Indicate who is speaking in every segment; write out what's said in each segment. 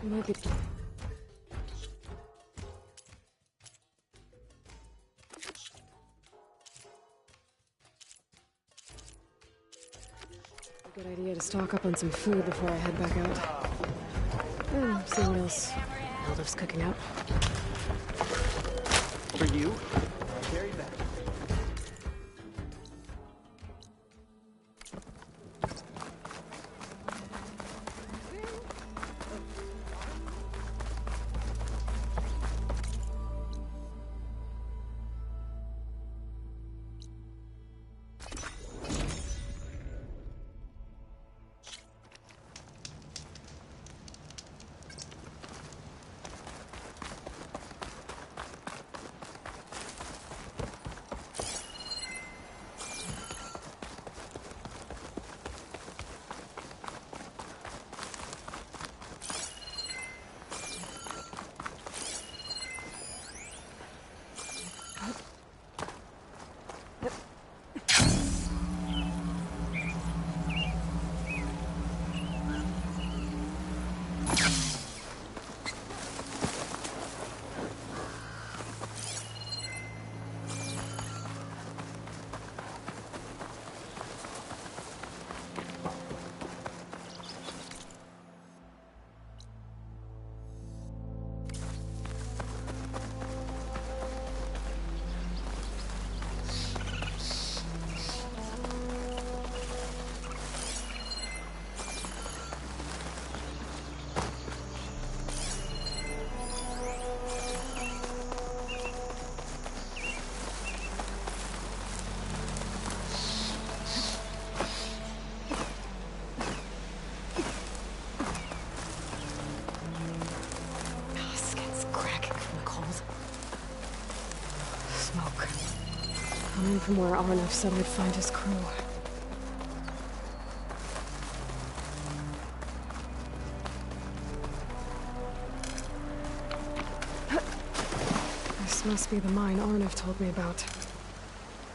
Speaker 1: It might be... a good idea to stock up on some food before I head back out. And see what else Elder's cooking up.
Speaker 2: For you, carry that.
Speaker 1: Coming from where Arnav said I'd find his crew. This must be the mine Arnav told me about.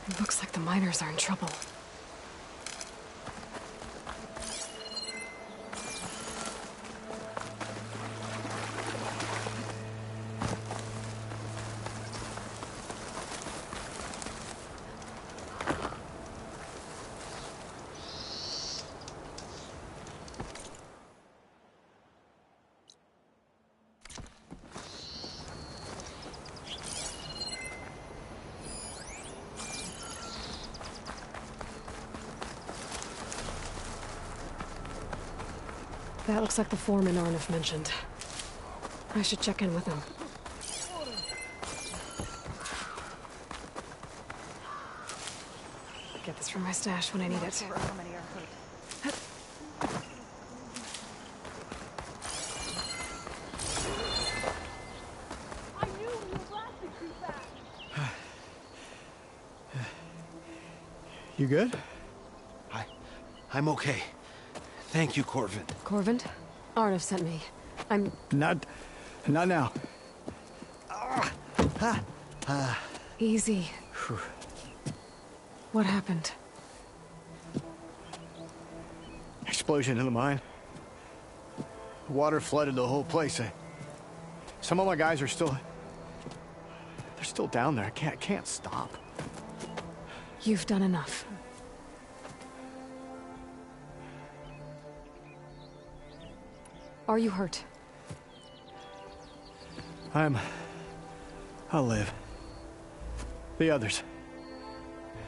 Speaker 1: It looks like the miners are in trouble. That looks like the foreman Arnav mentioned. I should check in with him. Get this from my stash when I need it.
Speaker 3: You good?
Speaker 2: I'm okay. Thank you, Corvin.
Speaker 1: Corvin? Arnav sent me. I'm...
Speaker 3: Not now.
Speaker 1: Easy. What happened?
Speaker 3: Explosion in the mine. Water flooded the whole place. Some of my guys are still... They're still down there. I can't stop.
Speaker 1: You've done enough. Are you hurt?
Speaker 3: I'll live. The others.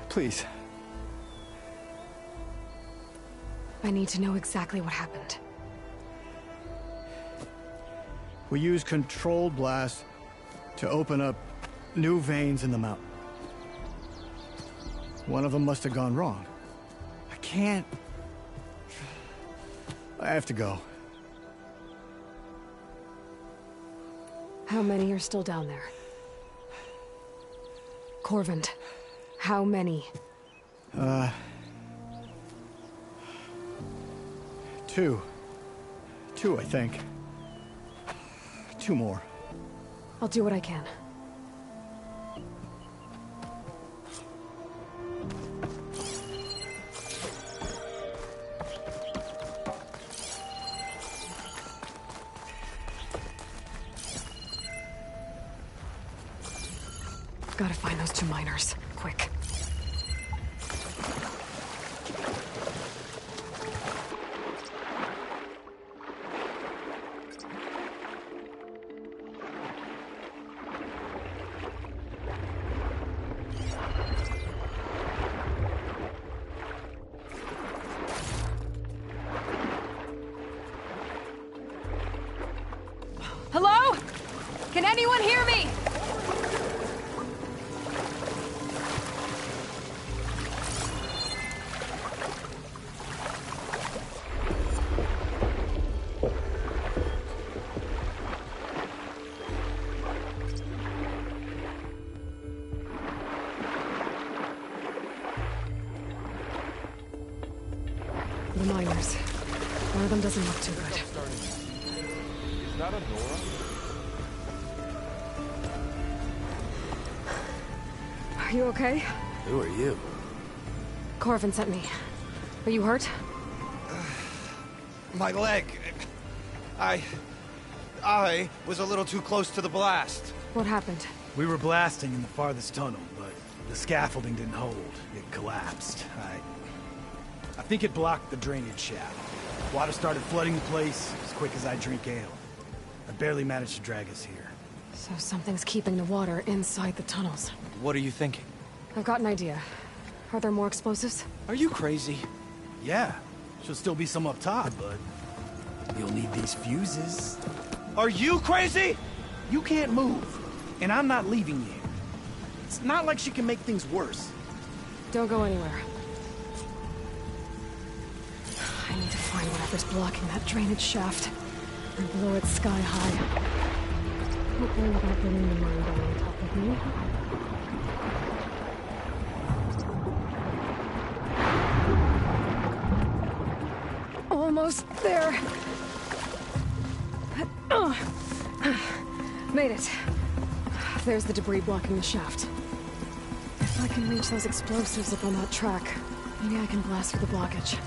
Speaker 3: Please.
Speaker 1: I need to know exactly what happened.
Speaker 3: We used controlled blasts to open up new veins in the mountain. One of them must have gone wrong. I have to go.
Speaker 1: How many are still down there? Corvin, how many?
Speaker 3: Two. Two, I think. Two more.
Speaker 1: I'll do what I can. gotta find those two miners. Quick. Hello? Can anyone hear me? The miners. One of them doesn't look too good.
Speaker 4: Is that a Nora?
Speaker 1: Are you okay?
Speaker 2: Who are you?
Speaker 1: Corvin sent me. Are you hurt?
Speaker 2: My leg. I was a little too close to the blast.
Speaker 1: What happened?
Speaker 5: We were blasting in the farthest tunnel, but the scaffolding didn't hold. It collapsed. I think it blocked the drainage shaft. Water started flooding the place as quick as I drink ale. I barely managed to drag us here.
Speaker 1: So something's keeping the water inside the tunnels.
Speaker 2: What are you thinking?
Speaker 1: I've got an idea. Are there more explosives?
Speaker 2: Are you crazy?
Speaker 5: Yeah, should still be some up top, but you'll need these fuses.
Speaker 2: Are you crazy?
Speaker 5: You can't move, and I'm not leaving you. It's not like she can make things worse.
Speaker 1: Don't go anywhere. I need to find whatever's blocking that drainage shaft and blow it sky high. Hopefully without bringing the mine down on top of me. Almost there. Made it. There's the debris blocking the shaft. If I can reach those explosives up on that track, maybe I can blast through the blockage.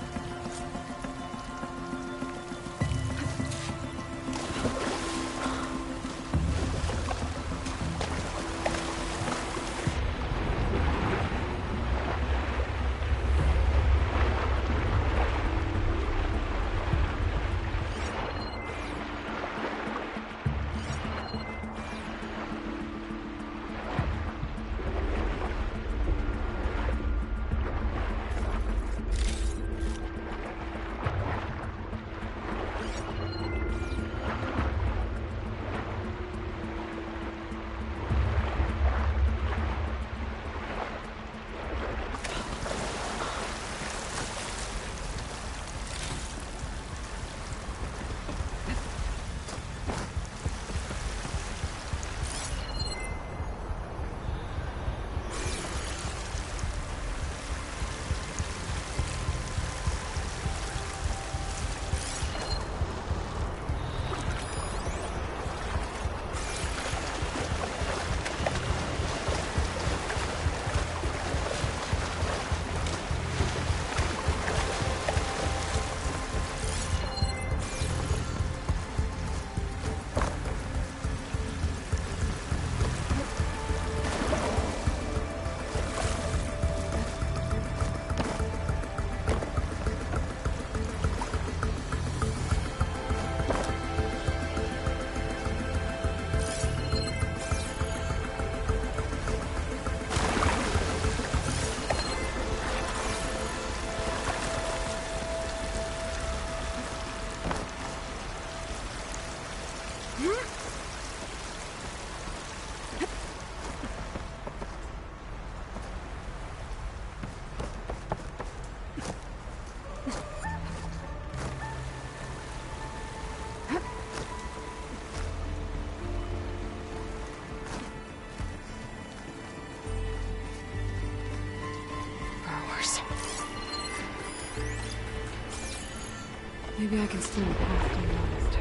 Speaker 1: Maybe I can steal a path unnoticed.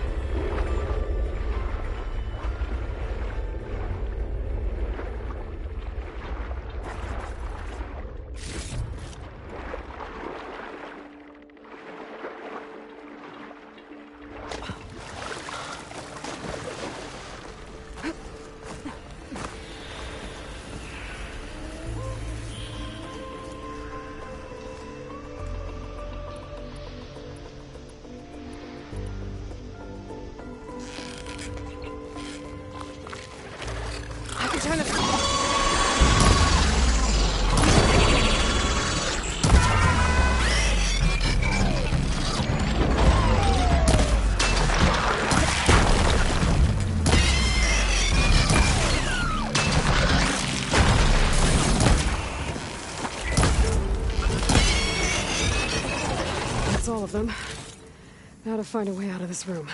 Speaker 1: how to find a way out of this room.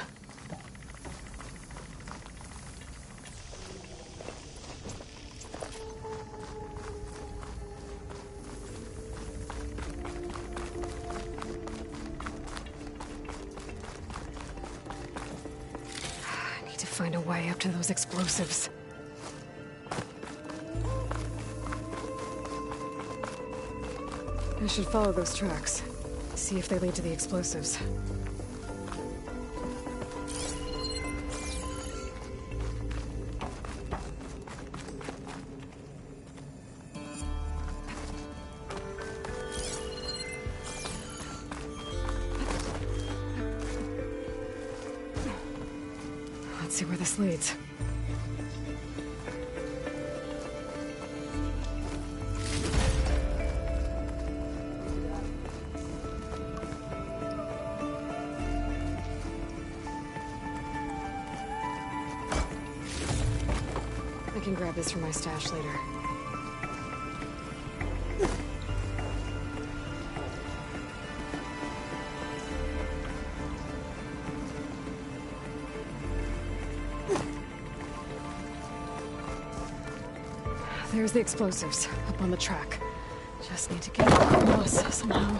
Speaker 1: I need to find a way up to those explosives. I should follow those tracks. See if they lead to the explosives. Let's see where this leads. I can grab this from my stash later. There's the explosives, up on the track. Just need to get across somehow.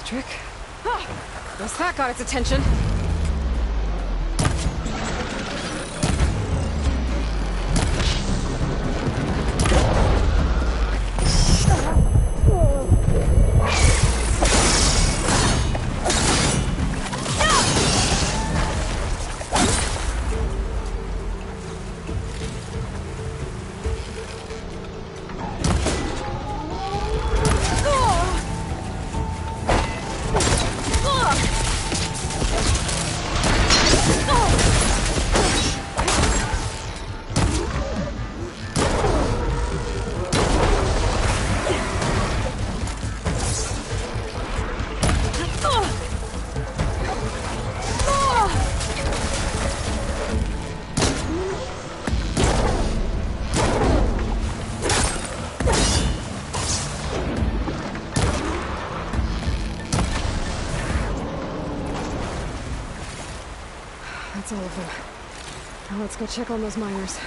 Speaker 1: Trick. Ah, guess that got its attention. That's all of them. Now let's go check on those miners.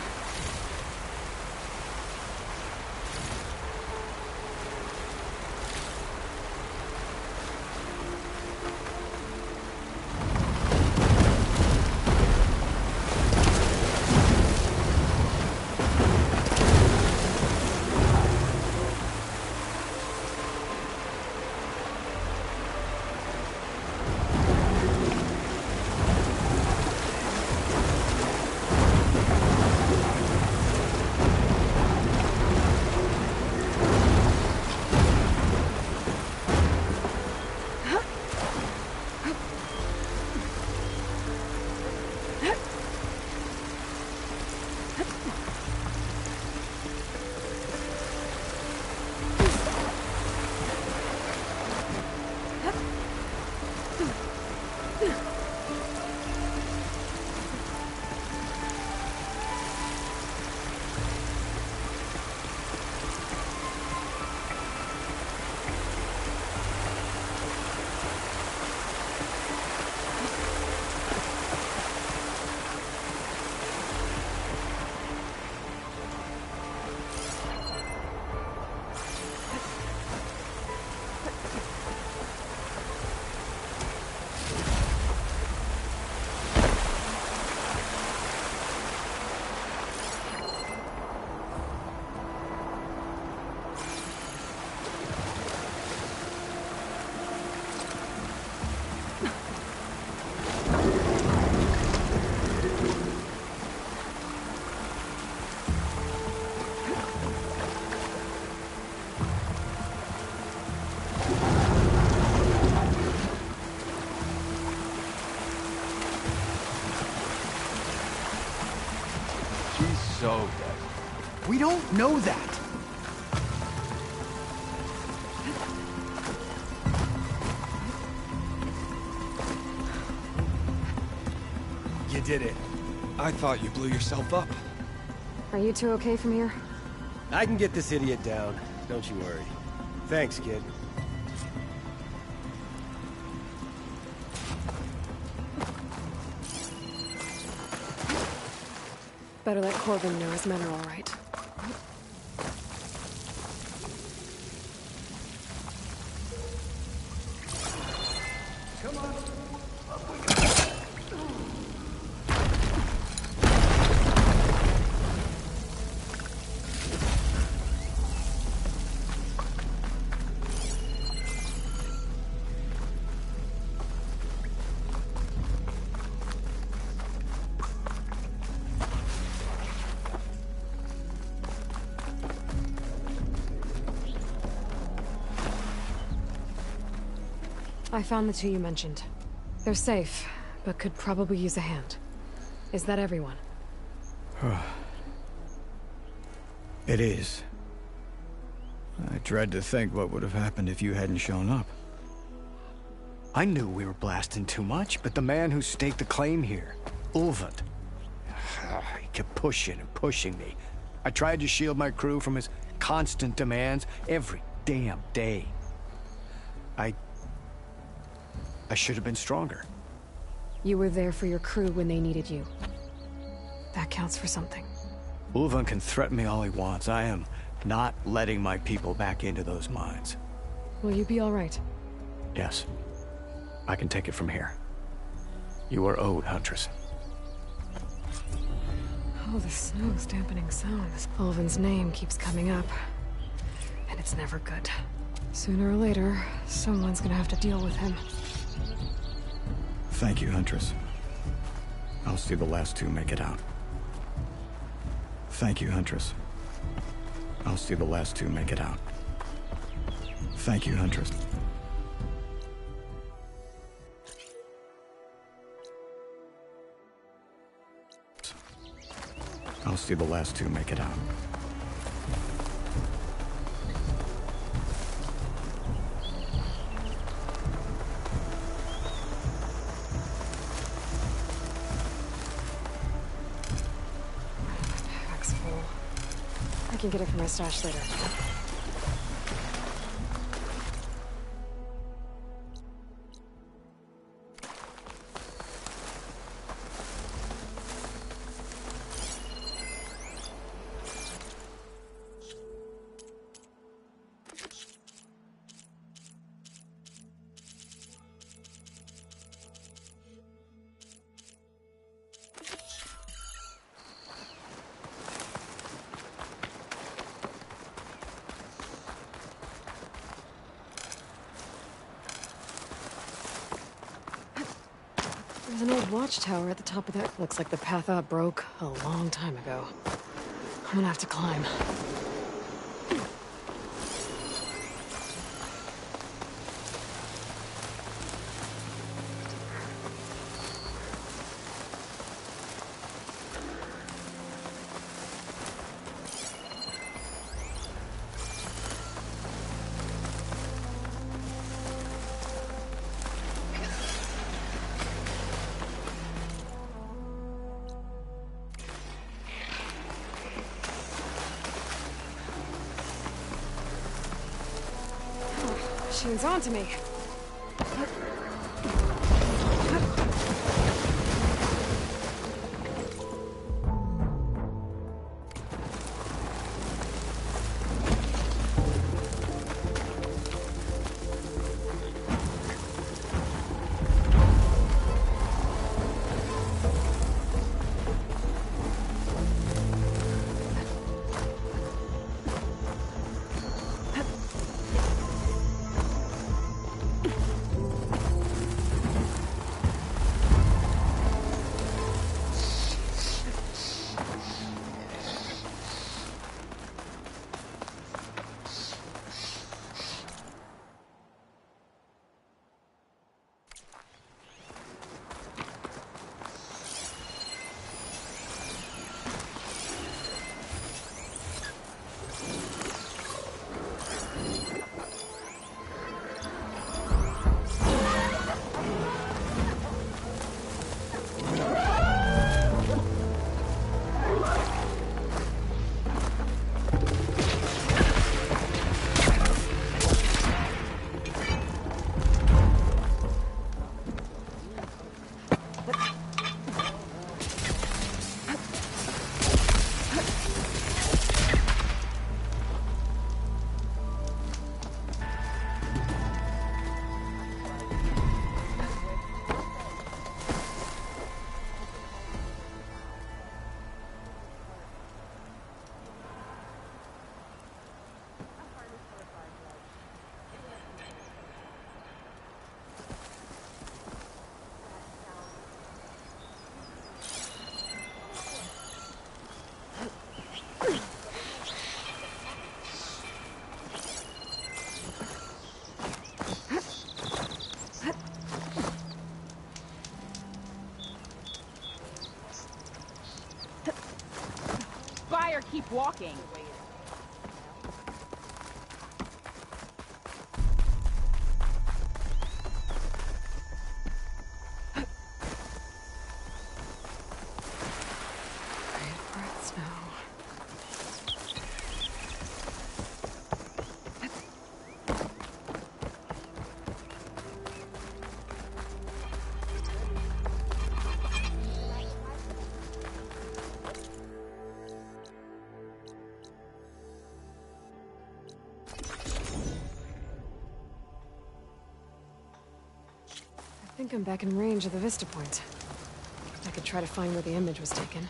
Speaker 4: She's so dead.
Speaker 5: We don't know that. You did it.
Speaker 2: I thought you blew yourself up.
Speaker 1: Are you two okay from here?
Speaker 6: I can get this idiot down. Don't you worry. Thanks, kid.
Speaker 1: Better let Corbin know his men are all right. I found the two you mentioned. They're safe, but could probably use a hand. Is that everyone?
Speaker 3: It is. I dread to think what would have happened if you hadn't shown up. I knew we were blasting too much, but the man who staked the claim here, Ulvund, he kept pushing and pushing me. I tried to shield my crew from his constant demands every damn day. I should have been stronger.
Speaker 1: You were there for your crew when they needed you. That counts for something.
Speaker 3: Ulvund can threaten me all he wants. I am not letting my people back into those mines.
Speaker 1: Will you be all right?
Speaker 3: Yes. I can take it from here. You are owed, Huntress.
Speaker 1: Oh, the snow's dampening sounds. Ulvund's name keeps coming up. And it's never good. Sooner or later, someone's gonna have to deal with him.
Speaker 3: Thank you, Huntress. I'll see the last two make it out. Thank you, Huntress. I'll see the last two make it out. Thank you, Huntress. I'll see the last two make it out.
Speaker 1: Back's full. I can get it from my stash later. There's an old watchtower at the top of that. Looks like the path up broke a long time ago. I'm gonna have to climb. She's onto me.
Speaker 7: better keep walking.
Speaker 1: Great breaths now. I think I'm back in range of the vista point. I could try to find where the image was taken.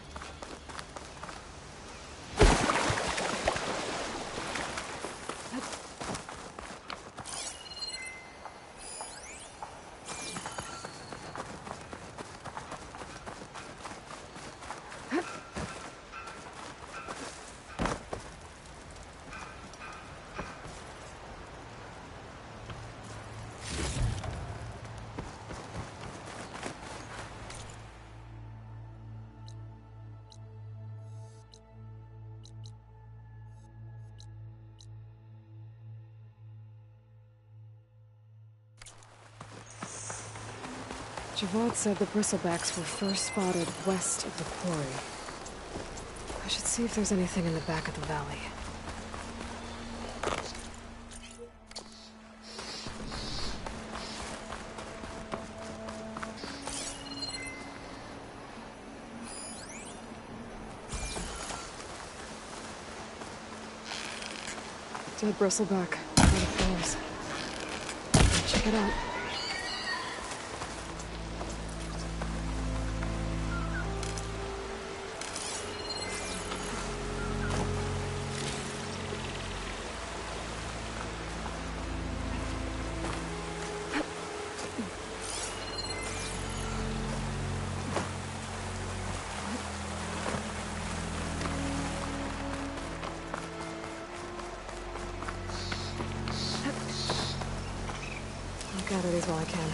Speaker 1: Javad said the bristlebacks were first spotted west of the quarry. I should see if there's anything in the back of the valley. Dead bristleback. Out of clothes. Check it out. Gather these while I can.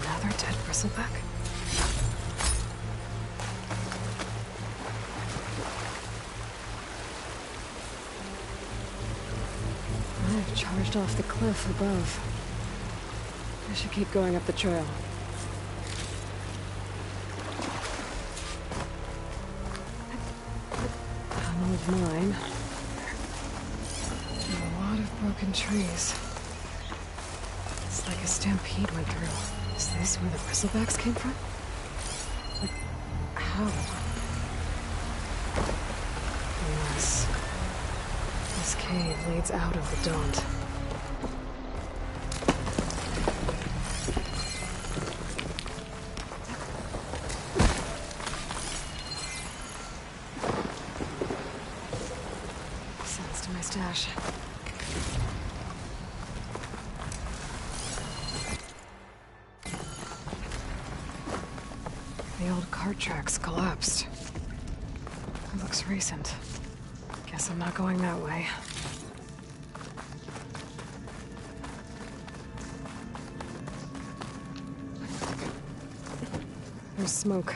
Speaker 1: Another dead bristleback? I've charged off the cliff above. I should keep going up the trail. Tunnel of mine. And a lot of broken trees. It's like a stampede went through. Is this where the bristlebacks came from? Like, how? Unless this cave leads out of the Daunt. Sense to my stash. The old cart tracks collapsed. It looks recent. Guess I'm not going that way. There's smoke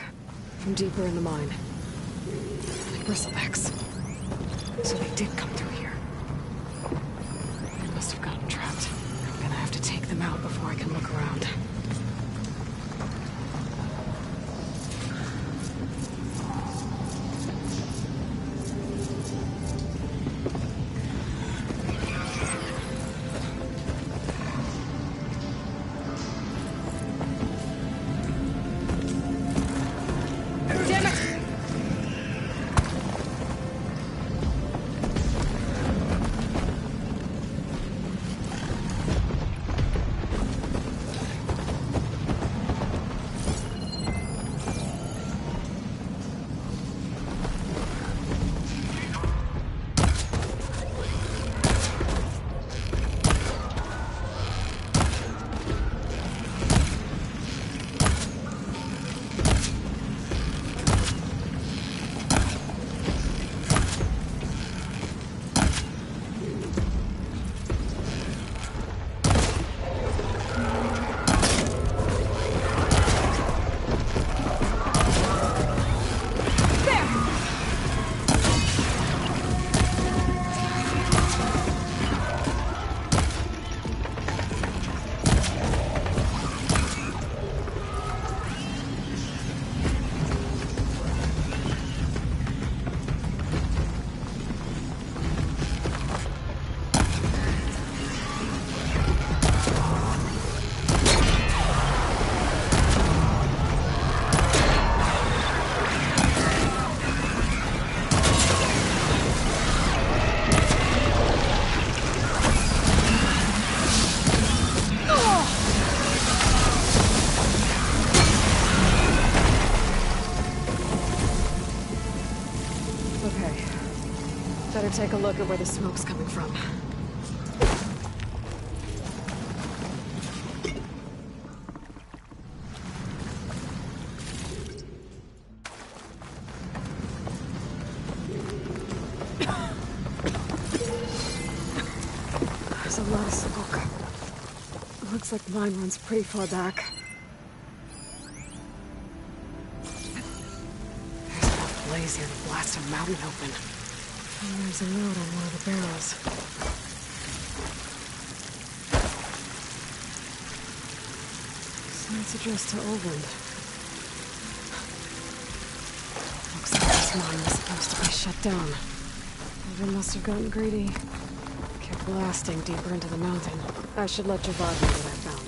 Speaker 1: from deeper in the mine. Bristlebacks. So they did come through here. They must have gotten trapped. I'm gonna have to take them out before I can look around. take a look at where the smoke's coming from. There's a lot of smoke. Looks like mine runs pretty far back. There's enough blaze here to blast a mountain open. And there's a note on one of the barrels. So it's addressed to Oland. Looks like this mine was supposed to be shut down. Whoever must have gotten greedy. Kept blasting deeper into the mountain. I should let Javad know what I found.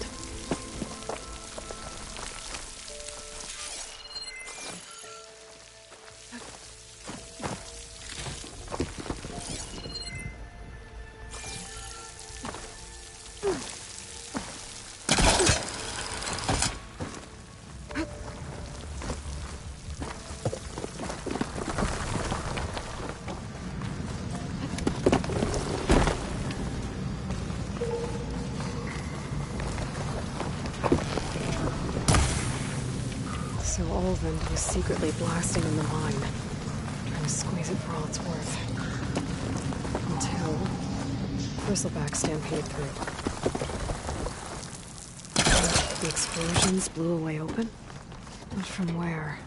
Speaker 1: So Olvend was secretly blasting in the mine, trying to squeeze it for all it's worth. Until Bristleback stampeded through. The explosions blew a way open? But from where?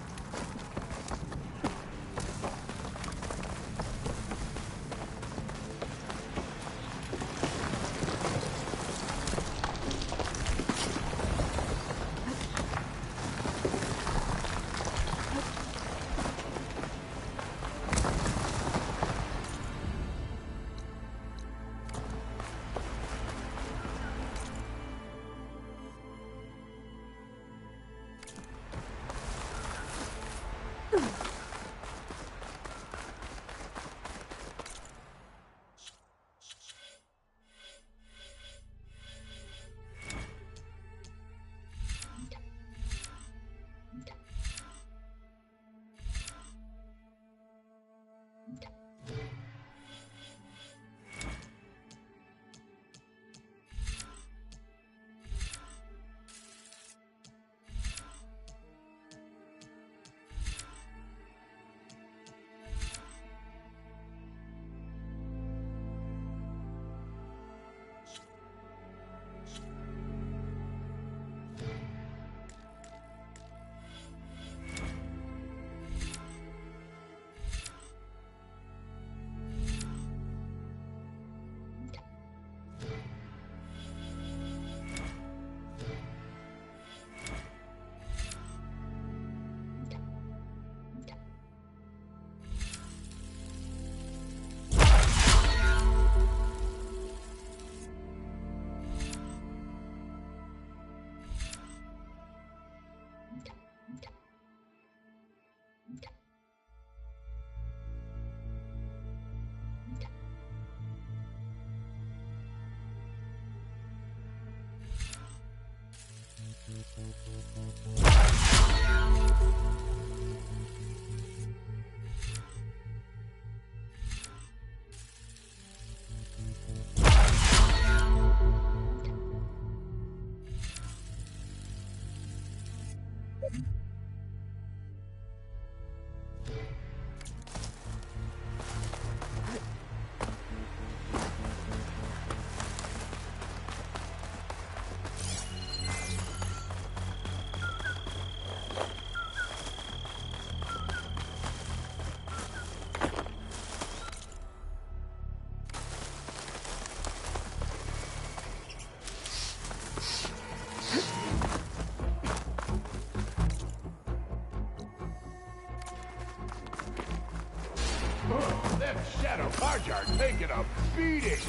Speaker 4: Them shadow cards are taking a beating.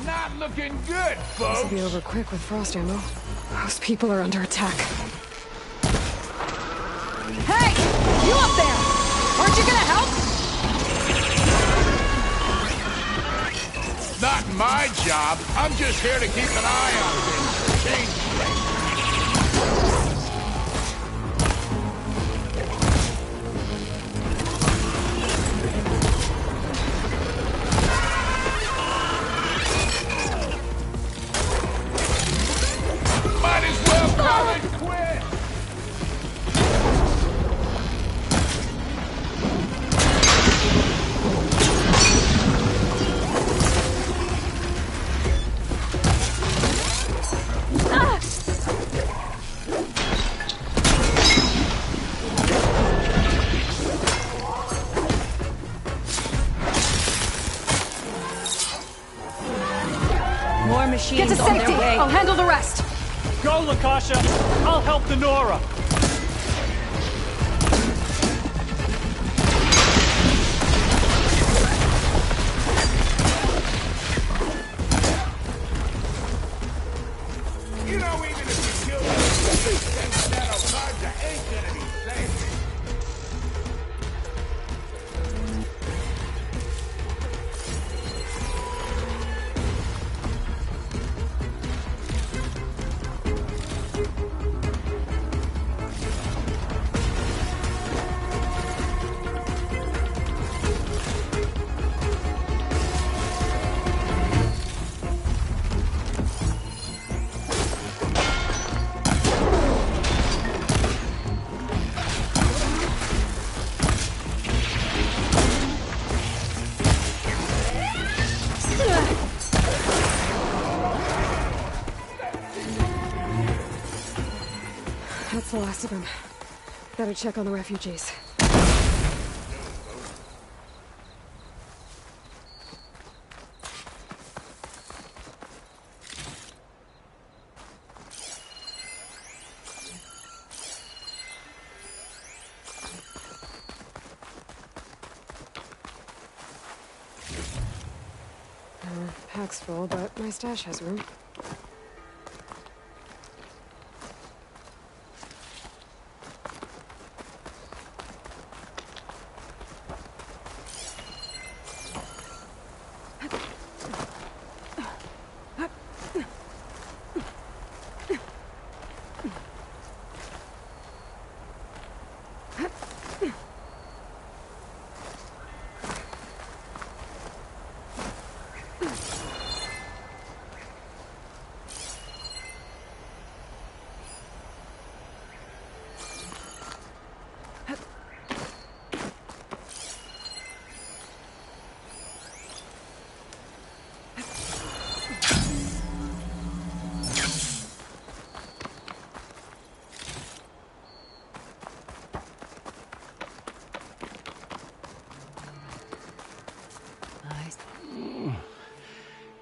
Speaker 4: Not looking good, folks.
Speaker 1: This will be over quick with frost ammo. Those people are under attack. Hey! You up there! Aren't you gonna help?
Speaker 4: Not my job. I'm just here to keep an eye on things. Change things.
Speaker 7: More machines
Speaker 1: Get to
Speaker 7: on
Speaker 1: safety!
Speaker 7: their way.
Speaker 1: I'll handle the rest!
Speaker 8: Go, Lakasha! I'll help the Nora!
Speaker 4: You know, even if you kill them, then Shadow Carja ain't gonna be safe.
Speaker 1: That's the last of them. Better check on the refugees. Pack's full, but my stash has room.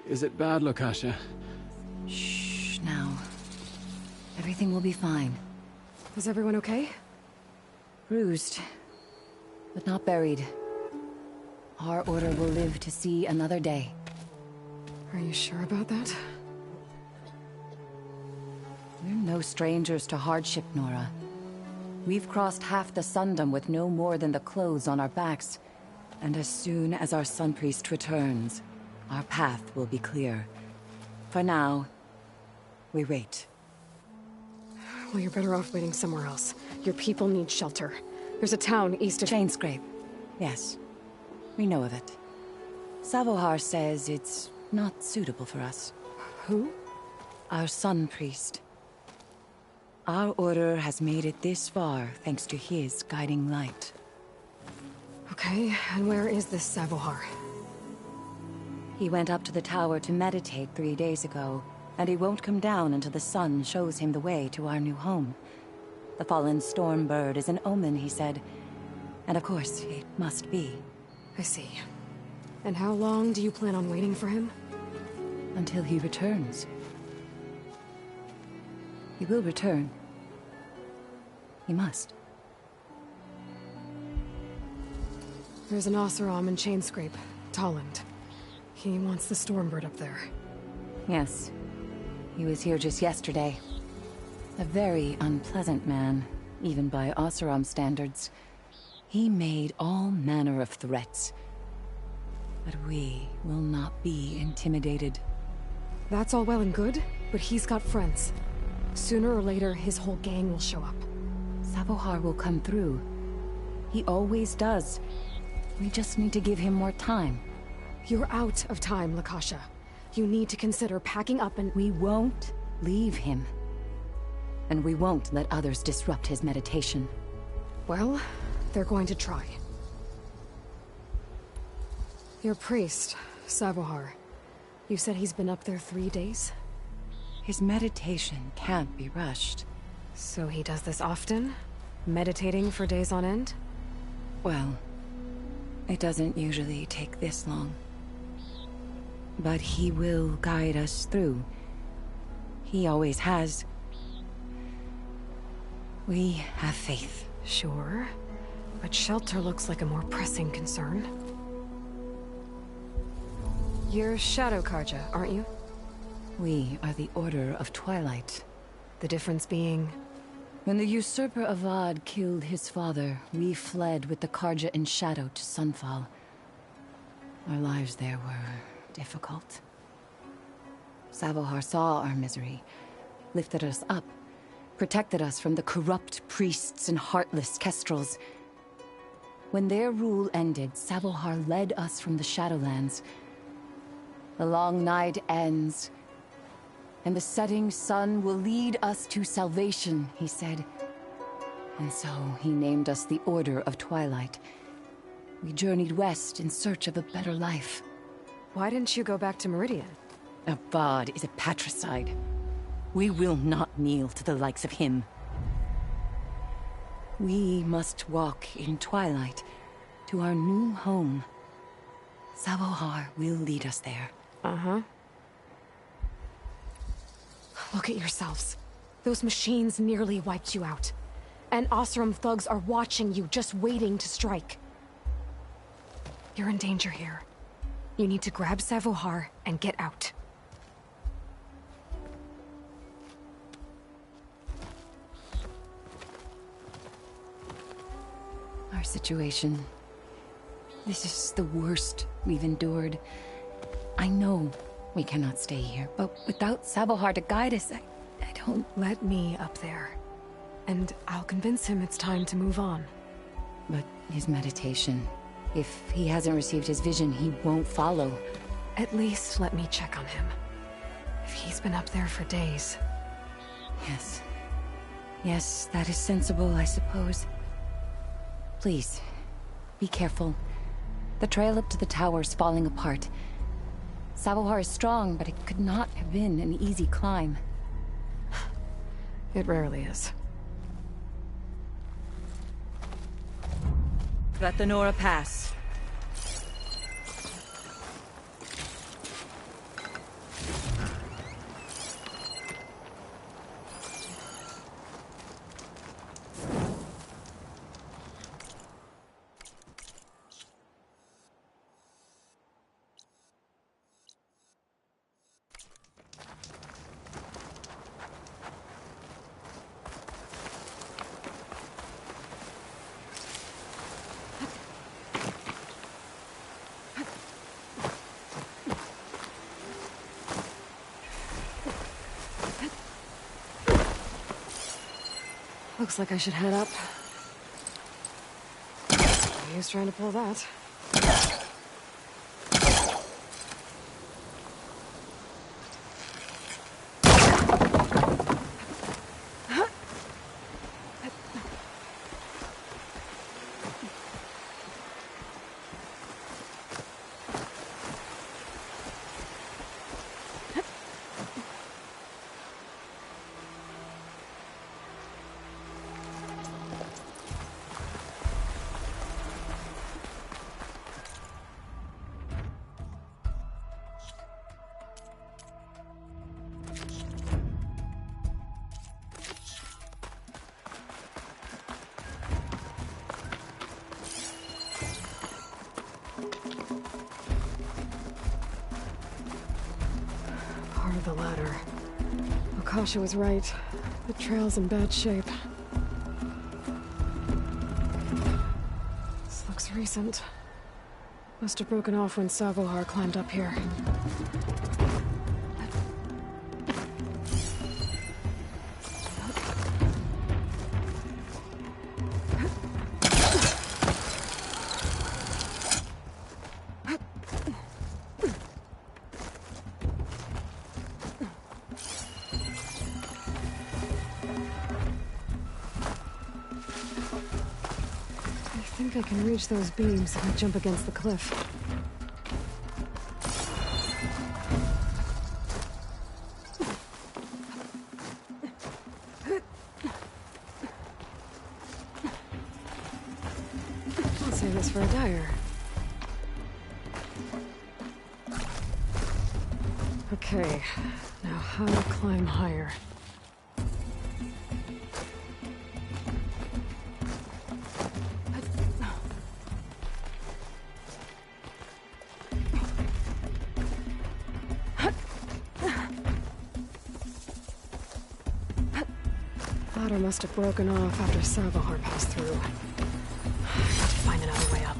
Speaker 2: Is it bad, Lakasha?
Speaker 7: Shh, now. Everything will be fine.
Speaker 1: Is everyone okay?
Speaker 7: Bruised, but not buried. Our order will live to see another day.
Speaker 1: Are you sure about that?
Speaker 7: We're no strangers to hardship, Nora. We've crossed half the Sundom with no more than the clothes on our backs. And as soon as our Sun Priest returns, our path will be clear. For now, we wait.
Speaker 1: Well, you're better off waiting somewhere else. Your people need shelter. There's a town east of...
Speaker 7: Chainscrape. Yes. We know of it. Savohar says it's not suitable for us.
Speaker 1: Who?
Speaker 7: Our Sun Priest. Our order has made it this far thanks to his guiding light.
Speaker 1: Okay, and where is this Savohar?
Speaker 7: He went up to the tower to meditate 3 days ago, and he won't come down until the sun shows him the way to our new home. The fallen storm bird is an omen, he said. And of course, it must be.
Speaker 1: I see. And how long do you plan on waiting for him?
Speaker 7: Until he returns. He will return. He must.
Speaker 1: There's an Oseram in Chainscrape, Tolland. He wants the Stormbird up there.
Speaker 7: Yes. He was here just yesterday. A very unpleasant man, even by Oseram standards. He made all manner of threats. But we will not be intimidated.
Speaker 1: That's all well and good, but he's got friends. Sooner or later, his whole gang will show up.
Speaker 7: Savohar will come through. He always does. We just need to give him more time.
Speaker 1: You're out of time, Lakasha. You need to consider packing up and...
Speaker 7: We won't leave him. And we won't let others disrupt his meditation.
Speaker 1: Well, they're going to try. Your priest, Savohar. You said he's been up there 3 days?
Speaker 7: His meditation can't be rushed.
Speaker 1: So he does this often? Meditating for days on end?
Speaker 7: Well, it doesn't usually take this long. But he will guide us through. He always has. We have faith.
Speaker 1: Sure. But shelter looks like a more pressing concern. You're Shadow Karja, aren't you?
Speaker 7: We are the Order of Twilight.
Speaker 1: The difference being...
Speaker 7: When the usurper Avad killed his father, we fled with the Karja in shadow to Sunfall. Our lives there were difficult. Savohar saw our misery, lifted us up, protected us from the corrupt priests and heartless kestrels. When their rule ended, Savohar led us from the Shadowlands. The long night ends, and the setting sun will lead us to salvation, he said. And so he named us the Order of Twilight. We journeyed west in search of a better life.
Speaker 1: Why didn't you go back to Meridian?
Speaker 7: Avad is a patricide. We will not kneel to the likes of him. We must walk in twilight to our new home. Savohar will lead us there.
Speaker 1: Uh-huh. Look at yourselves. Those machines nearly wiped you out. And Osram thugs are watching you, just waiting to strike. You're in danger here. You need to grab Savohar and get out.
Speaker 7: Our situation... This is the worst we've endured. I know we cannot stay here, but without Savohar to guide us, I don't...
Speaker 1: Let me up there. And I'll convince him it's time to move on.
Speaker 7: But his meditation... If he hasn't received his vision, he won't follow.
Speaker 1: At least let me check on him. If he's been up there for days.
Speaker 7: Yes. Yes, that is sensible, I suppose. Please, be careful. The trail up to the tower's falling apart. Savohar is strong, but it could not have been an easy climb.
Speaker 1: It rarely is.
Speaker 7: Let the Nora pass.
Speaker 1: Looks like I should head up. Who's trying to pull that? Part of the ladder. Akasha was right. The trail's in bad shape. This looks recent. Must have broken off when Savohar climbed up here. I think I can reach those beams if I jump against the cliff. I'll save this for a dyer. Okay, now how to climb higher. Ladder must have broken off after Savohar passed through. I got to find another way up.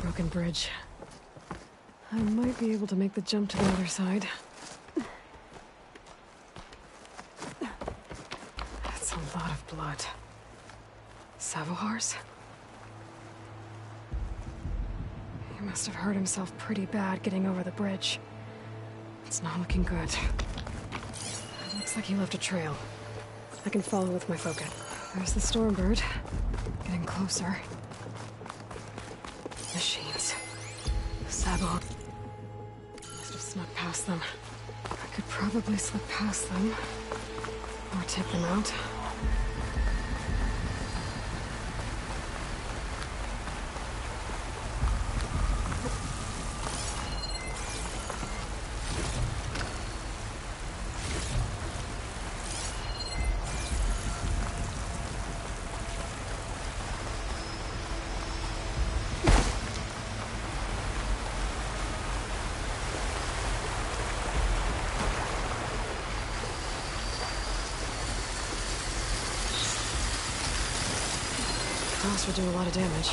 Speaker 1: Broken bridge. I might be able to make the jump to the other side. That's a lot of blood. Savohar's? He must have hurt himself pretty bad getting over the bridge. It's not looking good. Looks like he left a trail. I can follow with my focus. There's the Stormbird. Getting closer. Machines. Savohar must have snuck past them. I could probably slip past them. Or take them out. Those would do a lot of damage.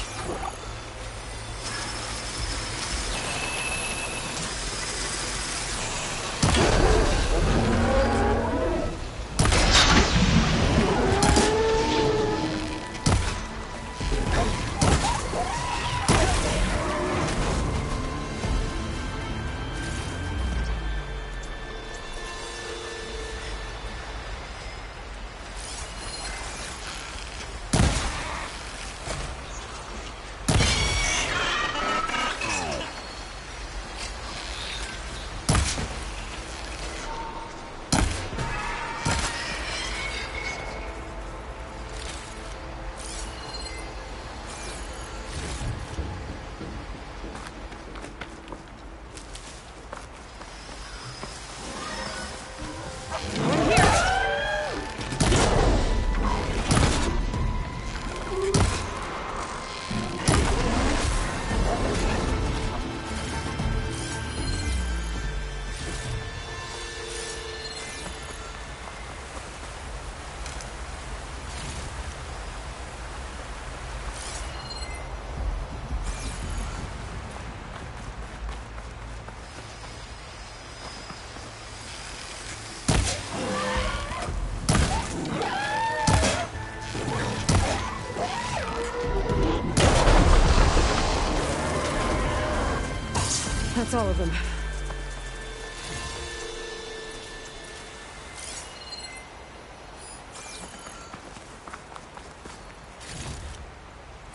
Speaker 1: That's all of them.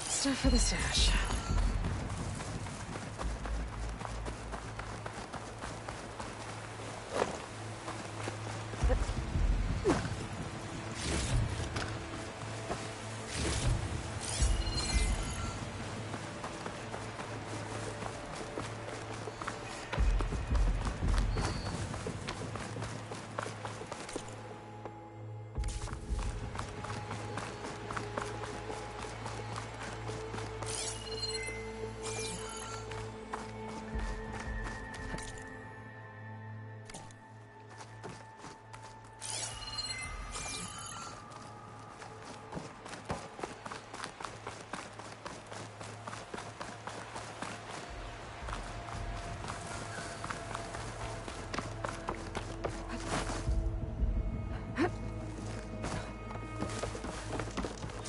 Speaker 1: Stuff for the stash.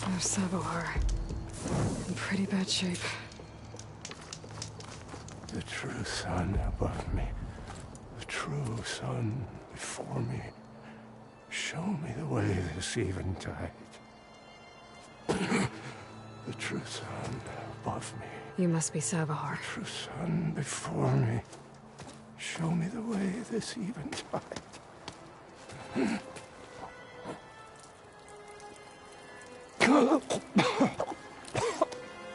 Speaker 1: There's Savohar. In pretty bad shape.
Speaker 9: The true sun above me. The true sun before me. Show me the way this eventide. The The true sun above me.
Speaker 1: You must be Savahar.
Speaker 9: The true sun before me. Show me the way this eventide.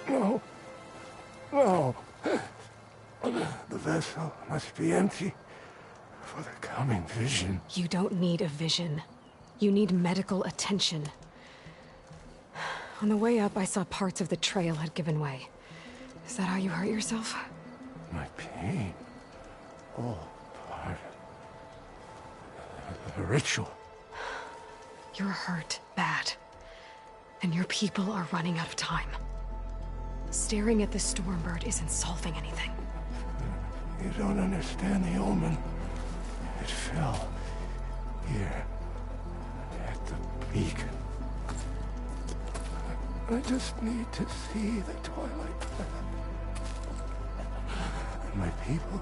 Speaker 9: No. No. The vessel must be empty for the coming vision.
Speaker 1: You don't need a vision. You need medical attention. On the way up, I saw parts of the trail had given way. Is that how you hurt yourself?
Speaker 9: My pain. All part of the ritual.
Speaker 1: You're hurt bad. And your people are running out of time. Staring at the Stormbird isn't solving anything.
Speaker 9: You don't understand the omen. It fell here at the beacon. I just need to see the twilight path. And my people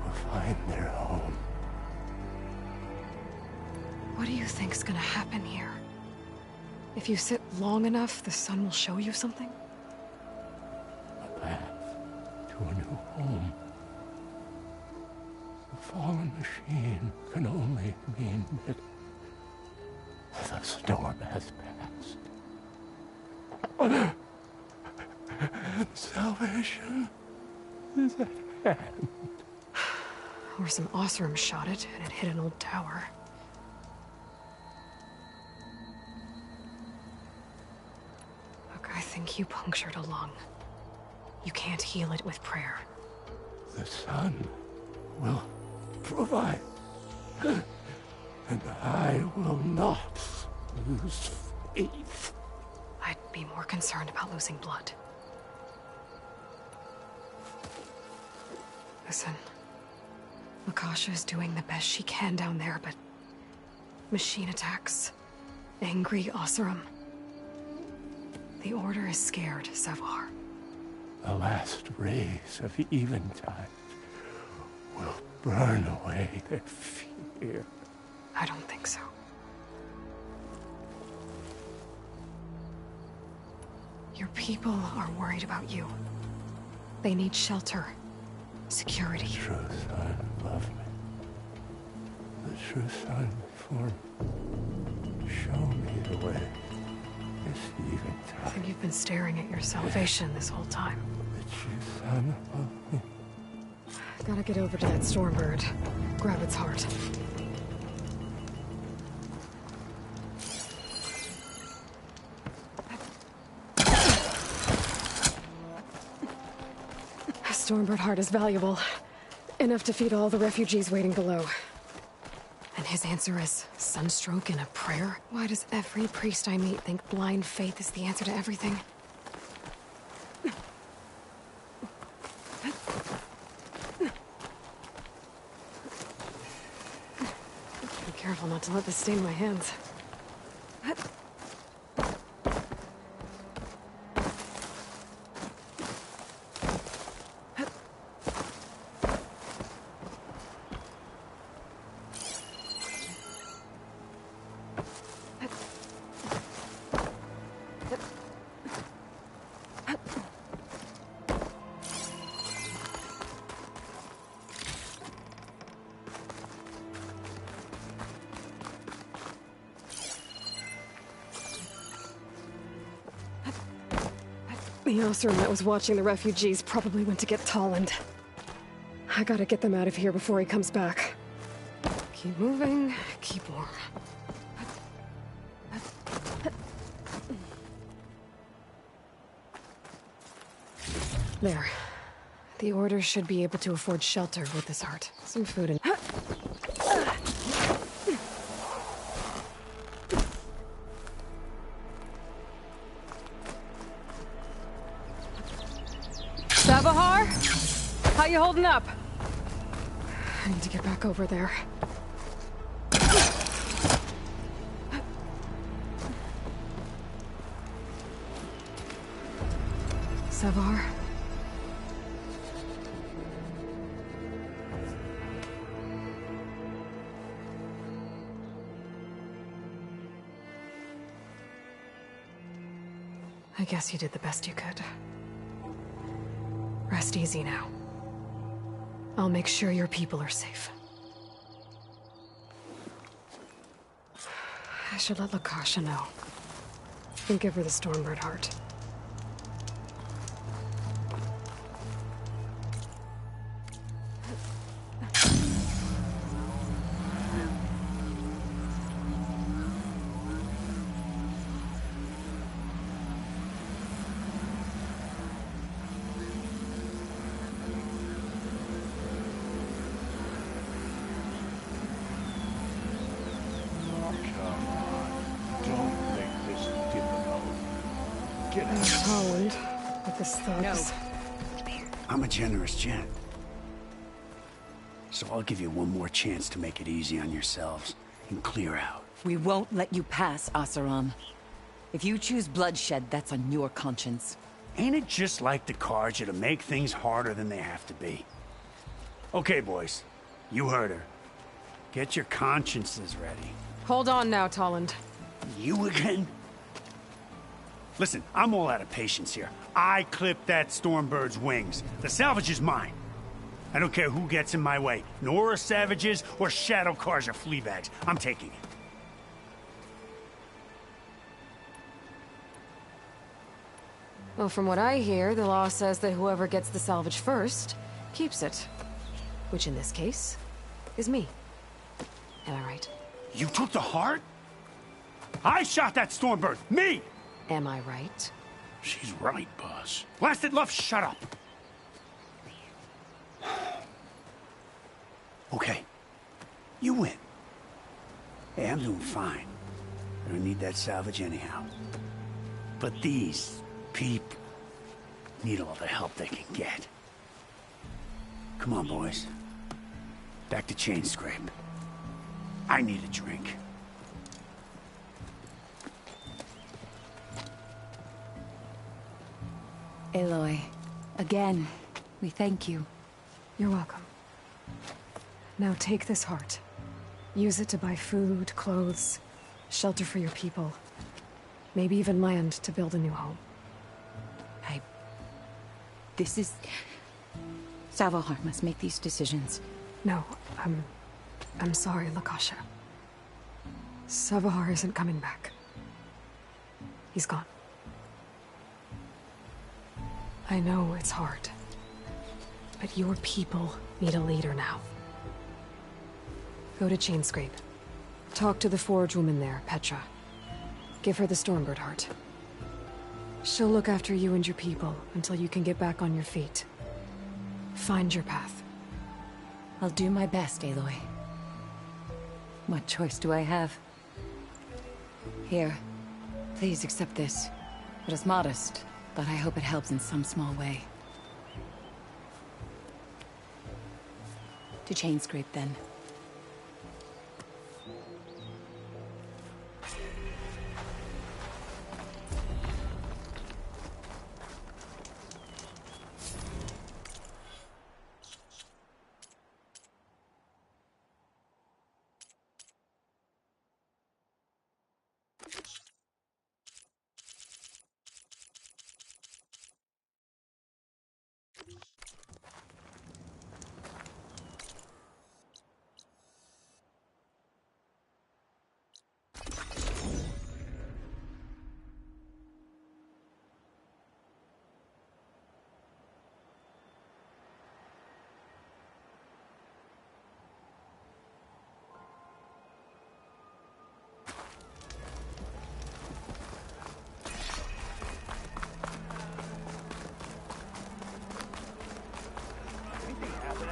Speaker 9: will find their home.
Speaker 1: What do you think's gonna happen here? If you sit long enough, the sun will show you something?
Speaker 9: A path to a new home. The fallen machine can only mean that the storm has passed. And salvation is at hand.
Speaker 1: Or some Osram shot it, and it hit an old tower. Look, I think you punctured a lung. You can't heal it with prayer.
Speaker 9: The sun will provide. And I will not lose faith.
Speaker 1: I'd be more concerned about losing blood. Listen, Lakasha is doing the best she can down there, but machine attacks, angry Oseram. The Order is scared, Savahar.
Speaker 9: The last rays of eventide will burn away their fear.
Speaker 1: I don't think so. Your people are worried about you. They need shelter, security.
Speaker 9: The true sun above me. The true sun before me. Show me the way. This
Speaker 1: I
Speaker 9: eventide.
Speaker 1: think you've been staring at your salvation this whole time.
Speaker 9: The true sun above me.
Speaker 1: Gotta get over to that Stormbird. Grab its heart. A Stormbird heart is valuable. Enough to feed all the refugees waiting below. And his answer is sunstroke and a prayer? Why does every priest I meet think blind faith is the answer to everything? Be careful not to let this stain my hands. The Oseram that was watching the refugees probably went to get Tolland. I gotta get them out of here before he comes back. Keep moving, keep warm. There. The Order should be able to afford shelter with this heart. Some food and... Savahar? How you holding up? I need to get back over there. Savahar? I guess you did the best you could. Rest easy now. I'll make sure your people are safe. I should let Lakasha know. And give her the Stormbird heart. Holland with his thugs.
Speaker 10: I'm a generous gent. So I'll give you one more chance to make it easy on yourselves and clear out.
Speaker 7: We won't let you pass, Asaram. If you choose bloodshed, that's on your conscience.
Speaker 10: Ain't it just like the Carja to make things harder than they have to be? Okay, boys. You heard her. Get your consciences ready.
Speaker 1: Hold on now, Tolland.
Speaker 10: You again? Listen, I'm all out of patience here. I clipped that Stormbird's wings. The salvage is mine. I don't care who gets in my way. Nora savages or shadow cars or flea bags. I'm taking it.
Speaker 1: Well, from what I hear, the law says that whoever gets the salvage first keeps it. Which in this case is me. Am I right?
Speaker 10: You took the heart? I shot that Stormbird! Me!
Speaker 1: Am I right?
Speaker 10: She's right, boss. Blasted love, shut up! Okay. You win. Hey, I'm doing fine. I don't need that salvage anyhow. But these people need all the help they can get. Come on, boys. Back to Chain Scrape. I need a drink.
Speaker 7: Aloy, again, we thank you.
Speaker 1: You're welcome. Now take this heart. Use it to buy food, clothes, shelter for your people. Maybe even land to build a new home.
Speaker 7: This is... Savahar must make these decisions.
Speaker 1: No, I'm sorry, Lakasha. Savahar isn't coming back. He's gone. I know it's hard, but your people need a leader now. Go to Chainscrape. Talk to the Forge woman there, Petra. Give her the Stormbird heart. She'll look after you and your people until you can get back on your feet. Find your path.
Speaker 7: I'll do my best, Aloy. What choice do I have? Here, please accept this. It is modest, but I hope it helps in some small way. To Chainscrape, then.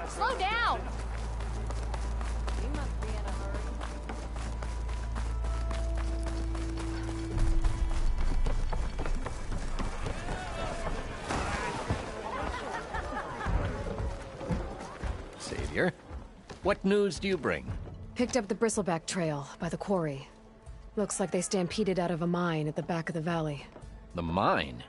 Speaker 11: Slow down!
Speaker 7: You must be in a hurry.
Speaker 12: Savior, what news do you bring?
Speaker 1: Picked up the Bristleback Trail by the quarry. Looks like they stampeded out of a mine at the back of the valley.
Speaker 12: The mine?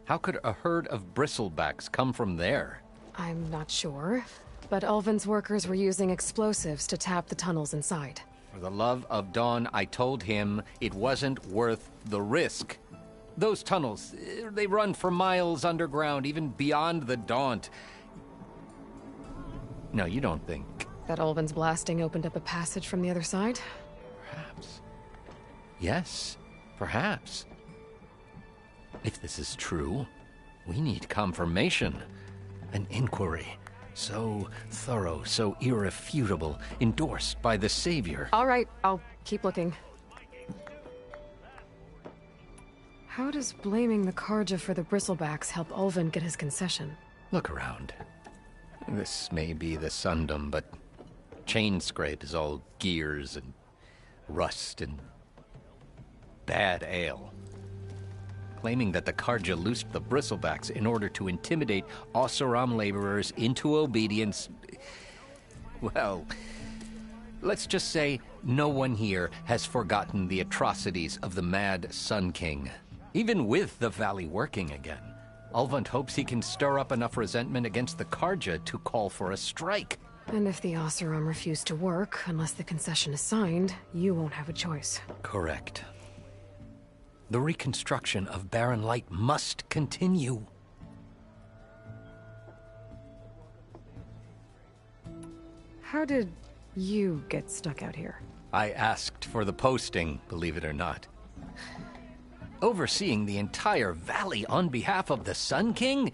Speaker 12: How could a herd of bristlebacks come from there?
Speaker 1: I'm not sure, but Ulvin's workers were using explosives to tap the tunnels inside.
Speaker 12: For the love of Dawn, I told him it wasn't worth the risk. Those tunnels, they run for miles underground, even beyond the Daunt. No, you don't think...
Speaker 1: That Ulvin's blasting opened up a passage from the other side?
Speaker 12: Perhaps. Yes, perhaps. If this is true, we need confirmation. An inquiry. So thorough, so irrefutable, endorsed by the Savior.
Speaker 1: All right, I'll keep looking. How does blaming the Karja for the bristlebacks help Ulvin get his concession?
Speaker 12: Look around. This may be the Sundom, but Chainscrape is all gears and rust and bad ale. Claiming that the Karja loosed the bristlebacks in order to intimidate Oseram laborers into obedience. Well, let's just say no one here has forgotten the atrocities of the Mad Sun King. Even with the Valley working again, Ulvund hopes he can stir up enough resentment against the Karja to call for a strike.
Speaker 1: And if the Oseram refuse to work, unless the concession is signed, you won't have a choice.
Speaker 12: Correct. The reconstruction of Barren Light must continue.
Speaker 1: How did you get stuck out here?
Speaker 12: I asked for the posting, believe it or not. Overseeing the entire valley on behalf of the Sun King?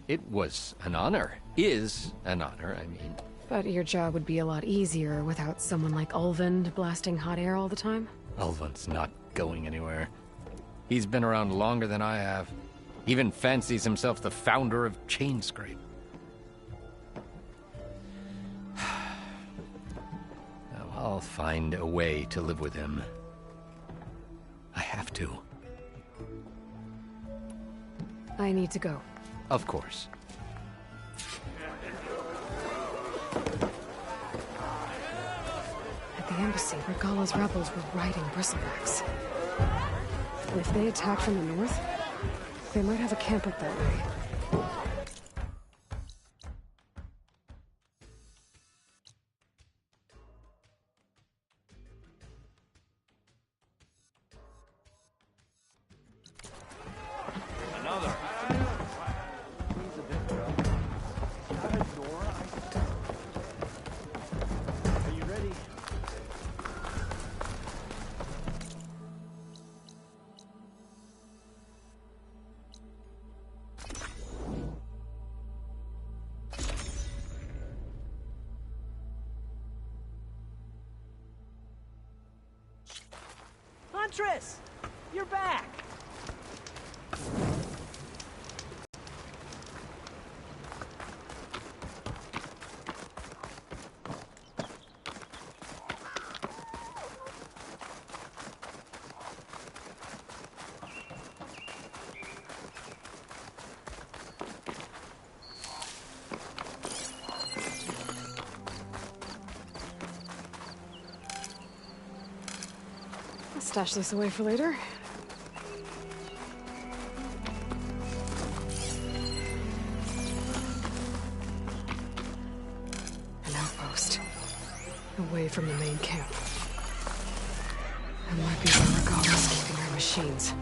Speaker 12: It was an honor. Is an honor, I mean.
Speaker 1: But your job would be a lot easier without someone like Ulvund blasting hot air all the time?
Speaker 12: Ulvund's not going anywhere. He's been around longer than I have. Even fancies himself the founder of Chainscrape. Now, I'll find a way to live with him. I have to.
Speaker 1: I need to go.
Speaker 12: Of course.
Speaker 1: At the embassy, Regalla's rebels were riding bristlebacks. If they attack from the north, they might have a camp up that way.
Speaker 11: Huntress! You're back!
Speaker 1: Stash this away for later. An outpost. Away from the main camp. That might be where Regalla's keeping her machines.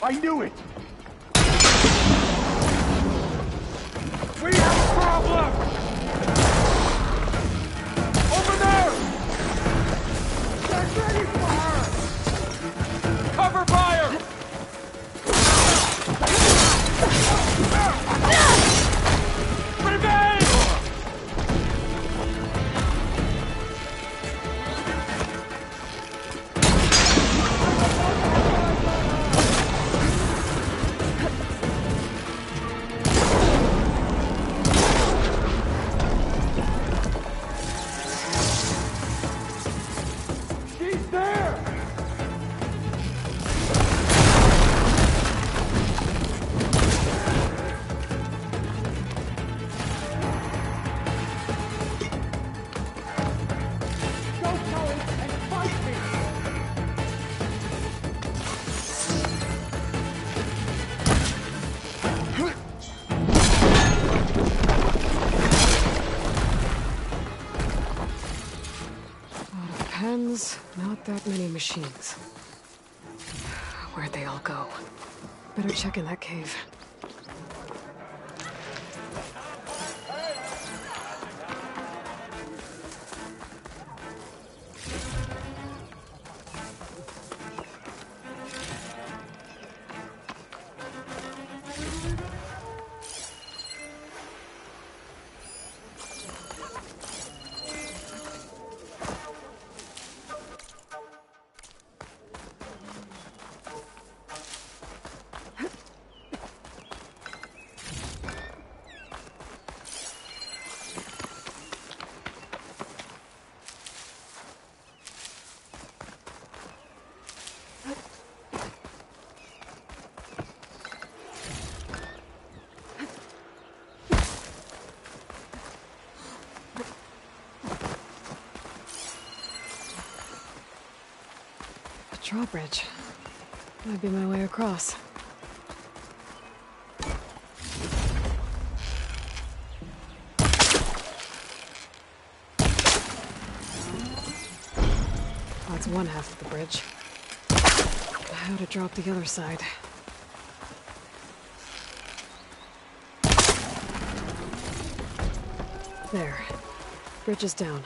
Speaker 4: I knew it! We have a problem! Over there! Get ready for her! Cover fire!
Speaker 1: pens, not that many machines. Where'd they all go? Better check in that cave. Drawbridge. Might be my way across. That's one half of the bridge. How to drop the other side. There. Bridge is down.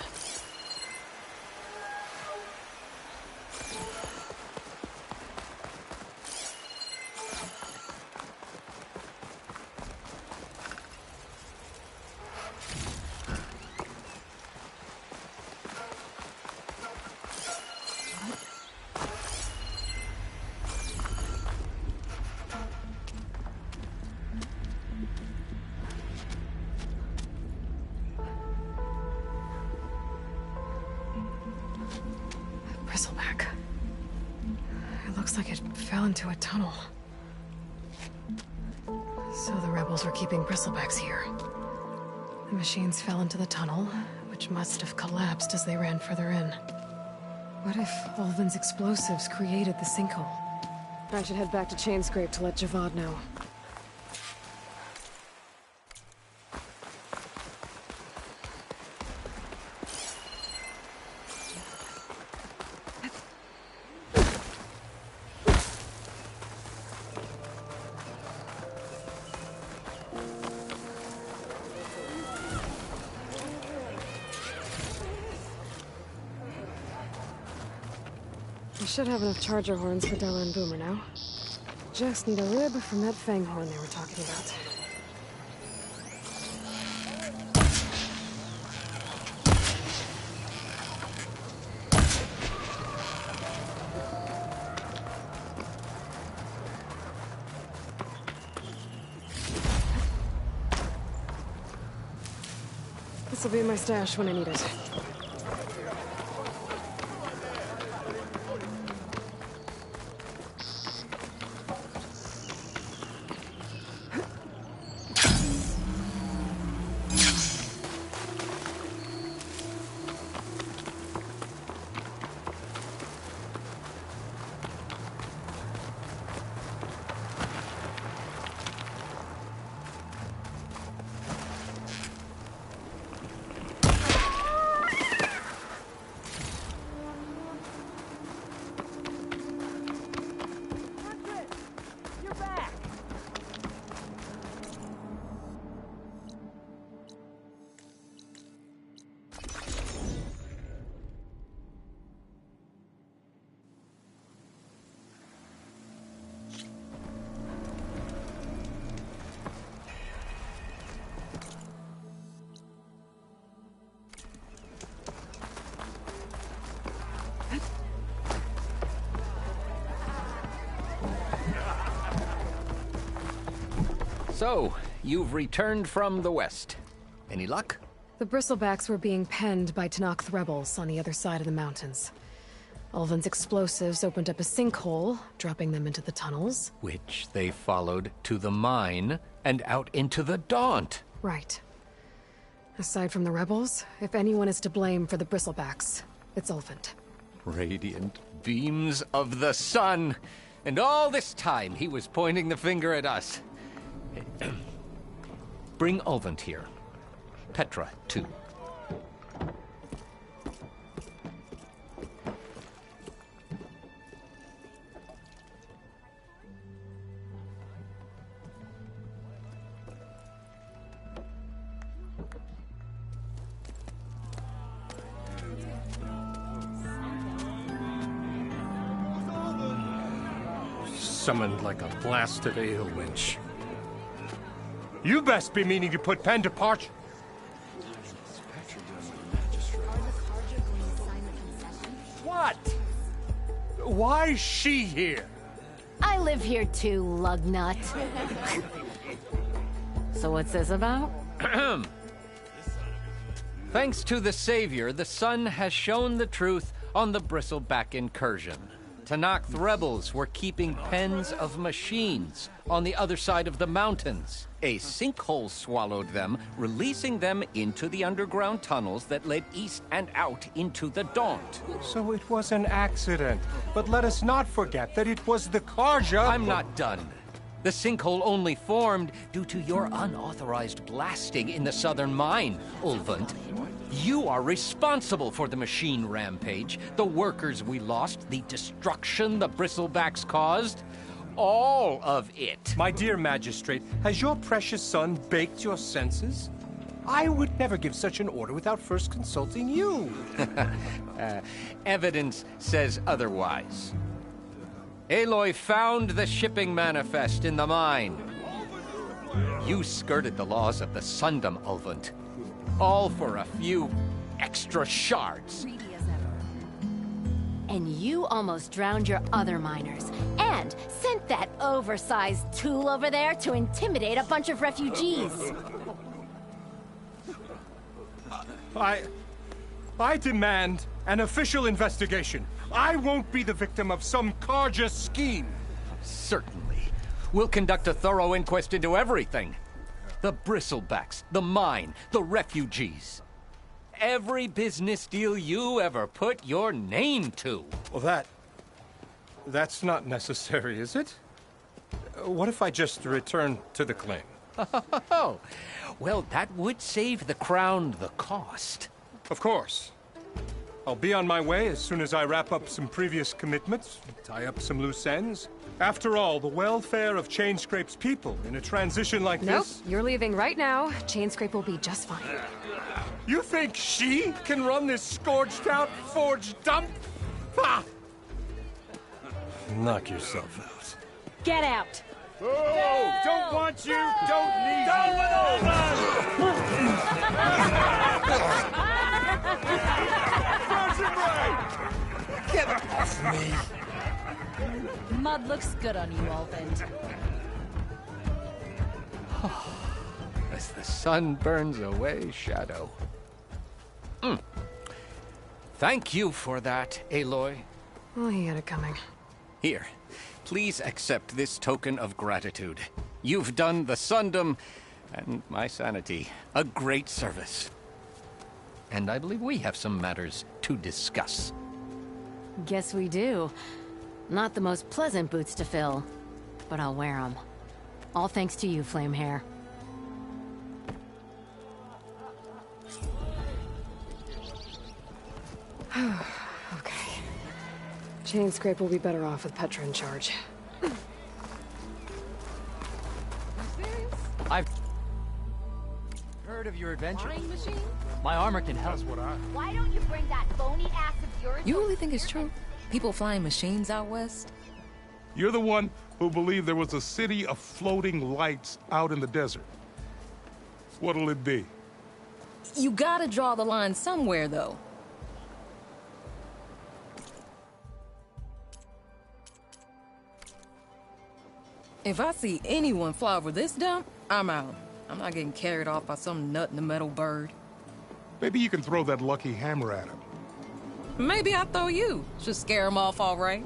Speaker 1: Bristleback. It looks like it fell into a tunnel. So the rebels were keeping bristlebacks here. The machines fell into the tunnel, which must have collapsed as they ran further in. What if Ulvin's explosives created the sinkhole? I should head back to Chainscrape to let Javad know. I should have enough charger horns for Della and Boomer now. Just need a rib from that fang horn they were talking about. This'll be in my stash when I need it.
Speaker 12: So, you've returned from the west. Any luck?
Speaker 1: The bristlebacks were being penned by Tanakh rebels on the other side of the mountains. Ulvin's explosives opened up a sinkhole, dropping them into the tunnels.
Speaker 12: Which they followed to the mine and out into the Daunt.
Speaker 1: Right. Aside from the rebels, if anyone is to blame for the bristlebacks, it's Ulvin.
Speaker 12: Radiant beams of the sun! And all this time he was pointing the finger at us. Bring Ulvin here.
Speaker 9: summoned like a blasted ale winch. You best be meaning to put pen to parch. What? Why is she here?
Speaker 13: I live here too, lugnut. So what's this about?
Speaker 12: Thanks to the Savior, the sun has shown the truth on the Bristleback incursion. Tanakh rebels were keeping pens of machines on the other side of the mountains. A sinkhole swallowed them, releasing them into the underground tunnels that led east and out into the Daunt.
Speaker 9: So it was an accident. But let us not forget that it was the Karja...
Speaker 12: I'm not done. The sinkhole only formed due to your unauthorized blasting in the southern mine, Ulvund. You are responsible for the machine rampage, the workers we lost, the destruction the Bristlebacks caused. All of it.
Speaker 9: My dear magistrate, has your precious son baked your senses? I would never give such an order without first consulting you.
Speaker 12: Evidence says otherwise. Aloy found the shipping manifest in the mine. You skirted the laws of the Sundom, Ulvund. All for a few extra shards.
Speaker 13: And you almost drowned your other miners. And sent that oversized tool over there to intimidate a bunch of refugees.
Speaker 9: I demand an official investigation. I won't be the victim of some Karja scheme.
Speaker 12: Certainly. We'll conduct a thorough inquest into everything. The Bristlebacks, the mine, the refugees. Every business deal you ever put your name to.
Speaker 9: Well, that's not necessary, is it? What if I just return to the claim?
Speaker 12: Oh, well, that would save the Crown the cost.
Speaker 9: Of course. I'll be on my way as soon as I wrap up some previous commitments, tie up some loose ends. After all, the welfare of Chainscrape's people in a transition like this...
Speaker 1: Nope, you're leaving right now. Chainscrape will be just fine.
Speaker 9: You think she can run this scorched-out, forged dump? Ha! Knock yourself out.
Speaker 13: Get out!
Speaker 5: Oh, don't want you, don't need you.
Speaker 10: Get off me!
Speaker 13: Mud looks good on you, Ulvund.
Speaker 12: As the sun burns away shadow. Thank you for that, Aloy.
Speaker 1: Oh, he had it coming.
Speaker 12: Here, please accept this token of gratitude. You've done the Sundom and my sanity a great service. And I believe we have some matters to discuss.
Speaker 13: Guess we do. Not the most pleasant boots to fill, but I'll wear them. All thanks to you, Flamehair.
Speaker 1: Okay. Chainscrape will be better off with Petra in charge.
Speaker 14: I've heard of your adventure. My armor can help.
Speaker 13: Why don't you bring that phony ass of yours?
Speaker 15: You really think it's true? People flying machines out west?
Speaker 16: You're the one who believed there was a city of floating lights out in the desert. What'll it be?
Speaker 15: You gotta draw the line somewhere, though. If I see anyone fly over this dump, I'm out. I'm not getting carried off by some nut in the metal bird.
Speaker 16: Maybe you can throw that lucky hammer at him.
Speaker 15: Maybe I'll throw you. Should scare him off all right.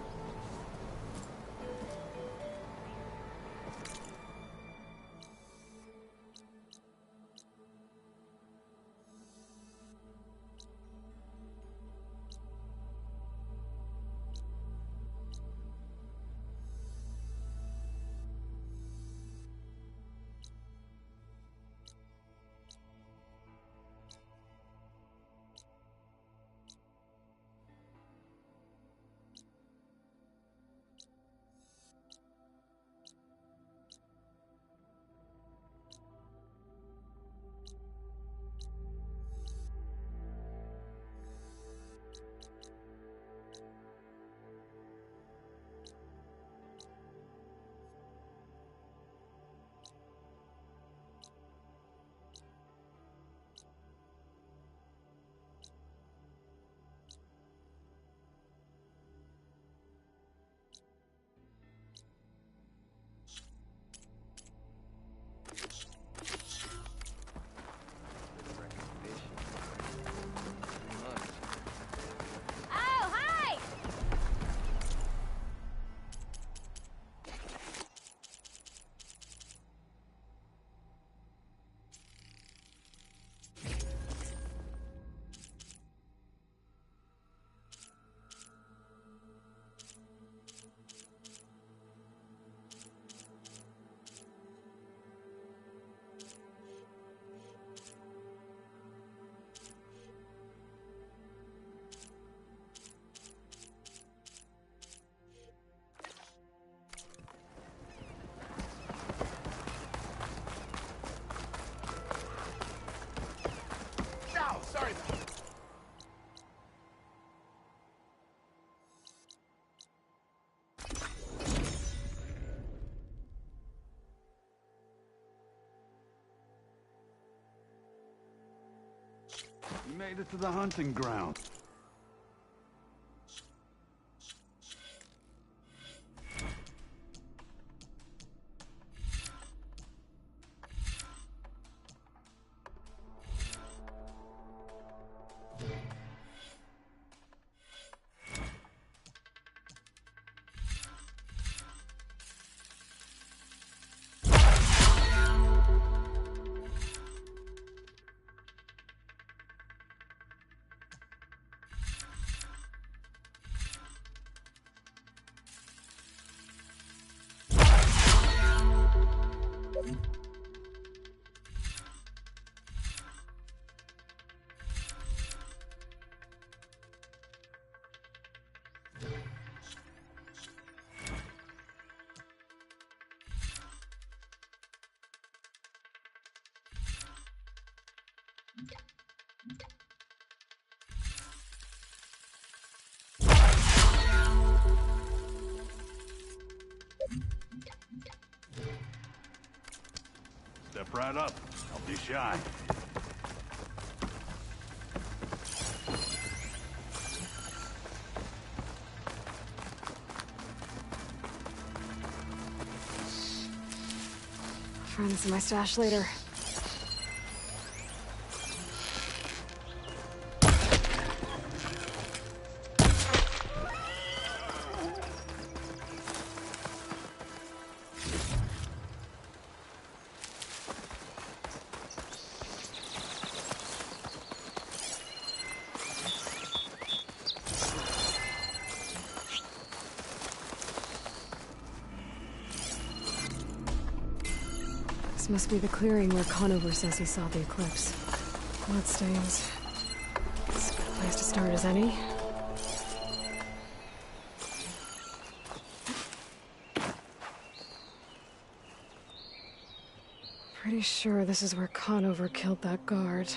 Speaker 17: You made it to the hunting ground. Step right up. I'll be shy.
Speaker 1: Find this in my stash later. This must be the clearing where Conover says he saw the eclipse. Bloodstains. It's a good place to start as any. Pretty sure this is where Conover killed that guard.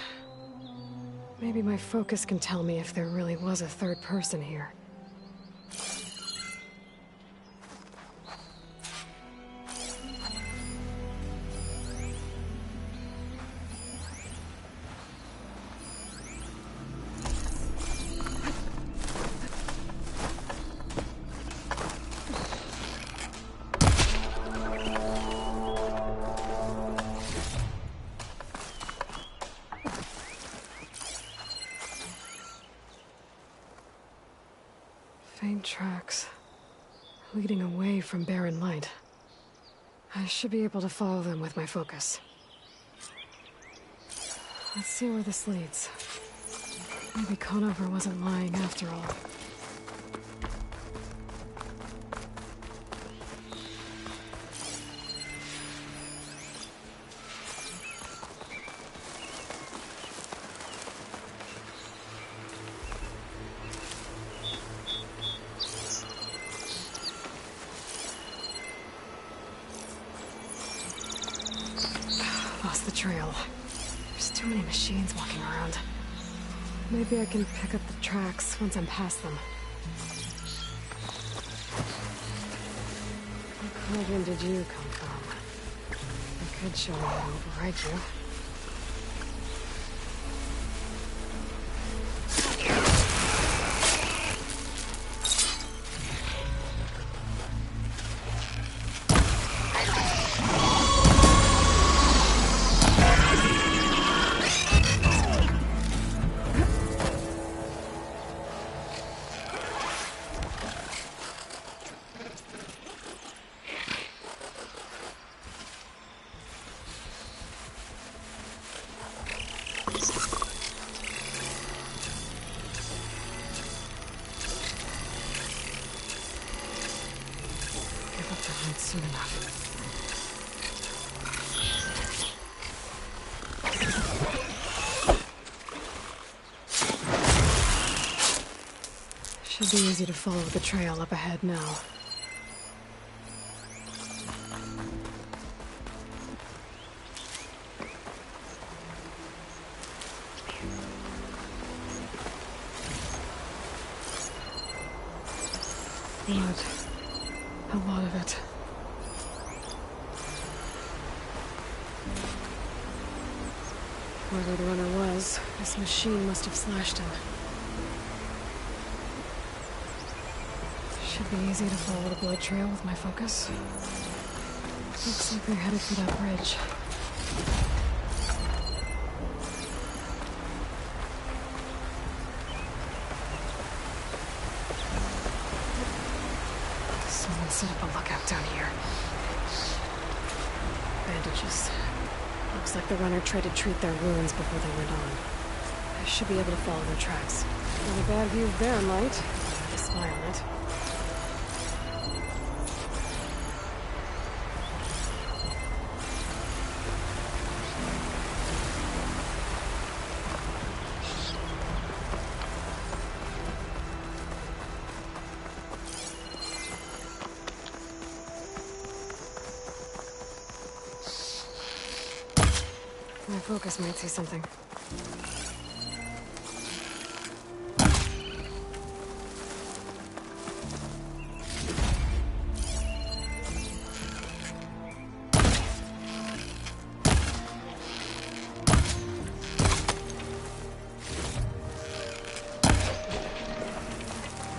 Speaker 1: Maybe my focus can tell me if there really was a third person here. Faint tracks, leading away from barren light. I should be able to follow them with my focus. Let's see where this leads. Maybe Conover wasn't lying after all. Lost the trail. There's too many machines walking around. Maybe I can pick up the tracks once I'm past them. What cauldron did you come from? I could show you how to override you. Soon enough. Should be easy to follow the trail up ahead now. Blood. A lot of it. Whoever the runner was, this machine must have slashed him. Should be easy to follow the blood trail with my focus. Looks like they're headed for that bridge. Someone set up a lookout down here. Bandages. Looks like the runner tried to treat their wounds before they went on. I should be able to follow their tracks. Not a bad view of Barren Light, with a spy on it. My focus might see something.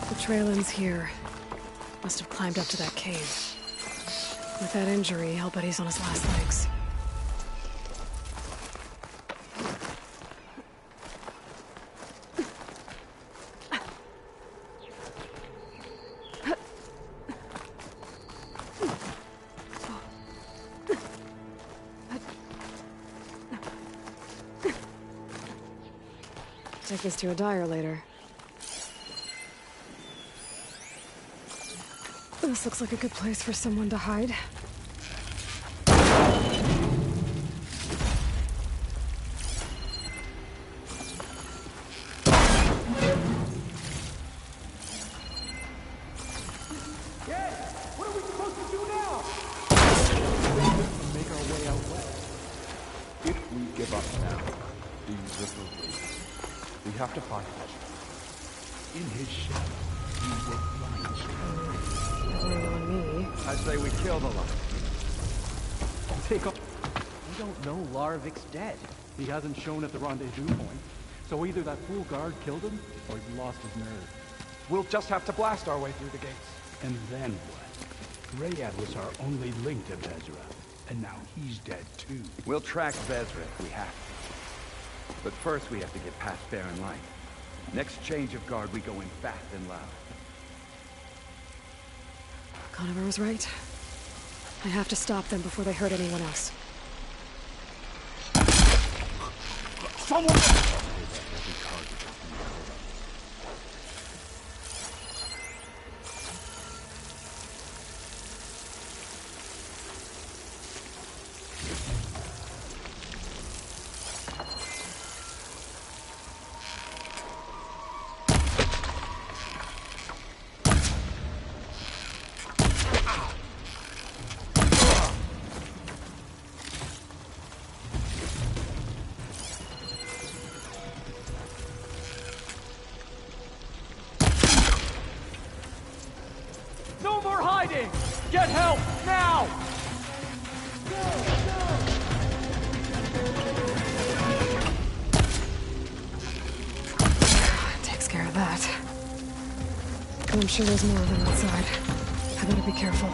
Speaker 1: The trail ends here. Must have climbed up to that cave. With that injury, I'll bet he's on his last legs. Take this to a dyer later. This looks like a good place for someone to hide.
Speaker 11: What are we supposed to do now?
Speaker 2: Make our way out west. If we give up now, these will wait. We have to find Ezra. In his shadow, he will find
Speaker 1: Me.
Speaker 14: I say we kill the lot.
Speaker 2: Take up.
Speaker 14: We don't know Larvik's dead.
Speaker 2: He hasn't shown at the rendezvous point, so either that fool guard killed him, or he lost his nerve.
Speaker 18: We'll just have to blast our way through the gates.
Speaker 10: And then what? Rayad was our only link to Vezra, and now he's dead too.
Speaker 19: We'll track Vezra if we have to. But first we have to get past Barren Light. Next change of guard, we go in fast and loud.
Speaker 1: Conover was right. I have to stop them before they hurt anyone else.
Speaker 10: Someone!
Speaker 11: No more hiding! Get help, now!
Speaker 1: Takes care of that. I'm sure there's more of them outside. I better be careful.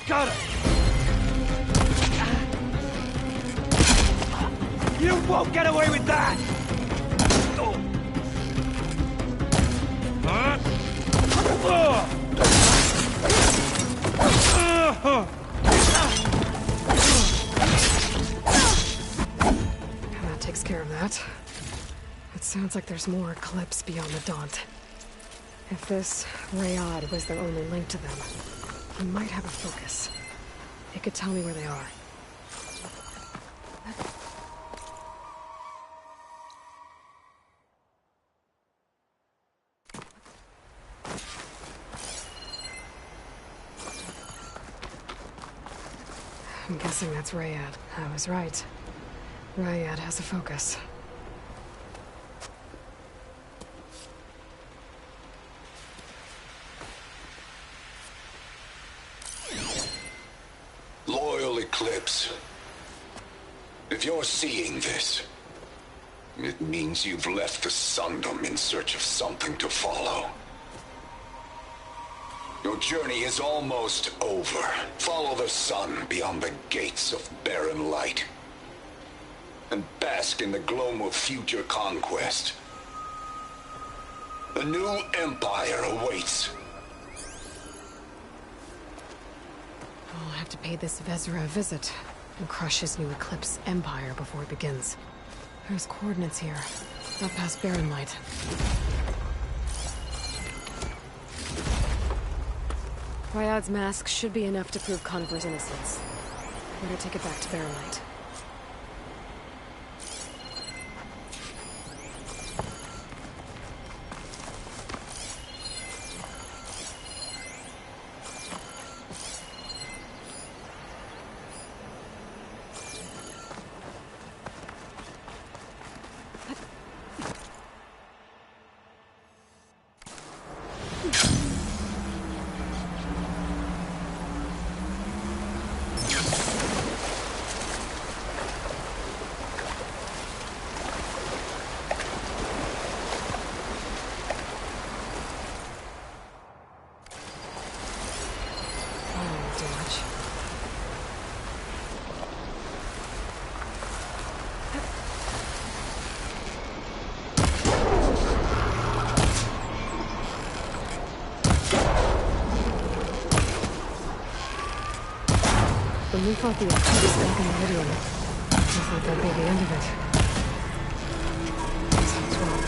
Speaker 11: Got it! You won't get away with that!
Speaker 1: That takes care of that. It sounds like there's more Eclipse beyond the Daunt. If this Rayad was their only link to them, he might have a focus. It could tell me where they are. I'm guessing that's Rayad. I was right. Rayad has a focus.
Speaker 20: Loyal Eclipse. If you're seeing this, it means you've left the Sundom in search of something to follow. Your journey is almost over. Follow the sun beyond the gates of barren light, and bask in the gloam of future conquest. A new empire awaits.
Speaker 1: I'll have to pay this Vezra a visit and crush his new Eclipse empire before it begins. There's coordinates here, not past Barren Light. Ryad's mask should be enough to prove Conver's innocence. Better take it back to Barren Light. When we fought the Eclipse back in Meridian, I thought that'd be the end of it. Sounds wrong.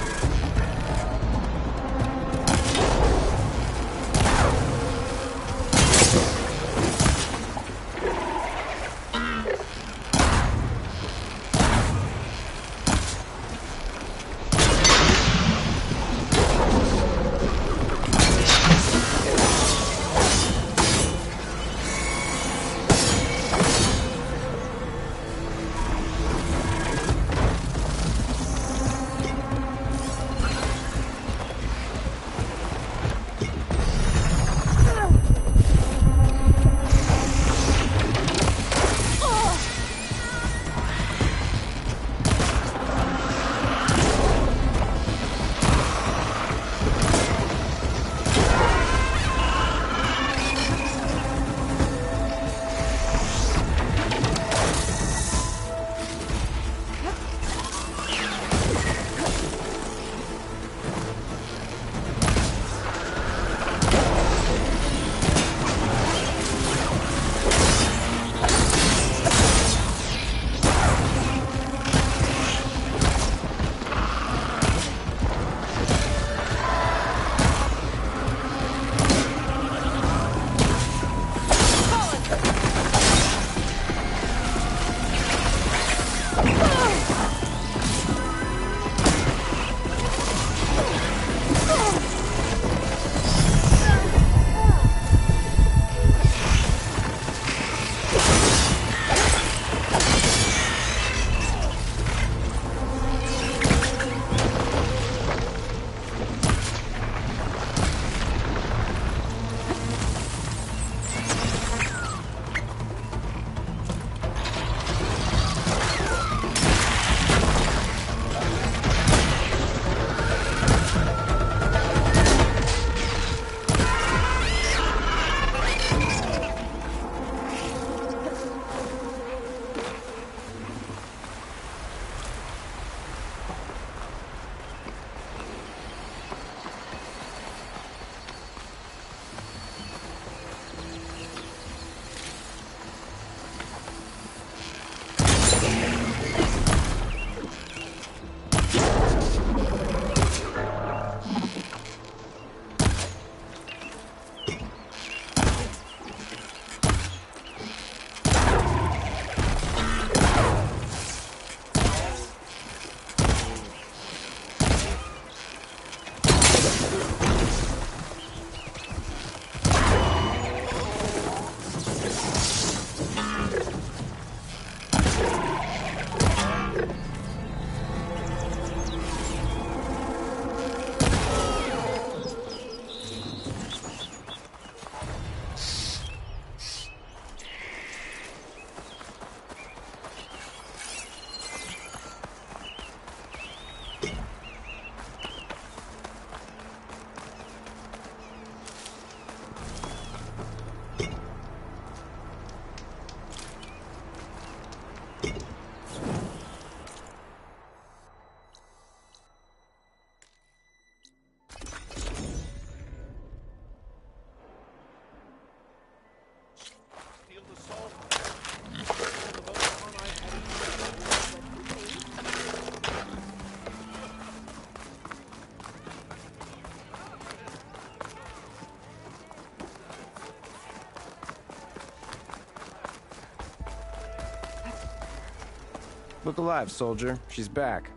Speaker 21: Look alive, soldier. She's back.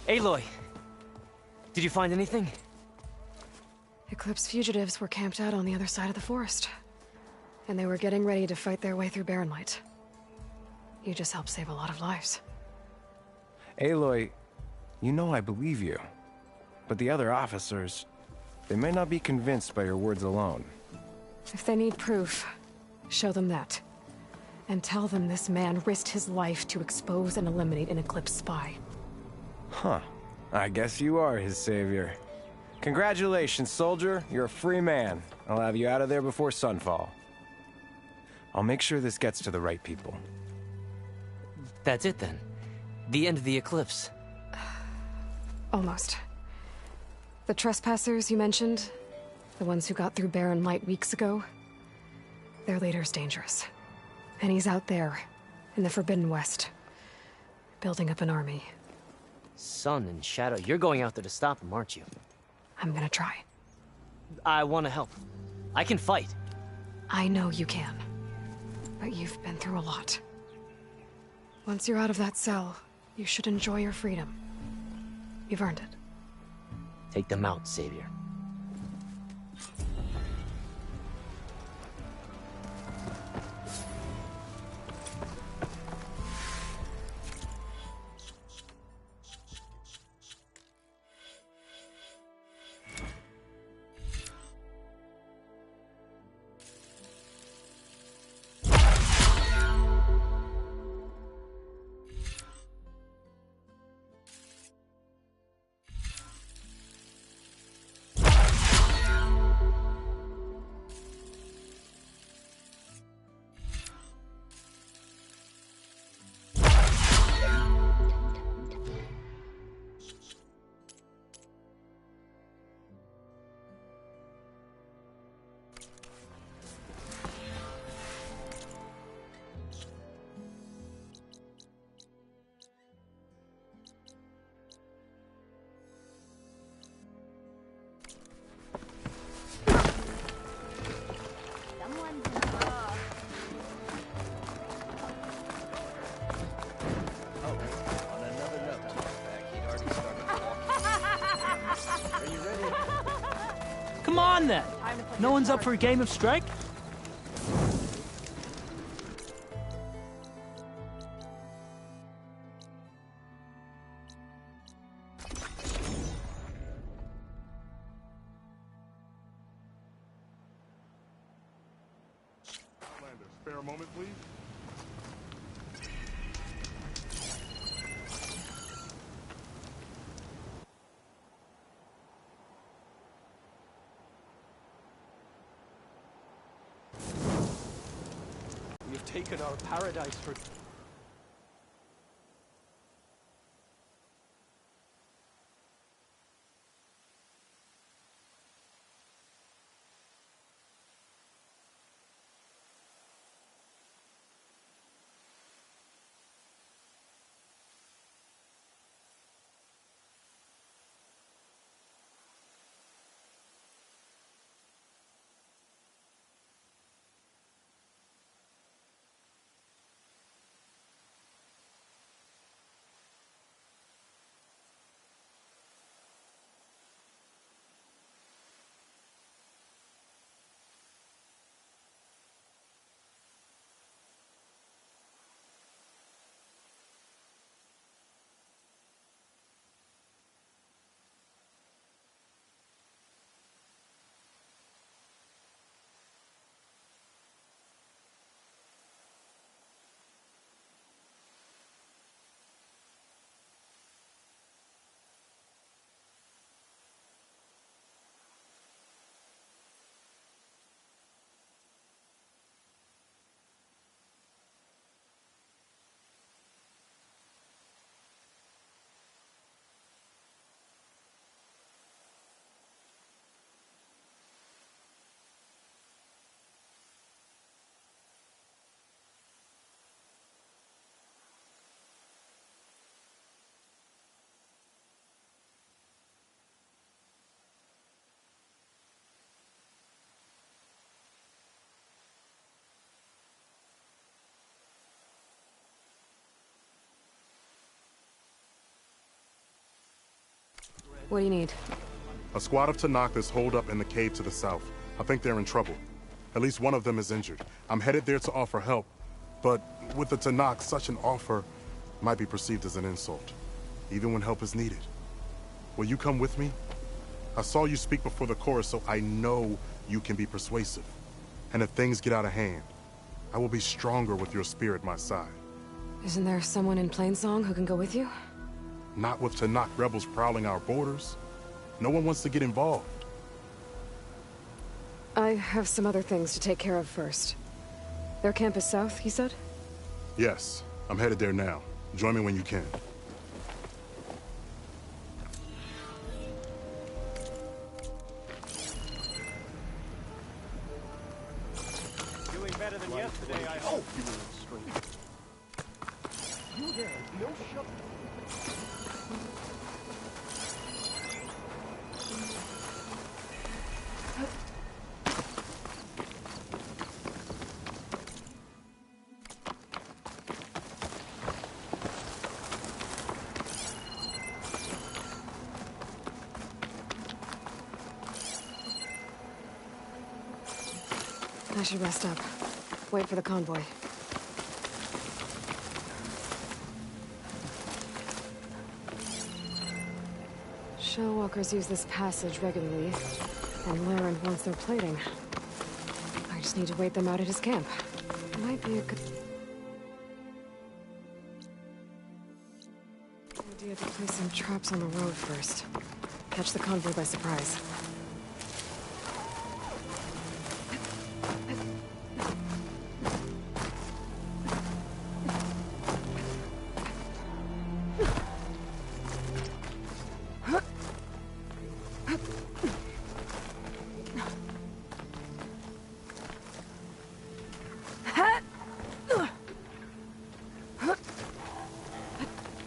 Speaker 22: Aloy! Did you find anything?
Speaker 1: Eclipse fugitives were camped out on the other side of the forest. And they were getting ready to fight their way through Barren Light. You just helped save a lot of lives.
Speaker 21: Aloy, you know I believe you. But the other officers, they may not be convinced by your words alone.
Speaker 1: If they need proof, show them that. And tell them this man risked his life to expose and eliminate an Eclipse spy.
Speaker 21: Huh. I guess you are his savior. Congratulations, soldier. You're a free man. I'll have you out of there before sunfall. I'll make sure this gets to the right people.
Speaker 22: That's it then. The end of the Eclipse.
Speaker 1: Almost. The trespassers you mentioned, the ones who got through Barren Light weeks ago, their leader's dangerous. And he's out there, in the Forbidden West, building up an army.
Speaker 22: Sun and Shadow, you're going out there to stop him, aren't you?
Speaker 1: I'm gonna try.
Speaker 22: I want to help. I can fight.
Speaker 1: I know you can. But you've been through a lot. Once you're out of that cell, you should enjoy your freedom. You've earned it.
Speaker 22: Take them out, Savior.
Speaker 8: Come on then. No one's up for a game of strike?
Speaker 16: Commander, spare a moment, please.
Speaker 8: We've taken our paradise for...
Speaker 1: What do you need?
Speaker 3: A squad of Tanakh is holed up in the cave to the south. I think they're in trouble. At least one of them is injured. I'm headed there to offer help. But with the Tanakh, such an offer might be perceived as an insult, even when help is needed. Will you come with me? I saw you speak before the chorus, so I know you can be persuasive. And if things get out of hand, I will be stronger with your spear at my side.
Speaker 1: Isn't there someone in Plainsong who can go with you?
Speaker 3: Not with Tanakh rebels prowling our borders. No one wants to get involved.
Speaker 1: I have some other things to take care of first. Their camp is south, you said?
Speaker 3: Yes, I'm headed there now. Join me when you can.
Speaker 11: Doing better than yesterday, I hope. You there, no shot.
Speaker 1: I should rest up. Wait for the convoy. Shellwalkers use this passage regularly, and Laren wants their plating. I just need to wait them out at his camp. Might be a good idea to place some traps on the road first. Catch the convoy by surprise.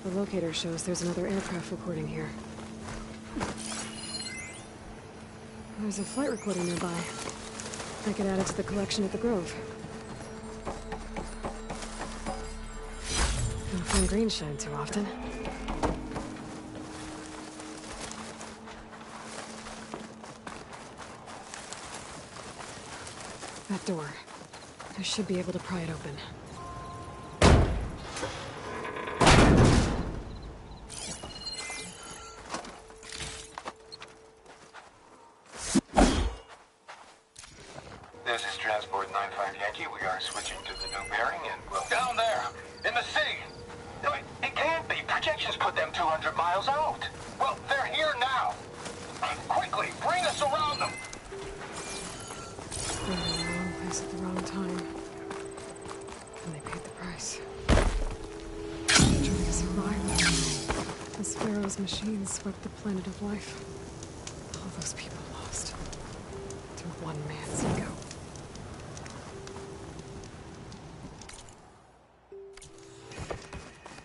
Speaker 1: The locator shows there's another aircraft recording here. There's a flight recorder nearby. I could add it to the collection at the Grove. Don't find green shine too often. That door. I should be able to pry it open.
Speaker 6: This is Transport 95 Yankee. We are switching to the new bearing and we'll... Down there! In the city! No, it can't be. Projections put them 200 miles out. Well, they're here now. Quickly, bring us around them!
Speaker 1: They were in the wrong place at the wrong time. And they paid the price. Trying to survive. As Pharaoh's machines swept the planet of life. All those people lost. Through one man's ego.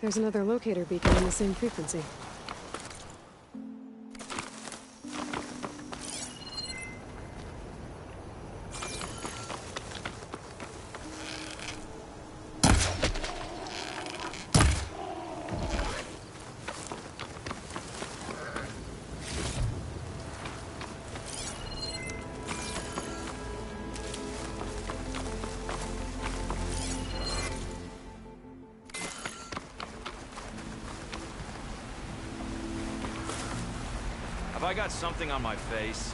Speaker 1: There's another locator beacon in the same frequency.
Speaker 23: Have I got something on my face?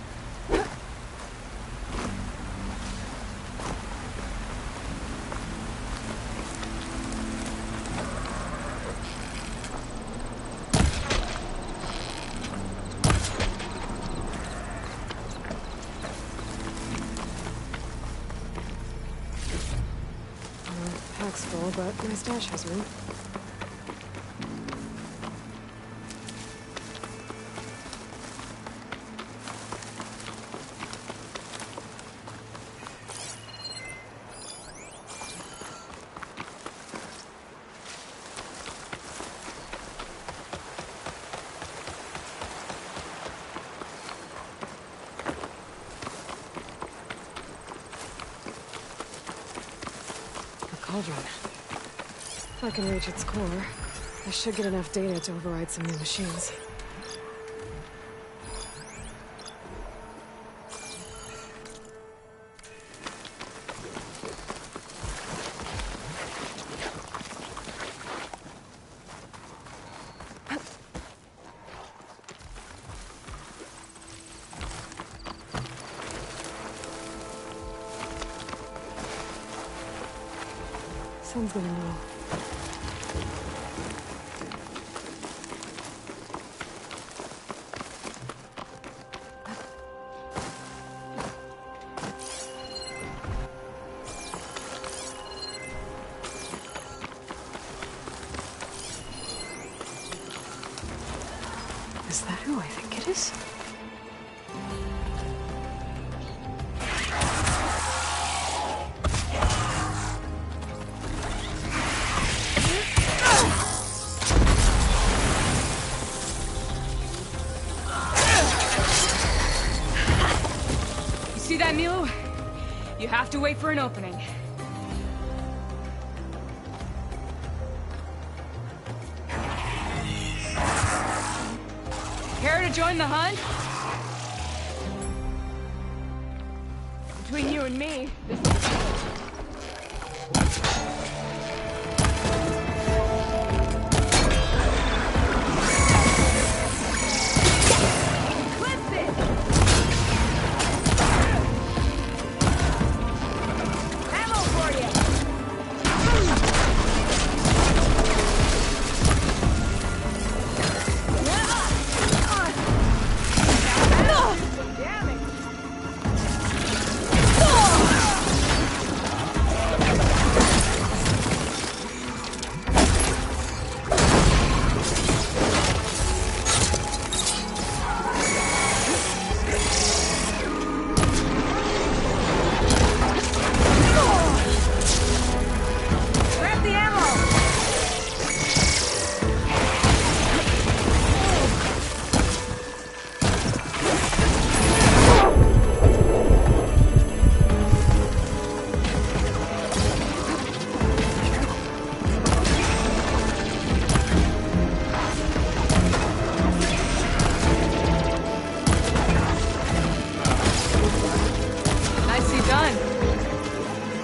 Speaker 1: Pack's full, but my stash has room. Cauldron. If I can reach its core, I should get enough data to override some new machines. Someone's gonna know. Is that who I think it is?
Speaker 4: You see that, Milo? You have to wait for an opening. Care to join the hunt? Between you and me, this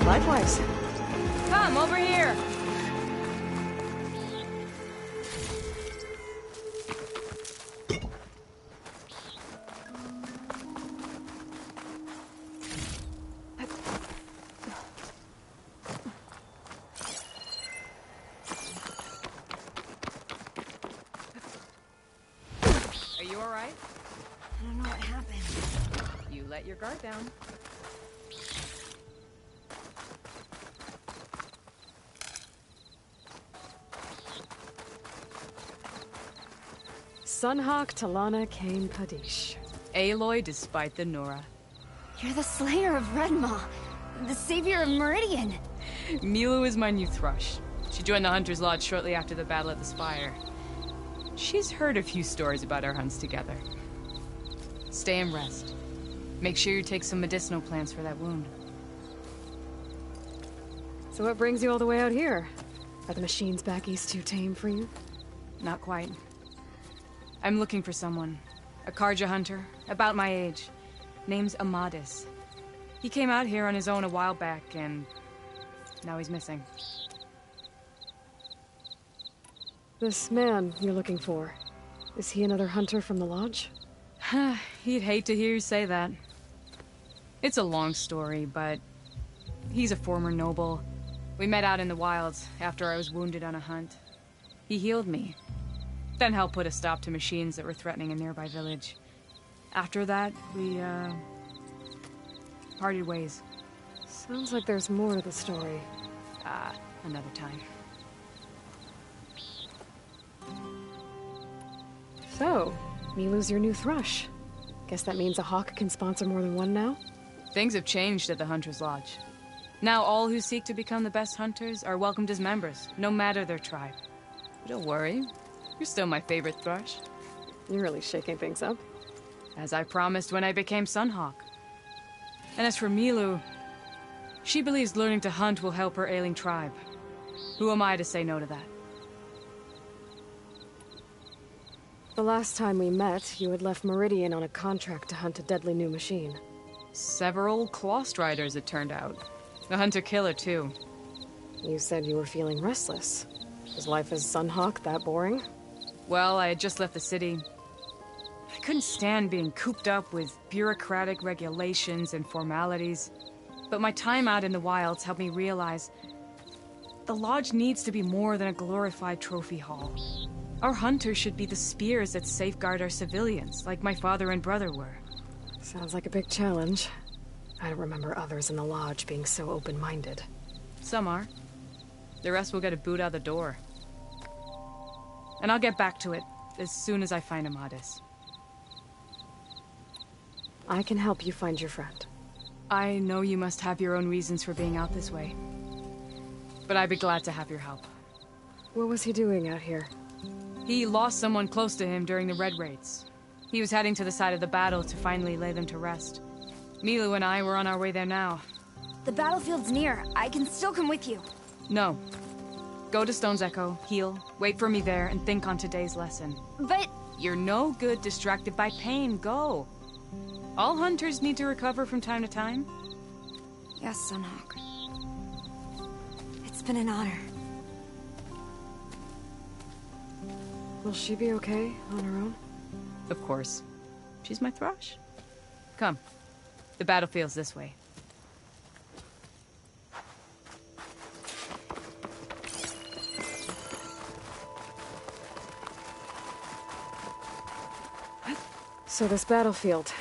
Speaker 1: Likewise.
Speaker 4: Come, over here! Are you alright?
Speaker 13: I don't know what happened.
Speaker 4: You let your guard down.
Speaker 1: Sunhawk Talana Kane Kadish.
Speaker 4: Aloy despite the Nora.
Speaker 13: You're the slayer of Redmaw, the savior of Meridian.
Speaker 4: Milu is my new thrush. She joined the Hunter's Lodge shortly after the Battle of the Spire. She's heard a few stories about our hunts together. Stay and rest. Make sure you take some medicinal plants for that wound.
Speaker 1: So what brings you all the way out here? Are the machines back east too tame for you?
Speaker 4: Not quite. I'm looking for someone. A Karja hunter, about my age. Name's Amadis. He came out here on his own a while back, and now he's missing.
Speaker 1: This man you're looking for, is he another hunter from the lodge?
Speaker 4: He'd hate to hear you say that. It's a long story, but he's a former noble. We met out in the wilds after I was wounded on a hunt. He healed me, then helped put a stop to machines that were threatening a nearby village. After that, we, parted ways.
Speaker 1: Sounds like there's more to the story.
Speaker 4: Another time.
Speaker 1: So, Milu's your new thrush. Guess that means a hawk can sponsor more than one now?
Speaker 4: Things have changed at the Hunter's Lodge. Now all who seek to become the best hunters are welcomed as members, no matter their tribe. But don't worry, you're still my favorite thrush.
Speaker 1: You're really shaking things up.
Speaker 4: As I promised when I became Sunhawk. And as for Milu, she believes learning to hunt will help her ailing tribe. Who am I to say no to that?
Speaker 1: The last time we met, you had left Meridian on a contract to hunt a deadly new machine.
Speaker 4: Several Clawstriders, it turned out. A hunter-killer, too.
Speaker 1: You said you were feeling restless. Was life as Sunhawk that boring?
Speaker 4: Well, I had just left the city. I couldn't stand being cooped up with bureaucratic regulations and formalities. But my time out in the wilds helped me realize The Lodge needs to be more than a glorified trophy hall. Our hunters should be the spears that safeguard our civilians, like my father and brother were.
Speaker 1: Sounds like a big challenge. I don't remember others in the Lodge being so open-minded.
Speaker 4: Some are. The rest will get a boot out the door. And I'll get back to it as soon as I find Amadis.
Speaker 1: I can help you find your friend.
Speaker 4: I know you must have your own reasons for being out this way. But I'd be glad to have your help.
Speaker 1: What was he doing out here?
Speaker 4: He lost someone close to him during the Red Raids. He was heading to the side of the battle to finally lay them to rest. Milu and I were on our way there now.
Speaker 5: The battlefield's near. I can still come with you.
Speaker 4: No. Go to Stone's Echo, heal, wait for me there, and think on today's lesson.
Speaker 5: But...
Speaker 4: You're no good distracted by pain. Go. All hunters need to recover from time to time.
Speaker 5: Yes, Sunhawk. It's been an honor.
Speaker 1: Will she be okay on her own?
Speaker 4: Of course. She's my thrush. Come. The battlefield's this way.
Speaker 1: So this battlefield,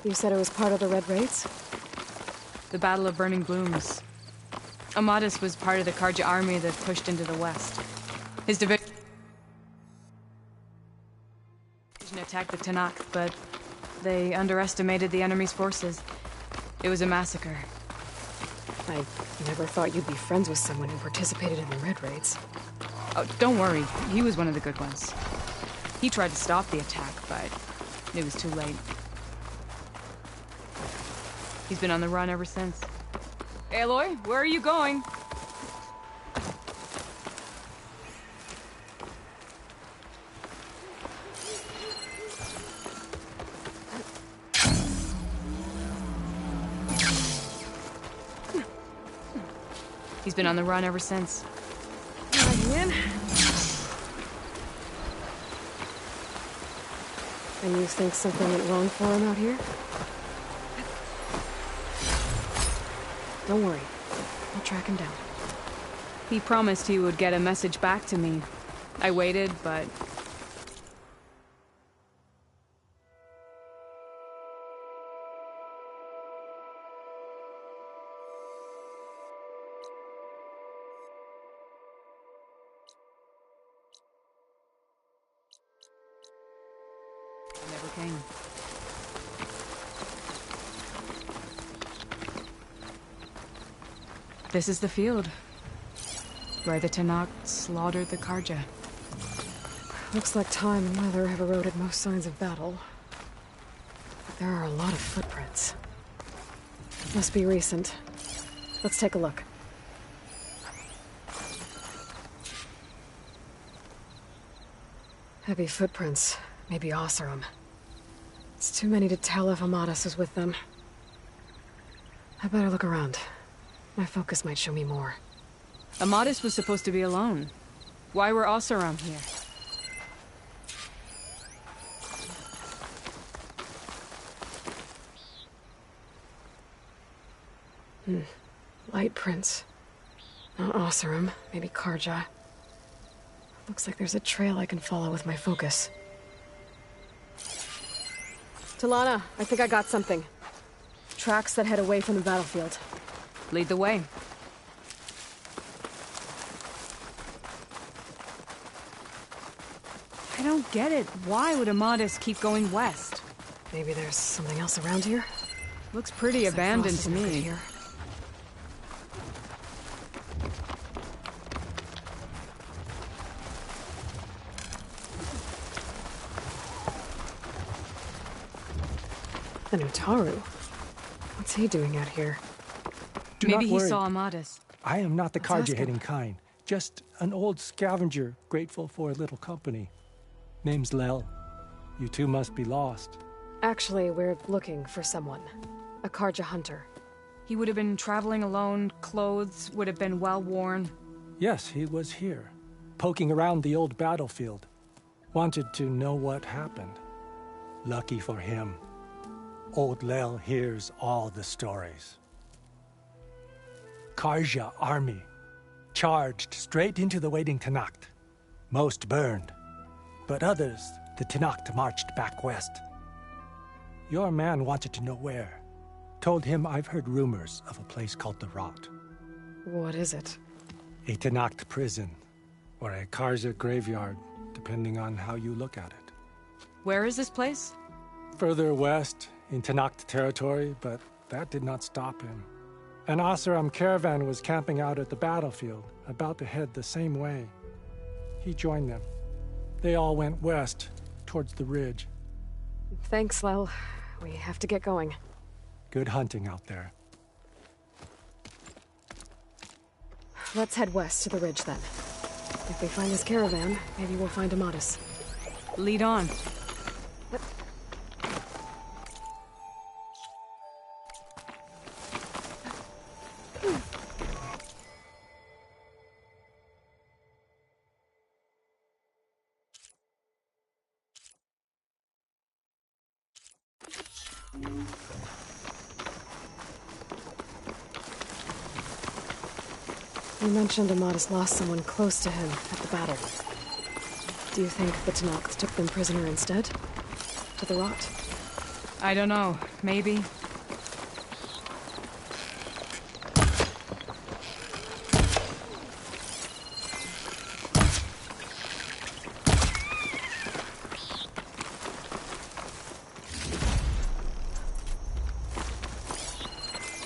Speaker 1: you said it was part of the Red Raids?
Speaker 4: The Battle of Burning Glooms. Amadis was part of the Karja army that pushed into the west. His division attacked the Tanakh, but they underestimated the enemy's forces. It was a massacre.
Speaker 1: I never thought you'd be friends with someone who participated in the Red Raids.
Speaker 4: Oh, don't worry. He was one of the good ones. He tried to stop the attack, but it was too late. He's been on the run ever since. Aloy, where are you going? He's been on the run ever since.
Speaker 1: Again? And you think something went wrong for him out here? Don't worry. I'll track him down.
Speaker 4: He promised he would get a message back to me. I waited, but... he never came. This is the field, where the Tanakh slaughtered the Karja.
Speaker 1: Looks like time and weather have eroded most signs of battle. But there are a lot of footprints. Must be recent. Let's take a look. Heavy footprints. Maybe Oseram. It's too many to tell if Amadis is with them. I better look around. My focus might show me more.
Speaker 4: Amadis was supposed to be alone. Why were Oseram here?
Speaker 1: Light prints. Not Oseram, maybe Karja. Looks like there's a trail I can follow with my focus. Talana, I think I got something. Tracks that head away from the battlefield.
Speaker 4: Lead the way. I don't get it. Why would Amadis keep going west?
Speaker 1: Maybe there's something else around here?
Speaker 4: Looks pretty abandoned to me.
Speaker 1: Here. The Notaru? What's he doing out here?
Speaker 4: Maybe he saw Amadis.
Speaker 8: I am not the
Speaker 1: Let's ask
Speaker 8: Karja-hitting kind. Just an old scavenger grateful for a little company. Name's Lel. You two must be lost.
Speaker 1: Actually, we're looking for someone. A Karja hunter.
Speaker 4: He would have been traveling alone, clothes would have been well worn.
Speaker 8: Yes, he was here, poking around the old battlefield. Wanted to know what happened. Lucky for him, old Lel hears all the stories. Karja army. charged straight into the waiting Tenakth. Most burned, but others, the Tenakth marched back west. Your man wanted to know where. Told him I've heard rumors of a place called the Rot.
Speaker 1: What is it?
Speaker 8: A Tenakth prison, or a Karza graveyard, depending on how you look at it.
Speaker 4: Where is this place?
Speaker 8: Further west, in Tenakth territory, but that did not stop him. An Oseram caravan was camping out at the battlefield, about to head the same way. He joined them. They all went west, towards the ridge.
Speaker 1: Thanks, Lel. We have to get going.
Speaker 8: Good hunting out there.
Speaker 1: Let's head west to the ridge, then. If we find this caravan, maybe we'll find Amatis.
Speaker 4: Lead on.
Speaker 1: You mentioned Amatis lost someone close to him at the battle. Do you think the Tenakth took them prisoner instead? To the Rot?
Speaker 4: I don't know. Maybe.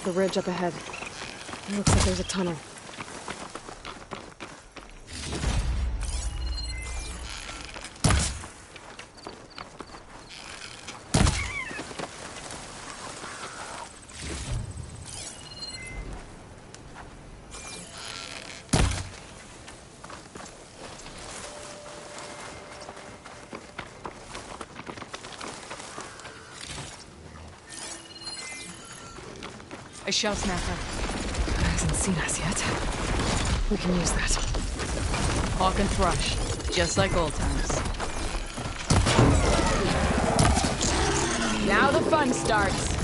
Speaker 1: The ridge up ahead. It looks like there's a tunnel.
Speaker 4: A shell snapper.
Speaker 1: Hasn't seen us yet. We can use that.
Speaker 4: Hawk and thrush, just like old times. Now the fun starts.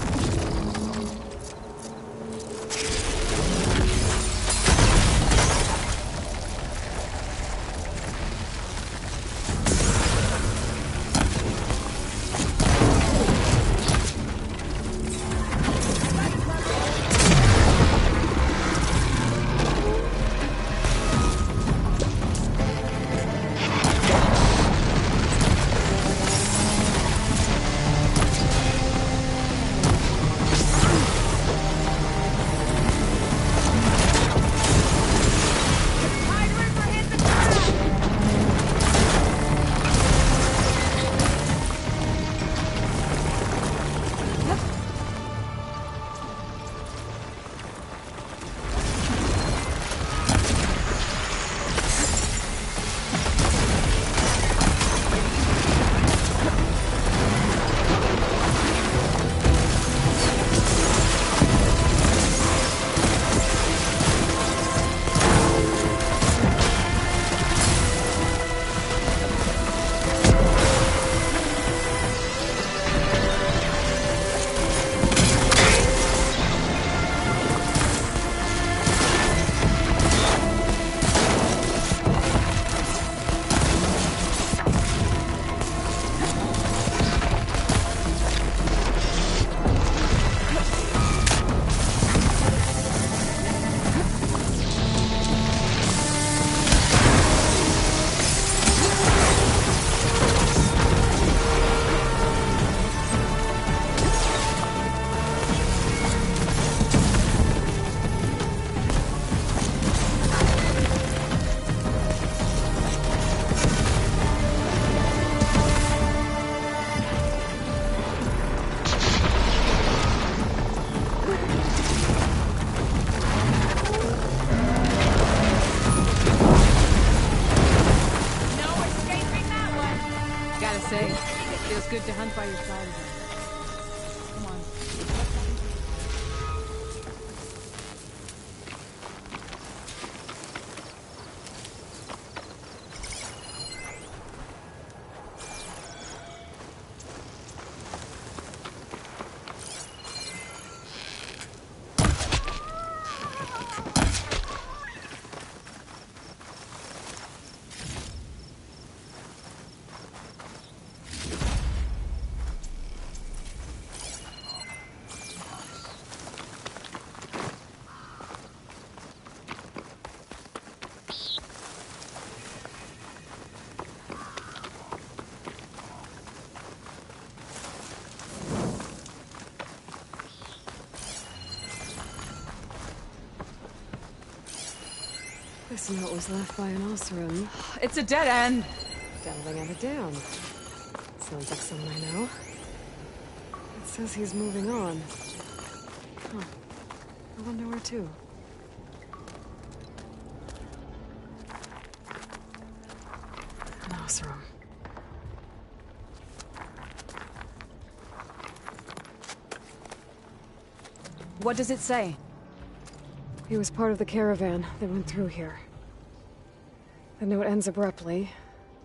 Speaker 4: Good to hunt by your side again. Come on.
Speaker 1: This note was left by an Osram.
Speaker 4: It's a dead end.
Speaker 1: Delving at it down. Sounds like someone I know. It says he's moving on. Huh. I wonder where to. An Osram.
Speaker 4: What does it say?
Speaker 1: He was part of the caravan that went through here. The note ends abruptly,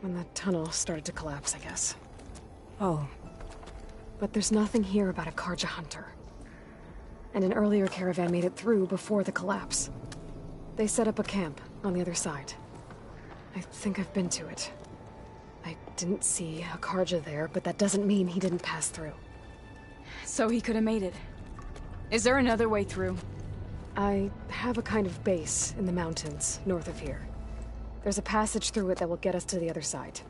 Speaker 1: when the tunnel started to collapse, I guess.
Speaker 4: Oh.
Speaker 1: But there's nothing here about a Karja hunter. And an earlier caravan made it through before the collapse. They set up a camp on the other side. I think I've been to it. I didn't see a Karja there, but that doesn't mean he didn't pass through.
Speaker 4: So he could have made it. Is there another way through?
Speaker 1: I have a kind of base in the mountains north of here. There's a passage through it that will get us to the other side.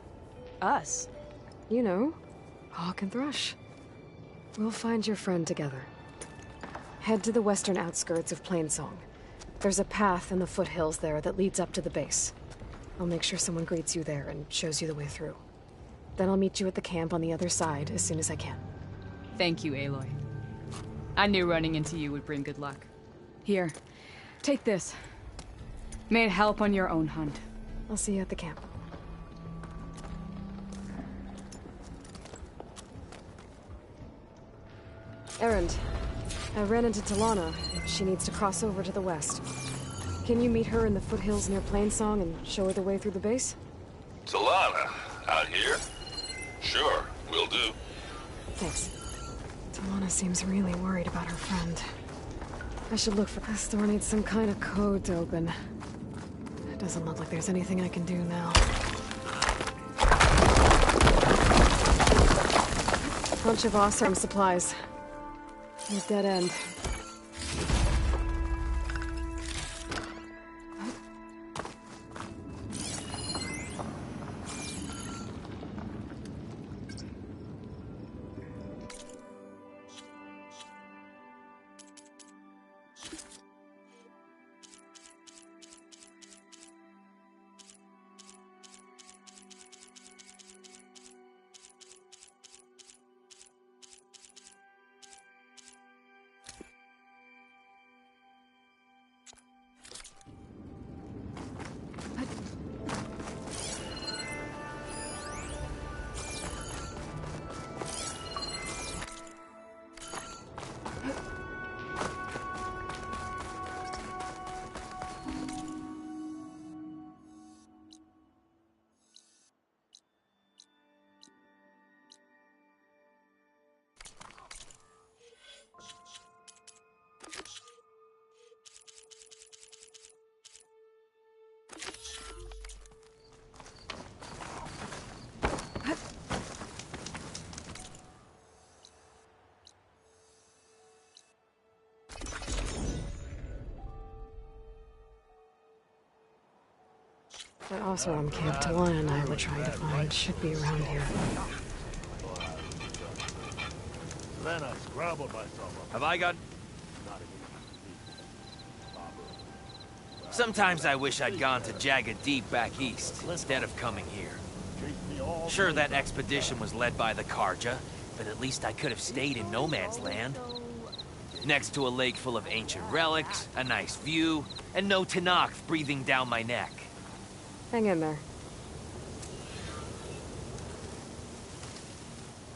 Speaker 4: Us?
Speaker 1: You know, Hawk and Thrush. We'll find your friend together. Head to the western outskirts of Plainsong. There's a path in the foothills there that leads up to the base. I'll make sure someone greets you there and shows you the way through. Then I'll meet you at the camp on the other side as soon as I can.
Speaker 4: Thank you, Aloy. I knew running into you would bring good luck. Here, take this. May it help on your own hunt.
Speaker 1: I'll see you at the camp. Errand. I ran into Talana. She needs to cross over to the west. Can you meet her in the foothills near Plainsong and show her the way through the base?
Speaker 7: Talana, out here? Sure, will do.
Speaker 1: Thanks. Talana seems really worried about her friend. I should look for this door. Needs some kind of code to open. It doesn't look like there's anything I can do now. Bunch of Osram supplies. A dead end. That Osram camp Talana and I were trying to find should be around here.
Speaker 17: Then I scrabbled myself up.
Speaker 23: Have I got... Sometimes I wish I'd gone to Jagged Deep back east, instead of coming here. Sure, that expedition was led by the Karja, but at least I could have stayed in no man's land. Next to a lake full of ancient relics, a nice view, and no Tenakth breathing down my neck.
Speaker 1: Hang in there.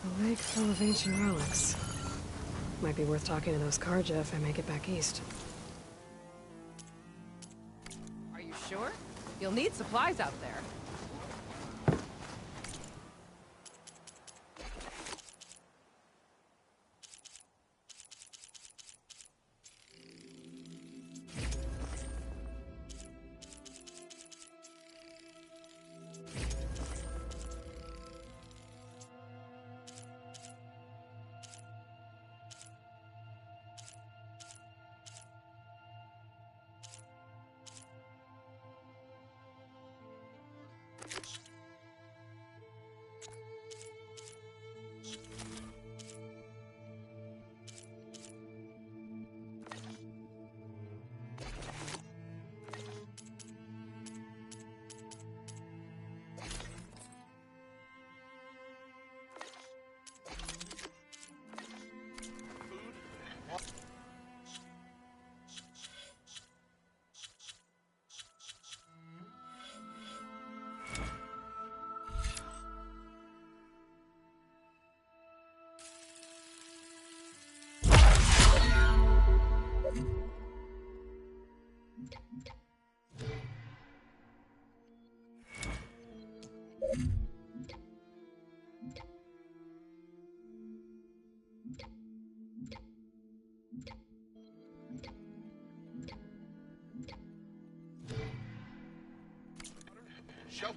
Speaker 1: A lake full of ancient relics. Might be worth talking to those Karja if I make it back east.
Speaker 15: Are you sure? You'll need supplies out there.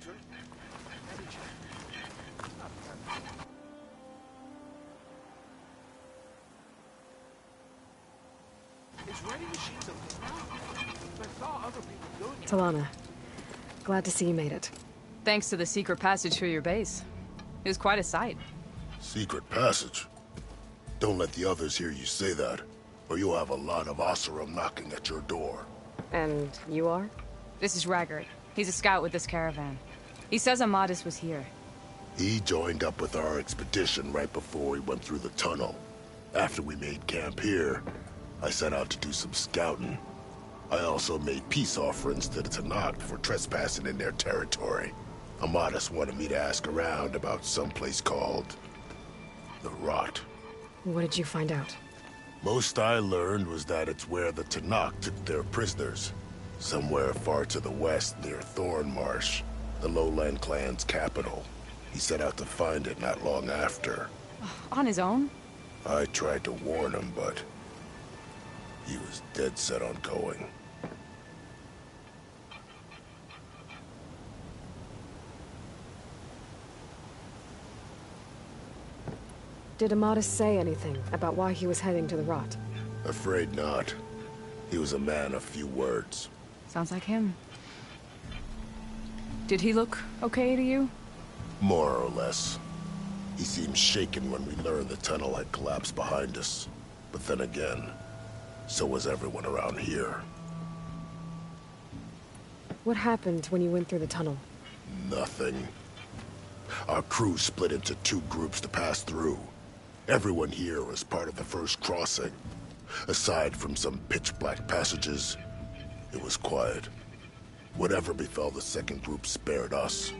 Speaker 9: shelter. Is writing machines a thing now? I saw other people doing it.
Speaker 1: Talana, glad to see you made it.
Speaker 4: Thanks to the secret passage through your base. It was quite a sight.
Speaker 12: Secret passage? Don't let the others hear you say that, or you'll have a lot of Oseram knocking at your door.
Speaker 1: And you are?
Speaker 4: This is Raggart. He's a scout with this caravan. He says Amadis was here.
Speaker 12: He joined up with our expedition right before we went through the tunnel. After we made camp here, I set out to do some scouting. I also made peace offerings to the Tanakh for trespassing in their territory. Amadis wanted me to ask around about some place called the Rot.
Speaker 1: What did you find out?
Speaker 12: Most I learned was that it's where the Tanakh took their prisoners. Somewhere far to the west near Thornmarsh, the Lowland clan's capital. He set out to find it not long after.
Speaker 4: On his own?
Speaker 12: I tried to warn him, but he was dead set on going.
Speaker 1: Did Amadis say anything about why he was heading to the Rot?
Speaker 12: Afraid not. He was a man of few words.
Speaker 4: Sounds like him. Did he look okay to you?
Speaker 12: More or less. He seemed shaken when we learned the tunnel had collapsed behind us. But then again, so was everyone around here.
Speaker 1: What happened when you went through the tunnel?
Speaker 12: Nothing. Our crew split into two groups to pass through. Everyone here was part of the first crossing. Aside from some pitch-black passages, it was quiet. Whatever befell the second group spared us.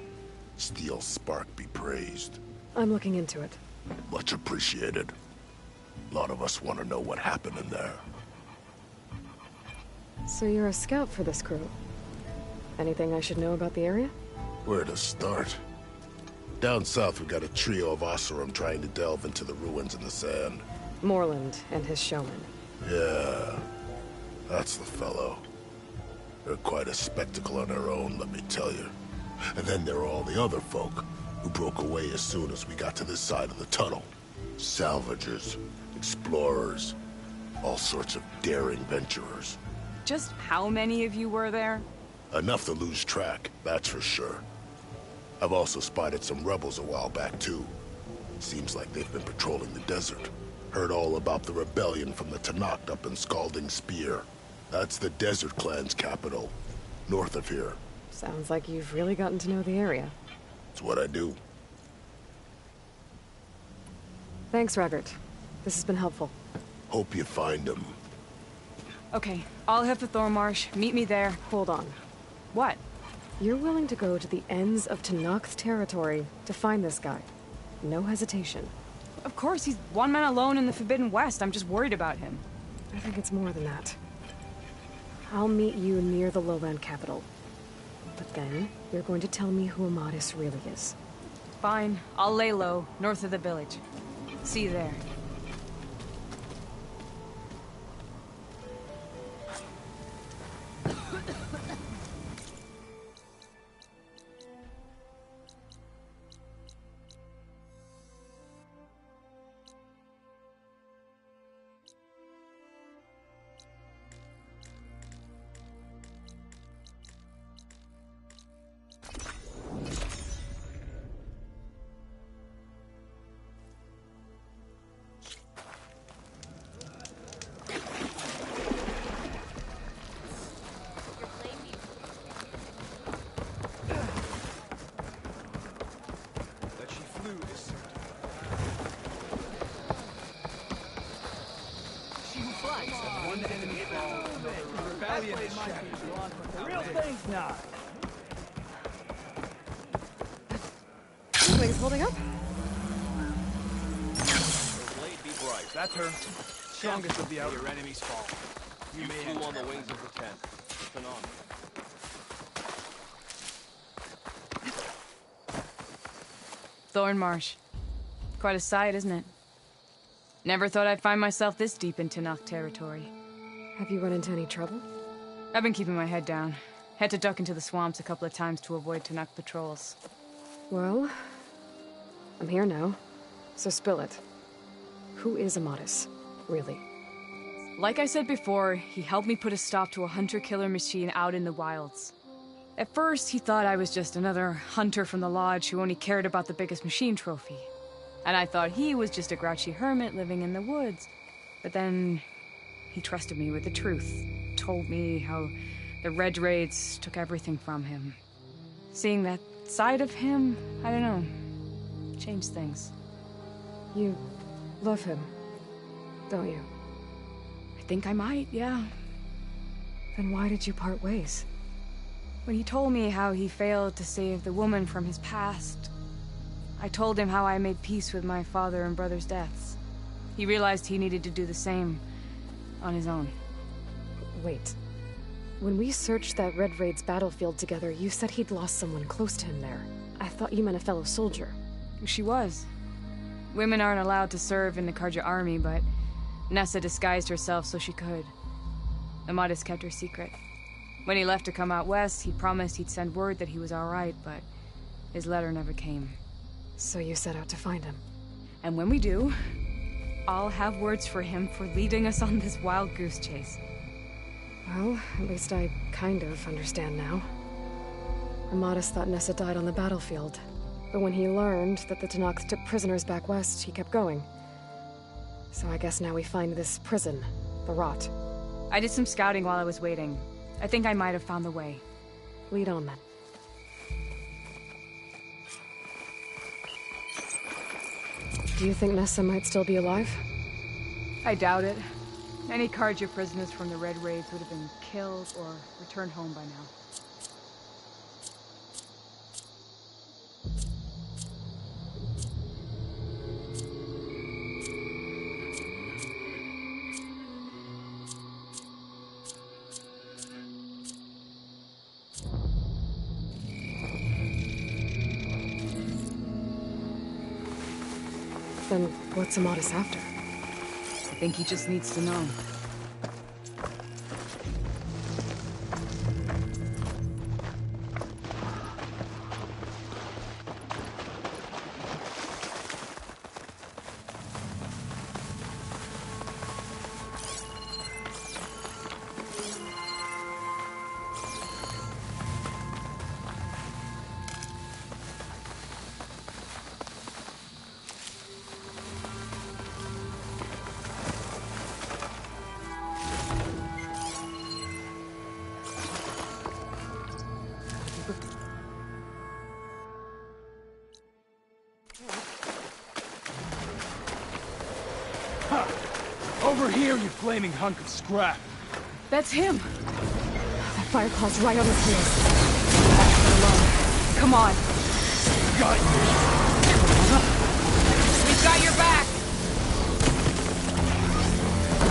Speaker 12: Steel Spark be praised.
Speaker 1: I'm looking into it.
Speaker 12: Much appreciated. A lot of us want to know what happened in there.
Speaker 1: So you're a scout for this crew? Anything I should know about the area?
Speaker 12: Where to start? Down south, we got a trio of Oseram trying to delve into the ruins in the sand.
Speaker 1: Moreland and his showman.
Speaker 12: Yeah, that's the fellow. They're quite a spectacle on their own, let me tell you. And then there are all the other folk, who broke away as soon as we got to this side of the tunnel. Salvagers, explorers, all sorts of daring venturers.
Speaker 4: Just how many of you were there?
Speaker 12: Enough to lose track, that's for sure. I've also spotted some rebels a while back, too. Seems like they've been patrolling the desert. Heard all about the rebellion from the Tanakh up in Scalding Spear. That's the Desert Clan's capital, north of here.
Speaker 1: Sounds like you've really gotten to know the area.
Speaker 12: It's what I do.
Speaker 1: Thanks, Raggart. This has been helpful.
Speaker 12: Hope you find him.
Speaker 4: Okay, I'll head for Thornmarsh. Meet me there.
Speaker 1: Hold on.
Speaker 4: What?
Speaker 1: You're willing to go to the ends of Tanakh's territory to find this guy. No hesitation.
Speaker 4: Of course, he's one man alone in the Forbidden West. I'm just worried about him.
Speaker 1: I think it's more than that. I'll meet you near the lowland capital. But then, you're going to tell me who Amadis really is.
Speaker 4: Fine. I'll lay low, north of the village. See you there.
Speaker 11: The real thing's not.
Speaker 1: Things holding up?
Speaker 18: Blade be bright. That's her. Strongest of the outer.
Speaker 9: Your enemy's fall. You flew on the wings of the tent. It's an honor.
Speaker 4: Thornmarsh. Quite a sight, isn't it? Never thought I'd find myself this deep in Tanakh territory.
Speaker 1: Have you run into any trouble?
Speaker 4: I've been keeping my head down. Had to duck into the swamps a couple of times to avoid Tanakh patrols.
Speaker 1: Well, I'm here now, so spill it. Who is Amatis, really?
Speaker 4: Like I said before, he helped me put a stop to a hunter-killer machine out in the wilds. At first, he thought I was just another hunter from the lodge who only cared about the biggest machine trophy. And I thought he was just a grouchy hermit living in the woods. But then, he trusted me with the truth. Told me how the Red Raids took everything from him. Seeing that side of him, I don't know, changed things.
Speaker 1: You love him, don't you?
Speaker 4: I think I might, yeah.
Speaker 1: Then why did you part ways?
Speaker 4: When he told me how he failed to save the woman from his past, I told him how I made peace with my father and brother's deaths. He realized he needed to do the same on his own.
Speaker 1: Wait. When we searched that Red Raid's battlefield together, you said he'd lost someone close to him there. I thought you meant a fellow soldier.
Speaker 4: She was. Women aren't allowed to serve in the Karja army, but Nessa disguised herself so she could. Amatis kept her secret. When he left to come out west, he promised he'd send word that he was all right, but his letter never came.
Speaker 1: So you set out to find him.
Speaker 4: And when we do, I'll have words for him for leading us on this wild goose chase.
Speaker 1: Well, at least I kind of understand now. Amatis thought Nessa died on the battlefield, but when he learned that the Tanakh took prisoners back west, he kept going. So I guess now we find this prison, the Rot.
Speaker 4: I did some scouting while I was waiting. I think I might have found the way.
Speaker 1: Lead on, then. Do you think Nessa might still be alive?
Speaker 4: I doubt it. Any Karja prisoners from the Red Raids would have been killed or returned home by now.
Speaker 1: Then what's Amatis after?
Speaker 4: I think he just needs to know.
Speaker 11: Over here, you flaming hunk of scrap.
Speaker 4: That's him.
Speaker 1: That Fireclaw's right on his heels.
Speaker 4: Come on.
Speaker 11: Got you.
Speaker 4: We've got your back.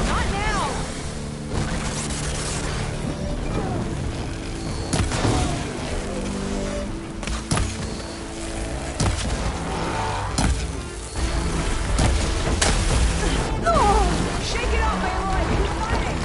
Speaker 4: Not now. Shake it off, Aloy. Keep fighting.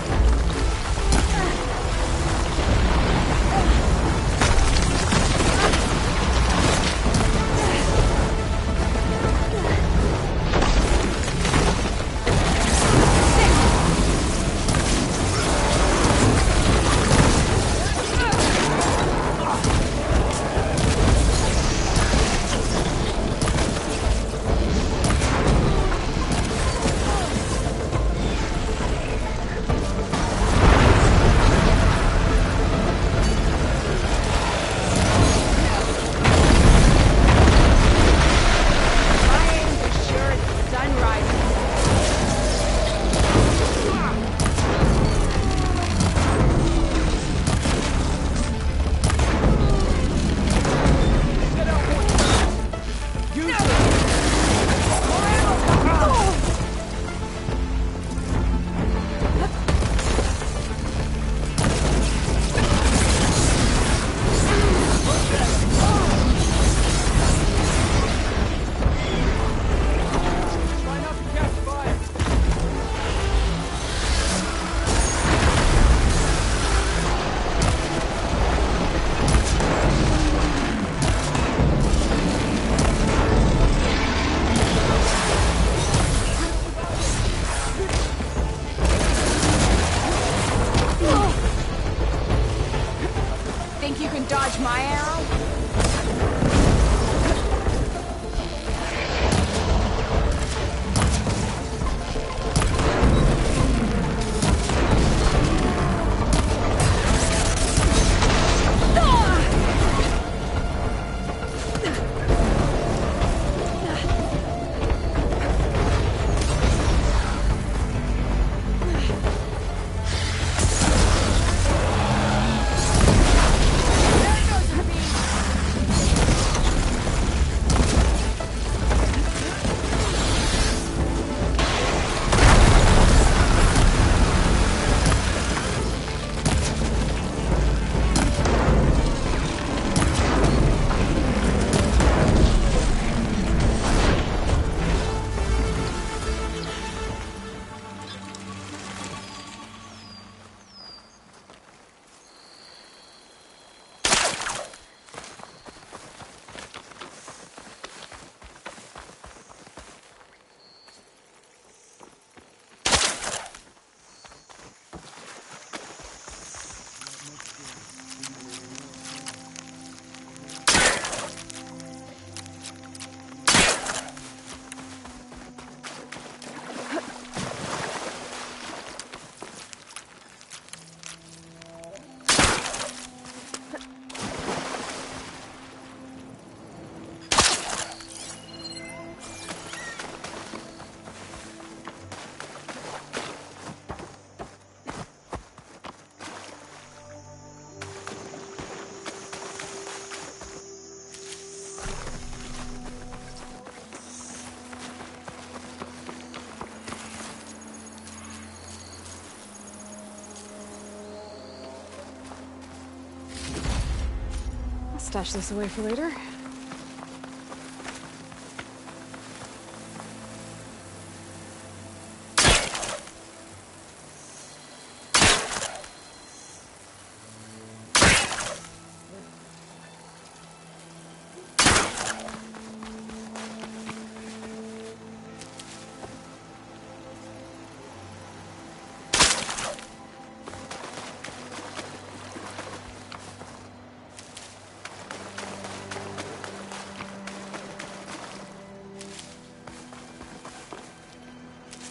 Speaker 1: stash this away for later.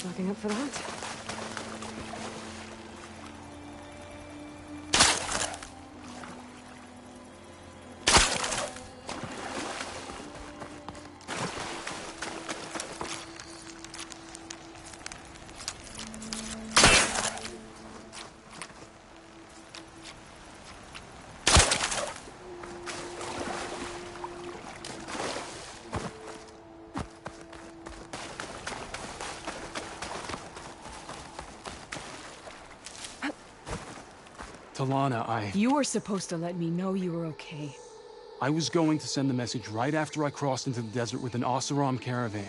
Speaker 1: Stocking up for that.
Speaker 2: Talana,
Speaker 4: You were supposed to let me know you were okay.
Speaker 2: I was going to send the message right after I crossed into the desert with an Oseram caravan.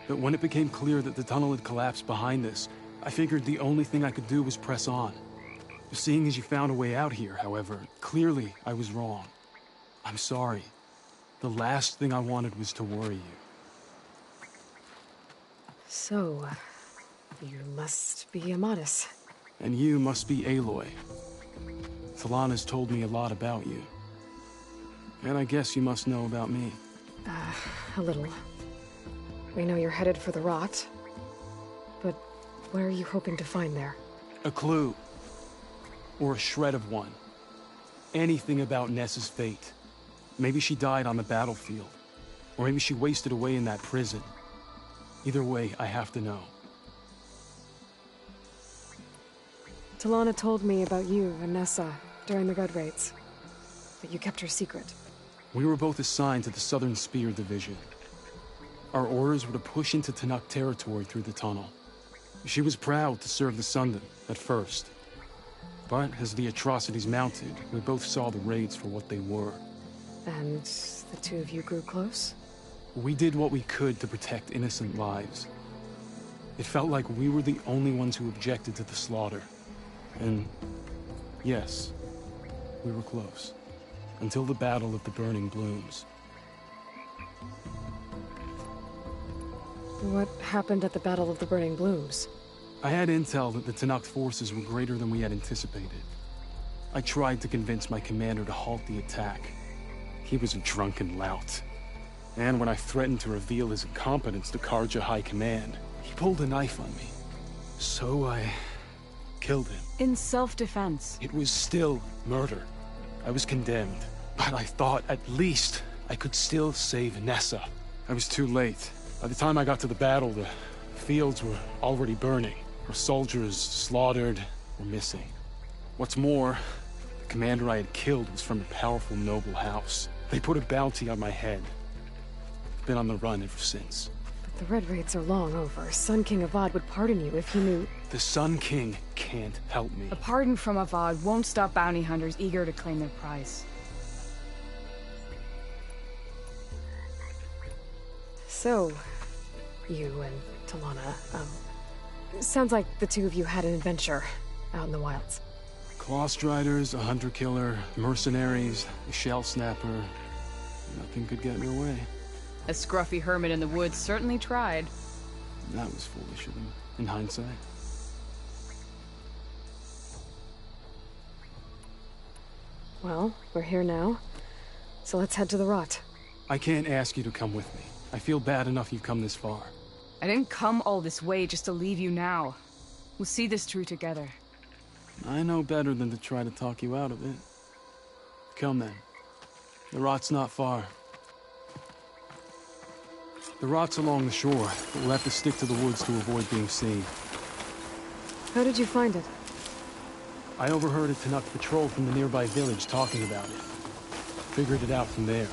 Speaker 2: But when it became clear that the tunnel had collapsed behind us, I figured the only thing I could do was press on. Seeing as you found a way out here, however, clearly I was wrong. I'm sorry. The last thing I wanted was to worry you.
Speaker 1: So, you must be Amatis.
Speaker 2: And you must be Aloy. Talana's told me a lot about you. And I guess you must know about me.
Speaker 1: A little. We know you're headed for the rot. But what are you hoping to find there?
Speaker 2: A clue. Or a shred of one. Anything about Nessa's fate. Maybe she died on the battlefield. Or maybe she wasted away in that prison. Either way, I have to know.
Speaker 1: Talana told me about you and Nessa during the Red Raids. But you kept her secret.
Speaker 2: We were both assigned to the Southern Spear Division. Our orders were to push into Tanakh territory through the tunnel. She was proud to serve the Sundom at first. But as the atrocities mounted, we both saw the raids for what they were.
Speaker 1: And the two of you grew close?
Speaker 2: We did what we could to protect innocent lives. It felt like we were the only ones who objected to the slaughter. And yes, we were close. Until the Battle of the Burning Blooms.
Speaker 1: What happened at the Battle of the Burning Blooms?
Speaker 2: I had intel that the Tanakh forces were greater than we had anticipated. I tried to convince my commander to halt the attack. He was a drunken lout. And when I threatened to reveal his incompetence to Karja High Command, he pulled a knife on me. So I killed him.
Speaker 4: In self-defense.
Speaker 2: It was still murder. I was condemned. But I thought at least I could still save Nessa. I was too late. By the time I got to the battle, the fields were already burning. Our soldiers slaughtered or missing. What's more, the commander I had killed was from a powerful noble house. They put a bounty on my head. I've been on the run ever since.
Speaker 1: The Red Raids are long over. Sun King Avad would pardon you if he knew...
Speaker 2: The Sun King can't help me.
Speaker 4: A pardon from Avad won't stop bounty hunters eager to claim their prize.
Speaker 1: So, you and Talana, sounds like the two of you had an adventure out in the wilds.
Speaker 2: Clawstriders, a hunter-killer, mercenaries, a shell snapper. Nothing could get in their way.
Speaker 4: A scruffy hermit in the woods certainly tried.
Speaker 2: That was foolish of him, in hindsight.
Speaker 1: Well, we're here now, so let's head to the rot.
Speaker 2: I can't ask you to come with me. I feel bad enough you've come this far.
Speaker 4: I didn't come all this way just to leave you now. We'll see this through together.
Speaker 2: I know better than to try to talk you out of it. Come then. The rot's not far. The rot's along the shore, but we'll have to stick to the woods to avoid being seen.
Speaker 1: How did you find it?
Speaker 2: I overheard a Tanakh patrol from the nearby village talking about it. Figured it out from there.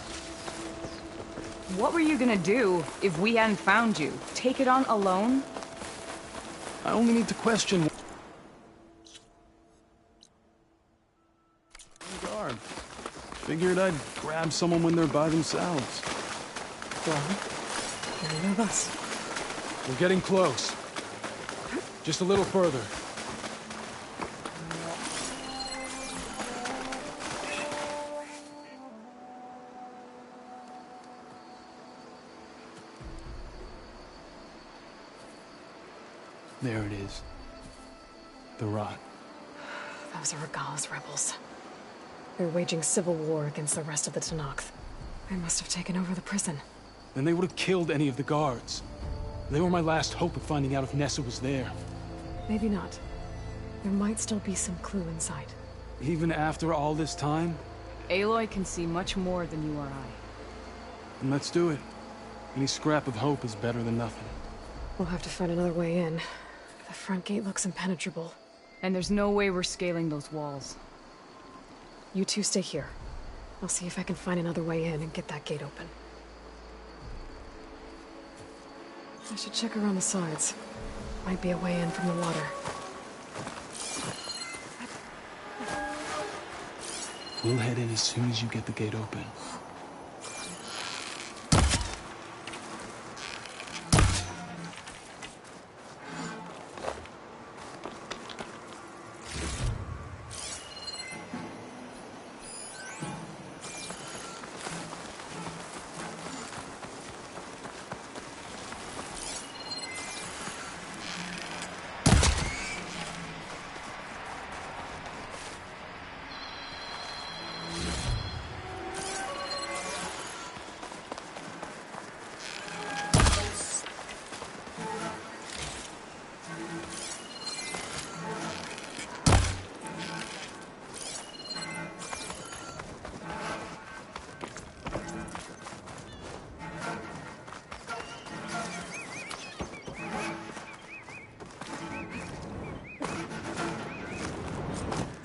Speaker 4: What were you gonna do if we hadn't found you? Take it on alone?
Speaker 2: I only need to question... Guard. Figured I'd grab someone when they're by themselves.
Speaker 1: Well, none of us.
Speaker 2: We're getting close. Just a little further. There it is. The rot.
Speaker 1: Those are Regala's rebels. They're waging civil war against the rest of the Tenakth. They must have taken over the prison.
Speaker 2: Then they would have killed any of the guards. They were my last hope of finding out if Nessa was there.
Speaker 1: Maybe not. There might still be some clue inside.
Speaker 2: Even after all this time?
Speaker 4: Aloy can see much more than you or I.
Speaker 2: Then let's do it. Any scrap of hope is better than nothing.
Speaker 1: We'll have to find another way in. The front gate looks impenetrable.
Speaker 4: And there's no way we're scaling those walls.
Speaker 1: You two stay here. I'll see if I can find another way in and get that gate open. I should check around the sides. Might be a way in from the water.
Speaker 2: We'll head in as soon as you get the gate open.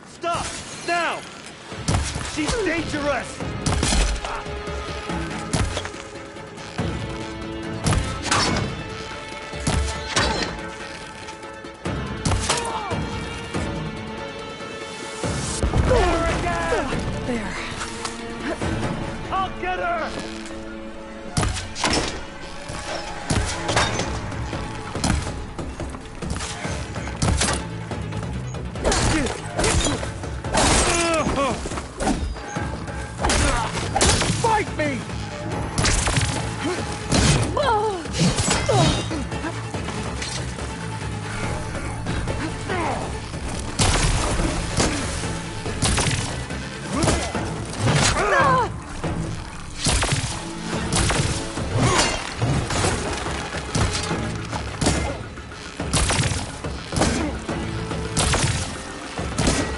Speaker 11: Stop! Now! She's dangerous!
Speaker 1: There.
Speaker 11: I'll get her!
Speaker 9: Fight me!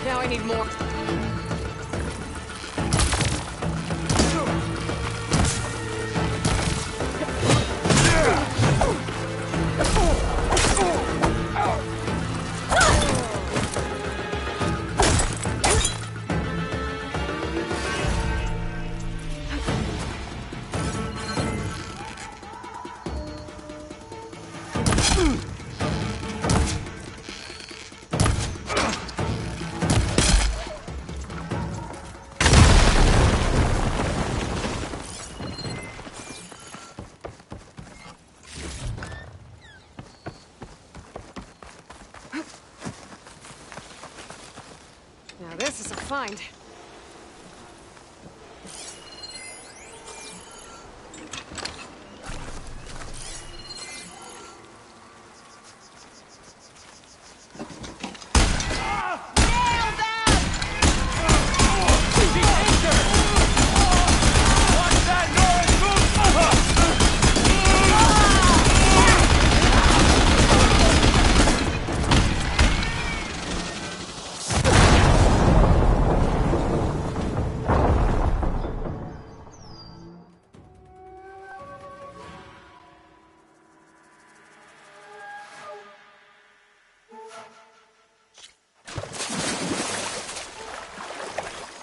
Speaker 1: Now I need more. Now this is a find.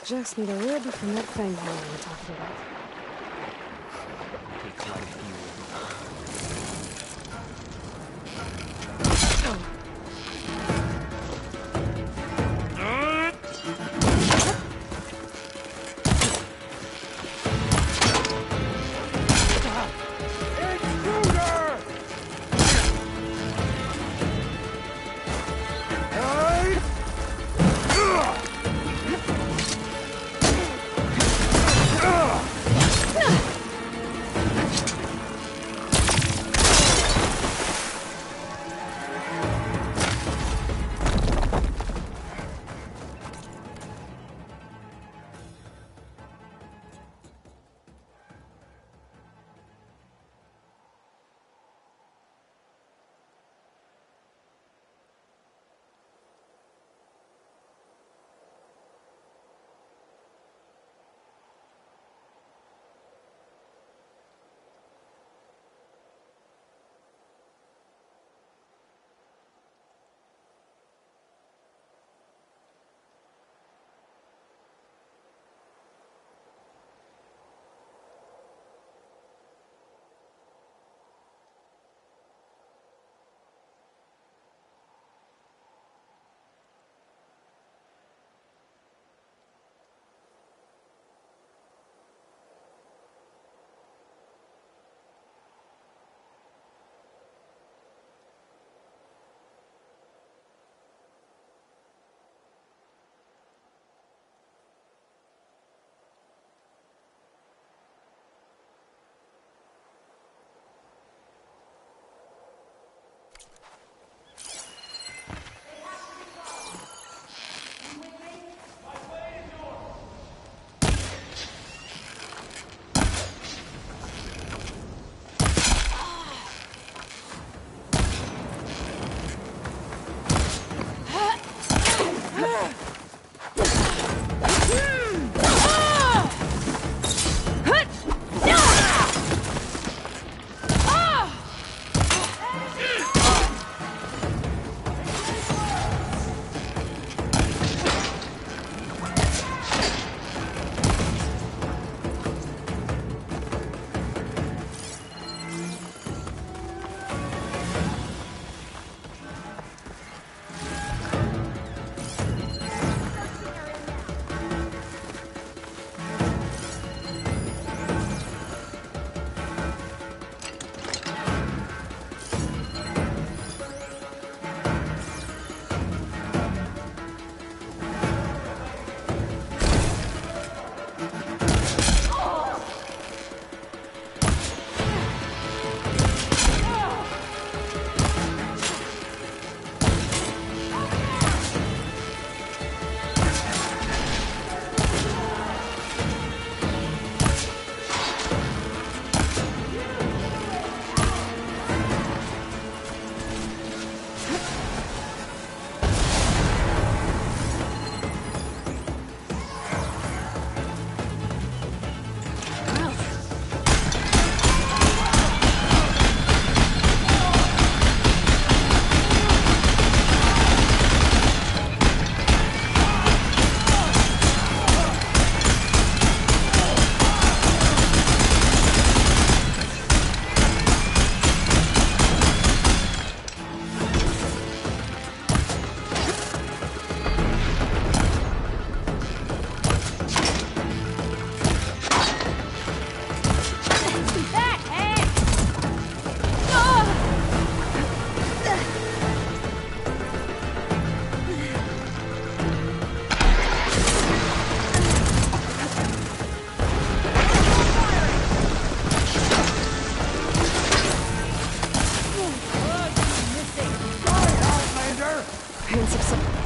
Speaker 1: Just need a rib from that fang horn we were talking about. sense of some...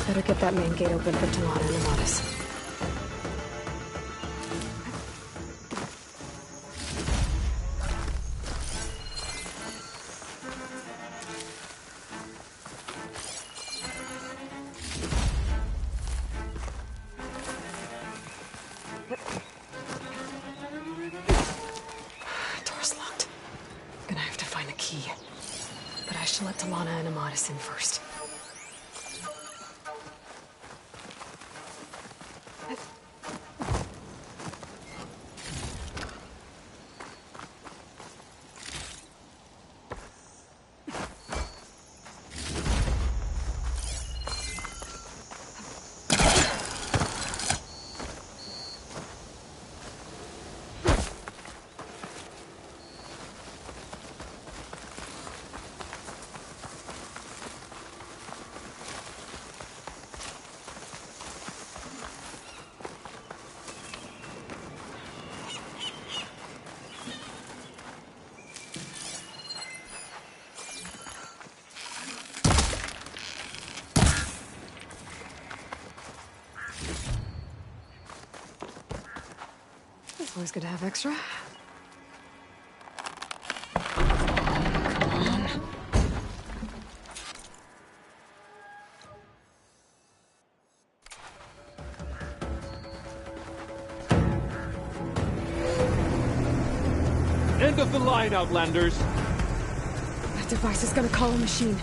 Speaker 1: Better get that main gate open for Talana and Amatis. Door's locked. Gonna have to find a key. But I should let Talana and Amatis in first. It's always good to have extra.
Speaker 11: End of the line, Outlanders!
Speaker 1: That device is gonna call a machine.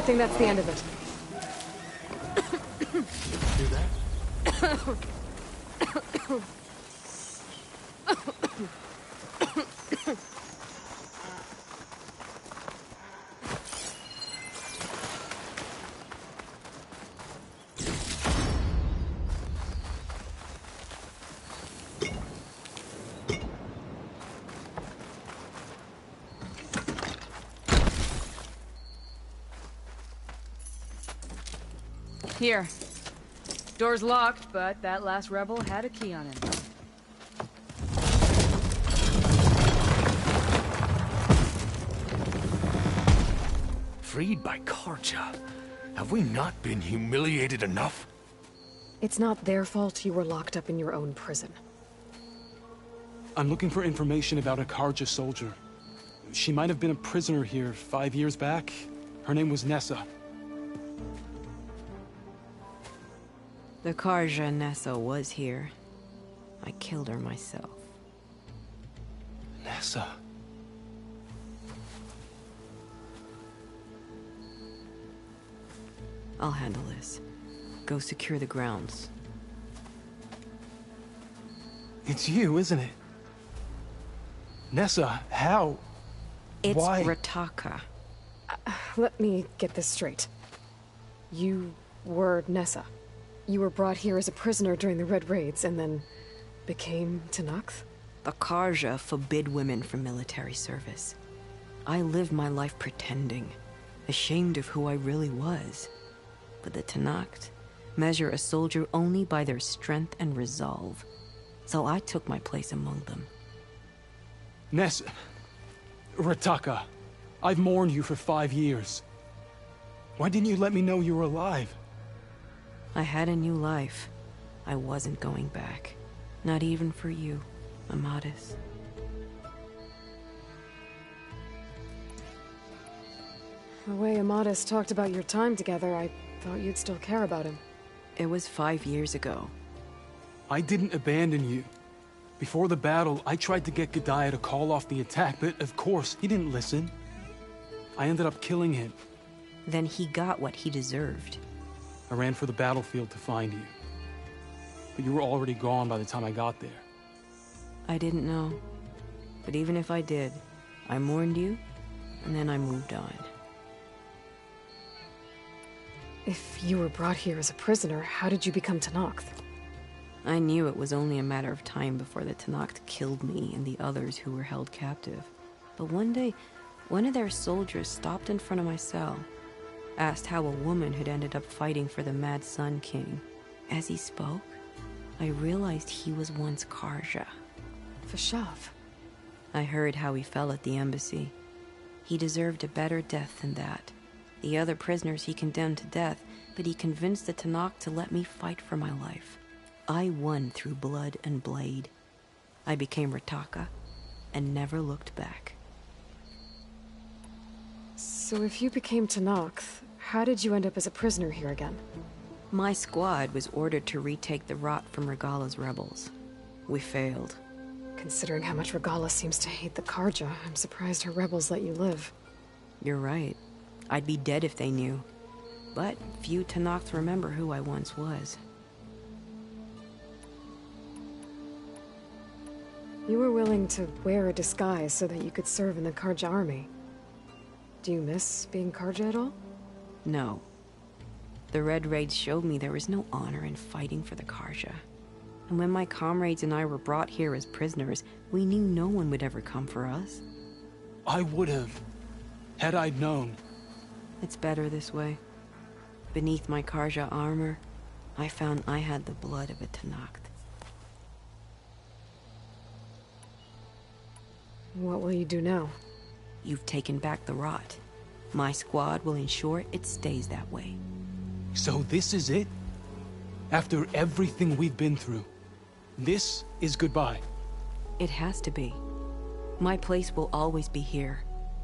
Speaker 1: think that's the end of it.
Speaker 2: Hear that?
Speaker 4: Here. Door's locked, but that last rebel had a key on him.
Speaker 10: Freed by Karja. Have we not been humiliated enough?
Speaker 1: It's not their fault you were locked up in your own prison.
Speaker 2: I'm looking for information about a Karja soldier. She might have been a prisoner here 5 years back. Her name was Nessa.
Speaker 14: The Karja Nessa was here. I killed her myself.
Speaker 2: Nessa.
Speaker 14: I'll handle this. Go secure the grounds.
Speaker 2: It's you, isn't it? Nessa, how?
Speaker 14: It's
Speaker 2: Why?
Speaker 14: Rataka.
Speaker 1: Let me get this straight. You were Nessa. You were brought here as a prisoner during the Red Raids and then became Tenakth?
Speaker 14: The Karja forbid women from military service. I lived my life pretending, ashamed of who I really was. But the Tenakth measure a soldier only by their strength and resolve. So I took my place among them.
Speaker 2: Nessa. Rataka. I've mourned you for 5 years. Why didn't you let me know you were alive?
Speaker 14: I had a new life. I wasn't going back. Not even for you, Amadis.
Speaker 1: The way Amadis talked about your time together, I thought you'd still care about him.
Speaker 14: It was 5 years ago.
Speaker 2: I didn't abandon you. Before the battle, I tried to get G'daiah to call off the attack, but of course, he didn't listen. I ended up killing him.
Speaker 14: Then he got what he deserved.
Speaker 2: I ran for the battlefield to find you. But you were already gone by the time I got there.
Speaker 14: I didn't know. But even if I did, I mourned you, and then I moved on.
Speaker 1: If you were brought here as a prisoner, how did you become Tenakth?
Speaker 14: I knew it was only a matter of time before the Tenakth killed me and the others who were held captive. But one day, one of their soldiers stopped in front of my cell, asked how a woman had ended up fighting for the Mad Sun King. As he spoke, I realized he was once Karja.
Speaker 1: Vashav.
Speaker 14: I heard how he fell at the embassy. He deserved a better death than that. The other prisoners he condemned to death, but he convinced the Tenakth to let me fight for my life. I won through blood and blade. I became Rataka and never looked back.
Speaker 1: So if you became Tenakth, how did you end up as a prisoner here again?
Speaker 14: My squad was ordered to retake the rot from Regala's rebels. We failed.
Speaker 1: Considering how much Regala seems to hate the Karja, I'm surprised her rebels let you live.
Speaker 14: You're right. I'd be dead if they knew. But few Tenakth remember who I once was.
Speaker 1: You were willing to wear a disguise so that you could serve in the Karja army. Do you miss being Karja at all?
Speaker 14: No. The Red Raids showed me there was no honor in fighting for the Karja. And when my comrades and I were brought here as prisoners, we knew no one would ever come for us.
Speaker 2: I would have, had I known.
Speaker 14: It's better this way. Beneath my Karja armor, I found I had the blood of a Tenakth.
Speaker 1: What will you do now?
Speaker 14: You've taken back the rot. My squad will ensure it stays that way.
Speaker 2: So this is it? After everything we've been through, this is goodbye?
Speaker 14: It has to be. My place will always be here,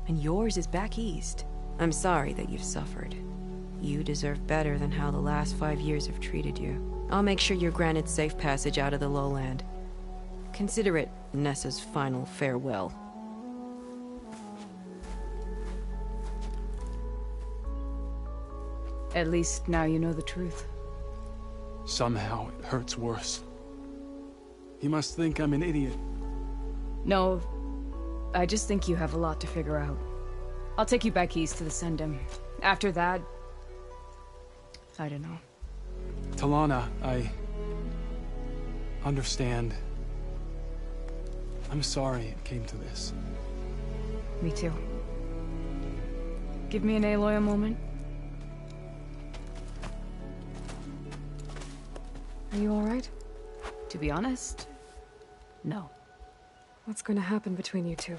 Speaker 14: and yours is back east. I'm sorry that you've suffered. You deserve better than how the last 5 years have treated you. I'll make sure you're granted safe passage out of the lowland. Consider it Nessa's final farewell.
Speaker 4: At least now you know the truth.
Speaker 2: Somehow it hurts worse. He must think I'm an idiot.
Speaker 4: No, I just think you have a lot to figure out. I'll take you back east to the Sendum. After that, I don't know.
Speaker 2: Talana, I understand. I'm sorry it came to this.
Speaker 4: Me too. Give me an Aloy a moment.
Speaker 1: Are you alright?
Speaker 4: To be honest, no.
Speaker 1: What's going to happen between you two?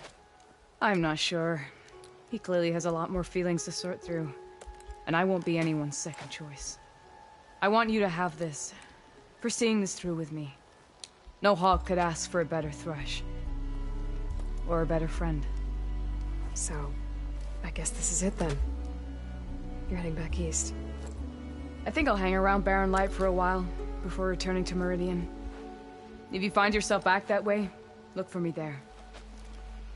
Speaker 4: I'm not sure. He clearly has a lot more feelings to sort through. And I won't be anyone's second choice. I want you to have this, for seeing this through with me. No hawk could ask for a better thrush. Or a better friend.
Speaker 1: So, I guess this is it then. You're heading back east.
Speaker 4: I think I'll hang around Barren Light for a while, before returning to Meridian. If you find yourself back that way, look for me there.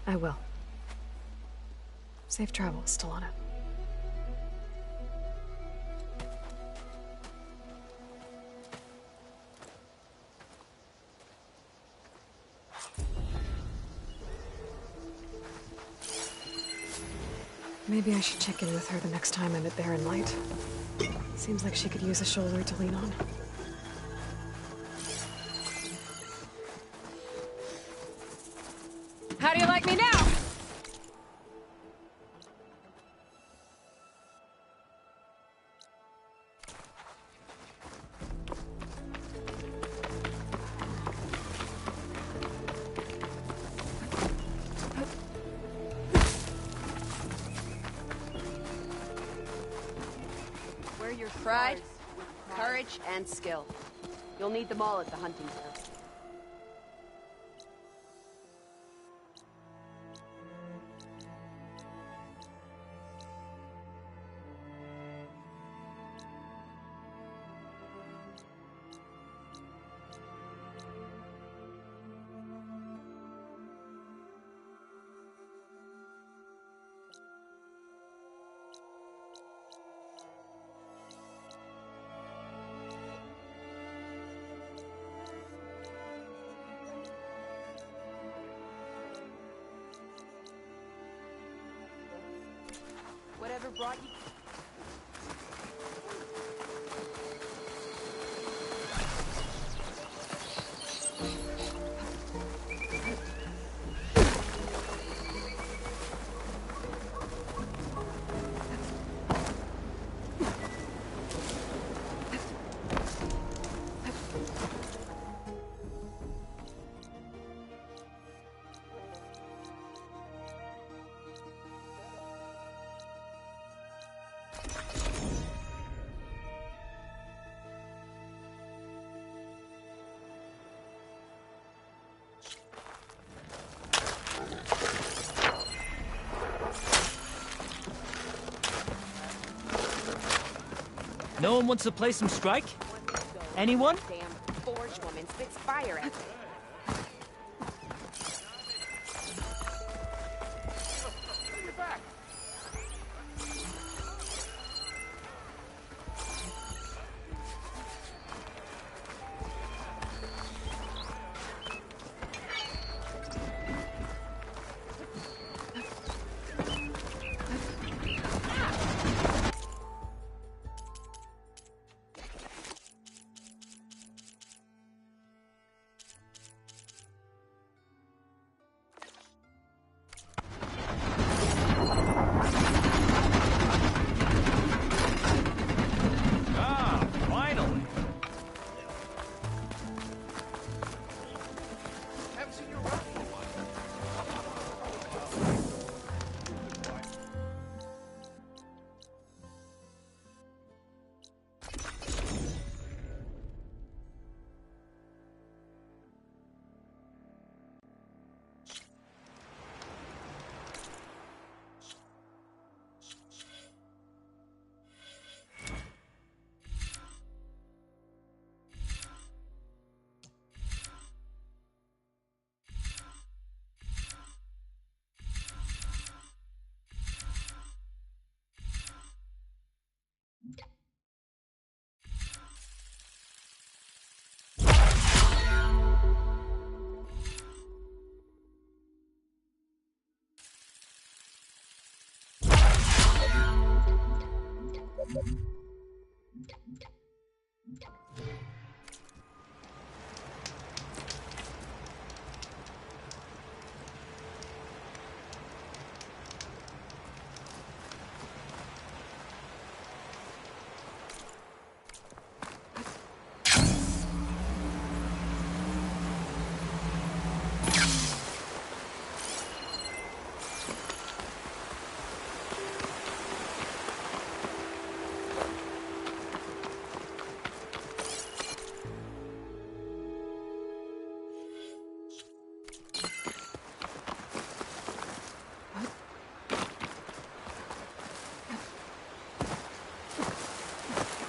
Speaker 1: I will. Safe travels, Talana. Maybe I should check in with her the next time I'm at Barren Light. Seems like she could use a shoulder to lean on.
Speaker 4: How do you like me now?
Speaker 19: Wear your pride, courage, and skill. You'll need them all at the hunting fair. Whatever brought you...
Speaker 22: No one wants to play some Strike? Anyone?
Speaker 19: Damn forge woman spits fire at me.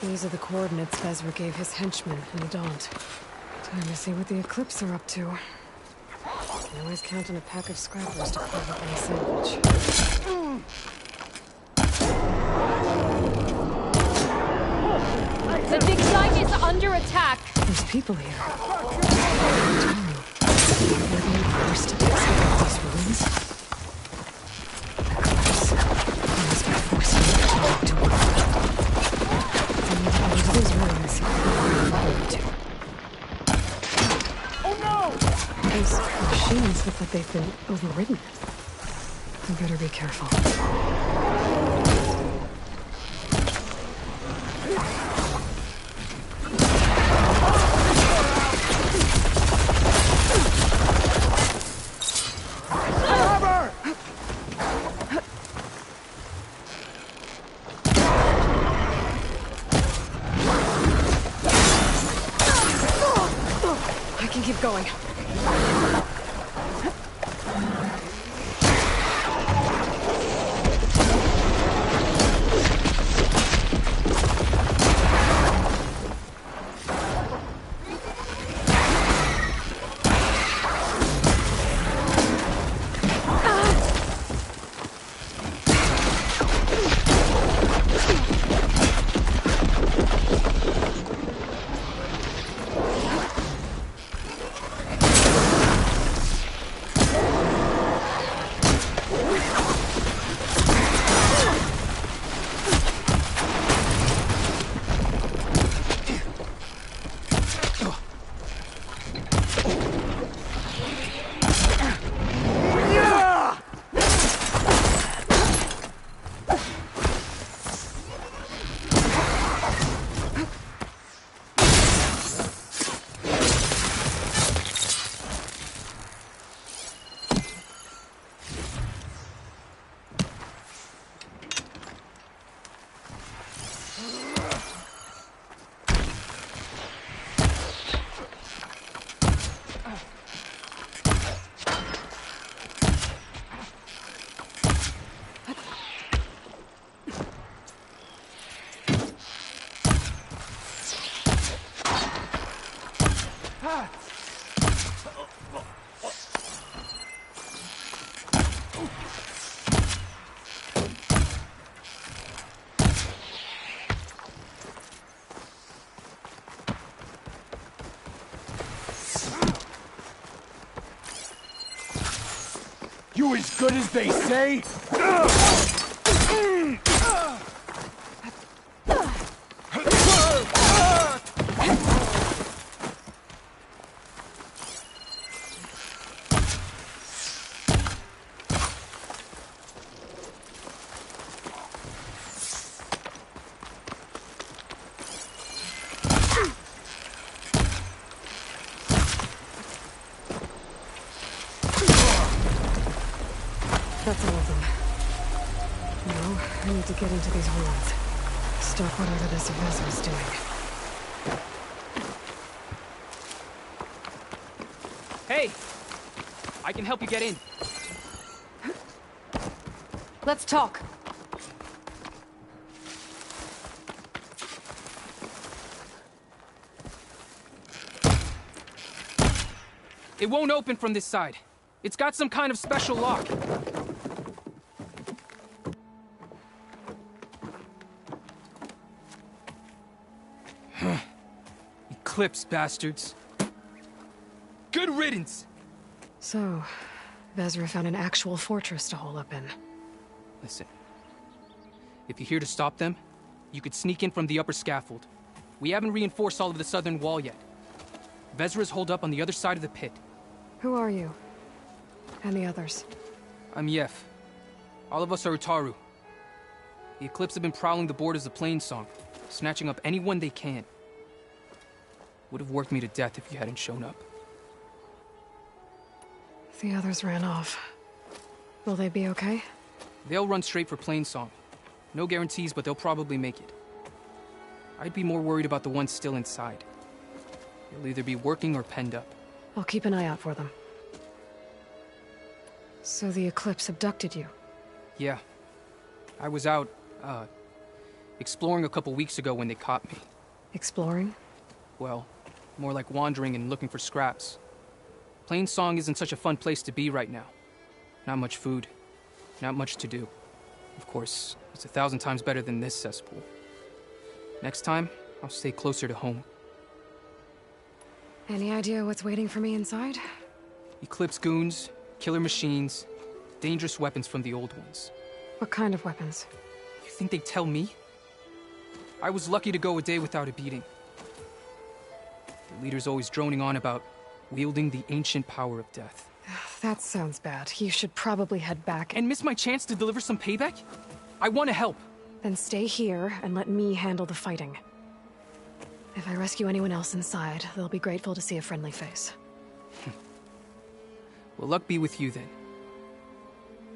Speaker 1: These are the coordinates Vezra gave his henchmen in the Daunt. Time to see what the Eclipse are up to. Can always count on a pack of scrappers to carve up any salvage.
Speaker 16: The big site is under attack!
Speaker 1: There's people here. Were they forced to excavate these ruins? Eclipse. They must be forcing the Daunt to work. Those ruins.
Speaker 16: Oh no!
Speaker 1: Those machines look like they've been overridden. You better be careful. Keep going.
Speaker 11: You as good as they say?
Speaker 1: That's all of them. Now, I need to get into these ruins. Stop whatever this Vezra's doing.
Speaker 11: Hey! I can help you get in.
Speaker 1: Let's talk.
Speaker 11: It won't open from this side. It's got some kind of special lock. Eclipse bastards. Good riddance!
Speaker 1: So, Vezra found an actual fortress to hole up in.
Speaker 11: Listen. If you're here to stop them, You could sneak in from the upper scaffold. We haven't reinforced all of the southern wall yet. Vezra's holed up on the other side of the pit.
Speaker 1: Who are you? And the others?
Speaker 11: I'm Yef. All of us are Utaru. The Eclipse have been prowling the borders of Plainsong, snatching up anyone they can. Would have worked me to death if you hadn't shown up.
Speaker 1: The others ran off. Will they be okay?
Speaker 11: They'll run straight for Plainsong. No guarantees, but they'll probably make it. I'd be more worried about the ones still inside. They'll either be working or penned up.
Speaker 1: I'll keep an eye out for them. So the Eclipse abducted you?
Speaker 11: Yeah. I was out, exploring a couple weeks ago when they caught me.
Speaker 1: Exploring?
Speaker 11: Well, more like wandering and looking for scraps. Plainsong isn't such a fun place to be right now. Not much food. Not much to do. Of course, it's 1,000 times better than this cesspool. Next time, I'll stay closer to home.
Speaker 1: Any idea what's waiting for me inside?
Speaker 11: Eclipse goons, killer machines, dangerous weapons from the old ones.
Speaker 1: What kind of weapons?
Speaker 11: You think they'd tell me? I was lucky to go a day without a beating. The leader's always droning on about wielding the ancient power of death.
Speaker 1: That sounds bad. You should probably head back.
Speaker 11: And miss my chance to deliver some payback? I want to help.
Speaker 1: Then stay here and let me handle the fighting. If I rescue anyone else inside, they'll be grateful to see a friendly face.
Speaker 11: Well, luck be with you then.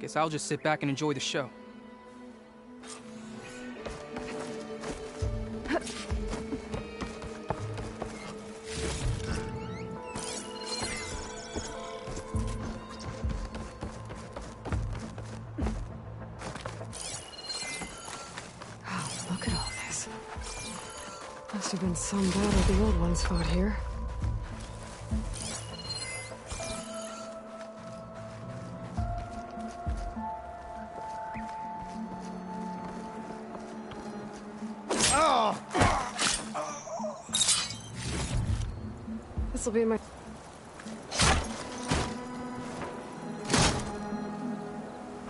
Speaker 11: Guess I'll just sit back and enjoy the show.
Speaker 1: Look at all this. Must have been some battle the old ones fought here. This'll be my...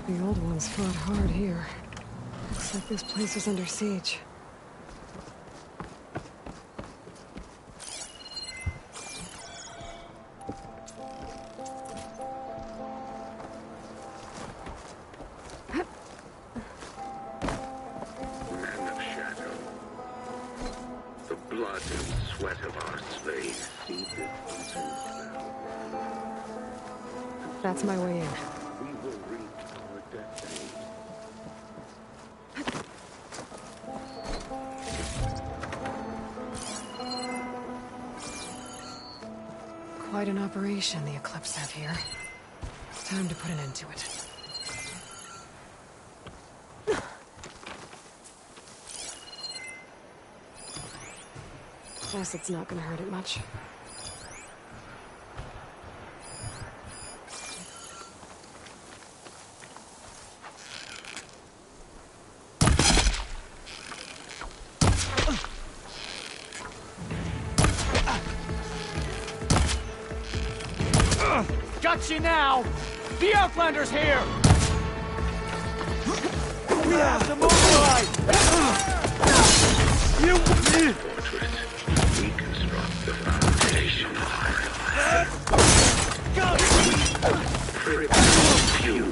Speaker 1: The old ones fought hard here. Looks like this place was under siege. That's my way in. Quite an operation the Eclipse have here. Time to put an end to it. Guess it's not gonna hurt it much.
Speaker 16: Got you now! The Outlander's here! We have to mobilize! You...
Speaker 6: Fortress. Reconstruct the foundation. Few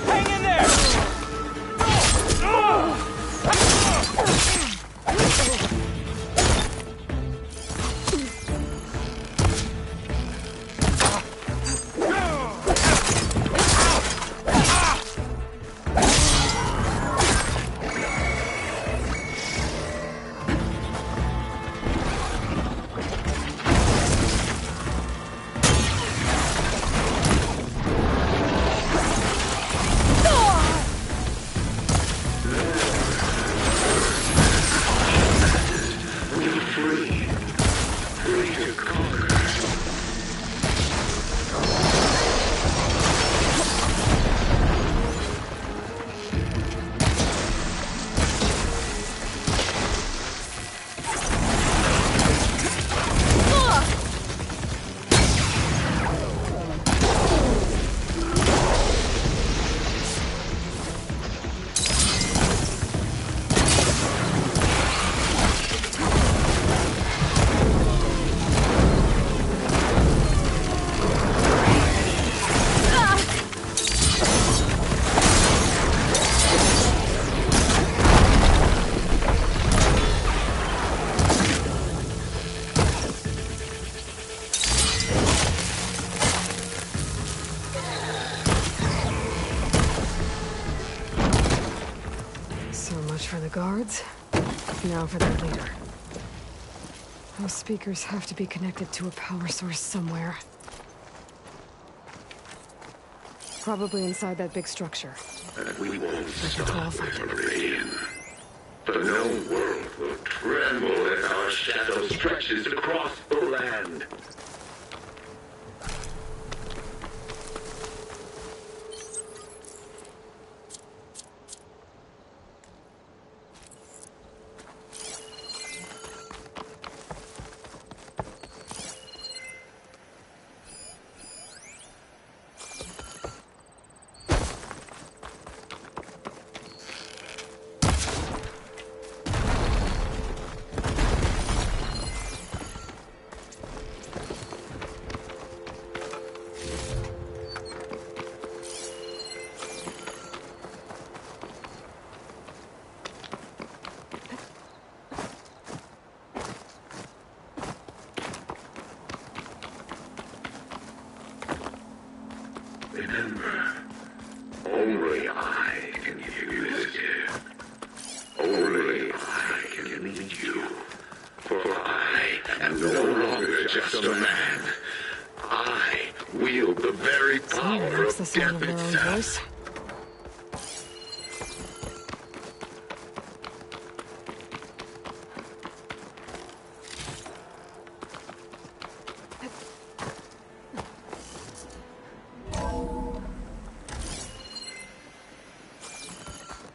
Speaker 16: hang in there!
Speaker 1: for the guards, now for their leader. Those speakers have to be connected to a power source somewhere. Probably inside that big structure.
Speaker 3: And we won't stop the Meridian. The known world will tremble as our shadow stretches across the land. Remember, only I can give you this gift. Only I can lead you. For I am no longer just a man. I wield the very power of
Speaker 1: the sound of
Speaker 3: death
Speaker 1: their own
Speaker 3: itself.
Speaker 1: voice.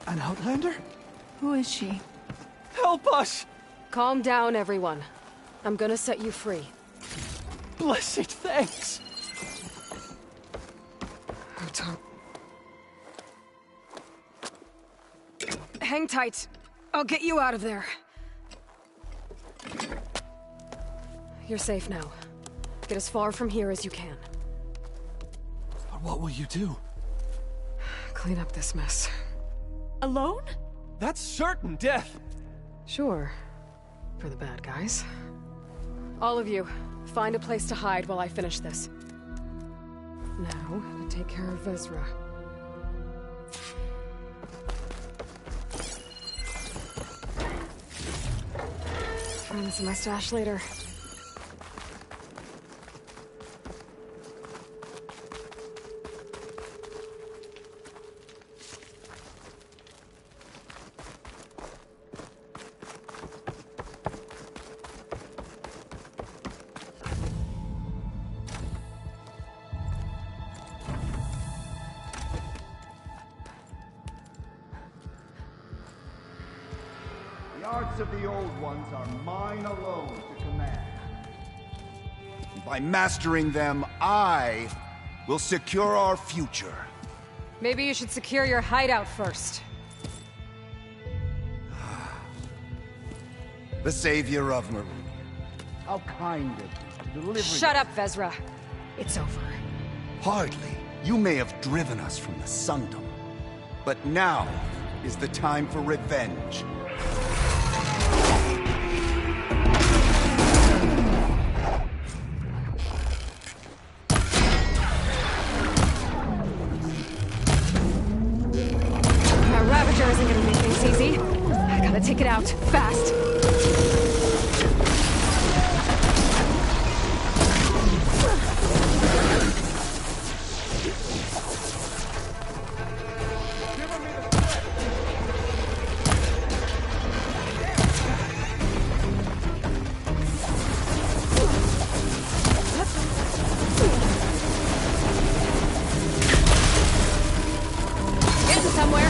Speaker 16: An Outlander?
Speaker 1: Who is she?
Speaker 16: Help us!
Speaker 1: Calm down, everyone. I'm gonna set you free.
Speaker 16: Blessed thanks!
Speaker 1: Hang tight. I'll get you out of there. You're safe now. Get as far from here as you can.
Speaker 16: But what will you do?
Speaker 1: Clean up this mess.
Speaker 16: Alone? That's certain death.
Speaker 1: Sure. For the bad guys. All of you, find a place to hide while I finish this. Now, to take care of Vezra. Find this in my stash later.
Speaker 20: The arts of the old ones are mine alone to command. By mastering them, I will secure our future.
Speaker 1: Maybe you should secure your hideout first.
Speaker 20: The savior of Meridian. How kind of you to deliver.
Speaker 1: Shut up, Vezra. It's over.
Speaker 20: Hardly. You may have driven us from the Sundom. But now is the time for revenge.
Speaker 1: That Ravager isn't gonna make things easy. I gotta take it out, fast. Getting somewhere.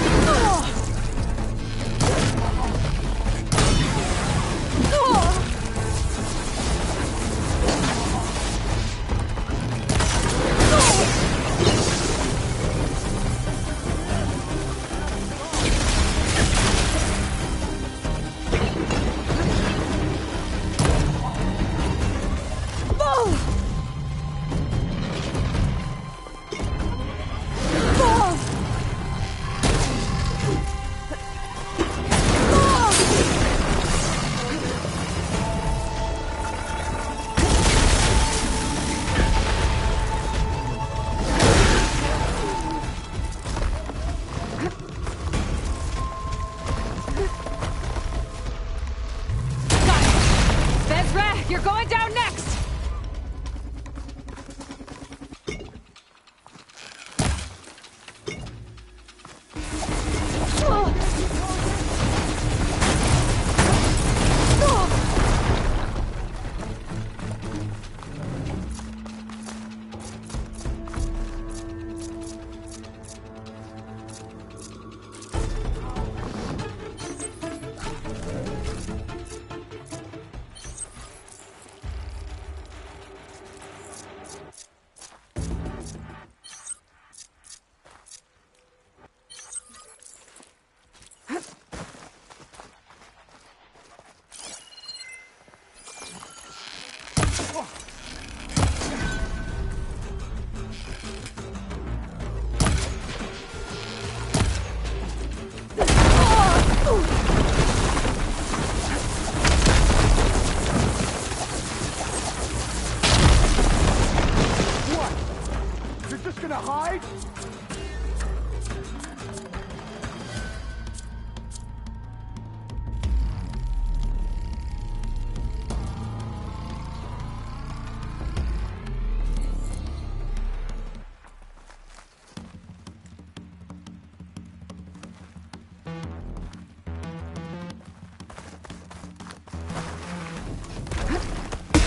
Speaker 9: gonna hide?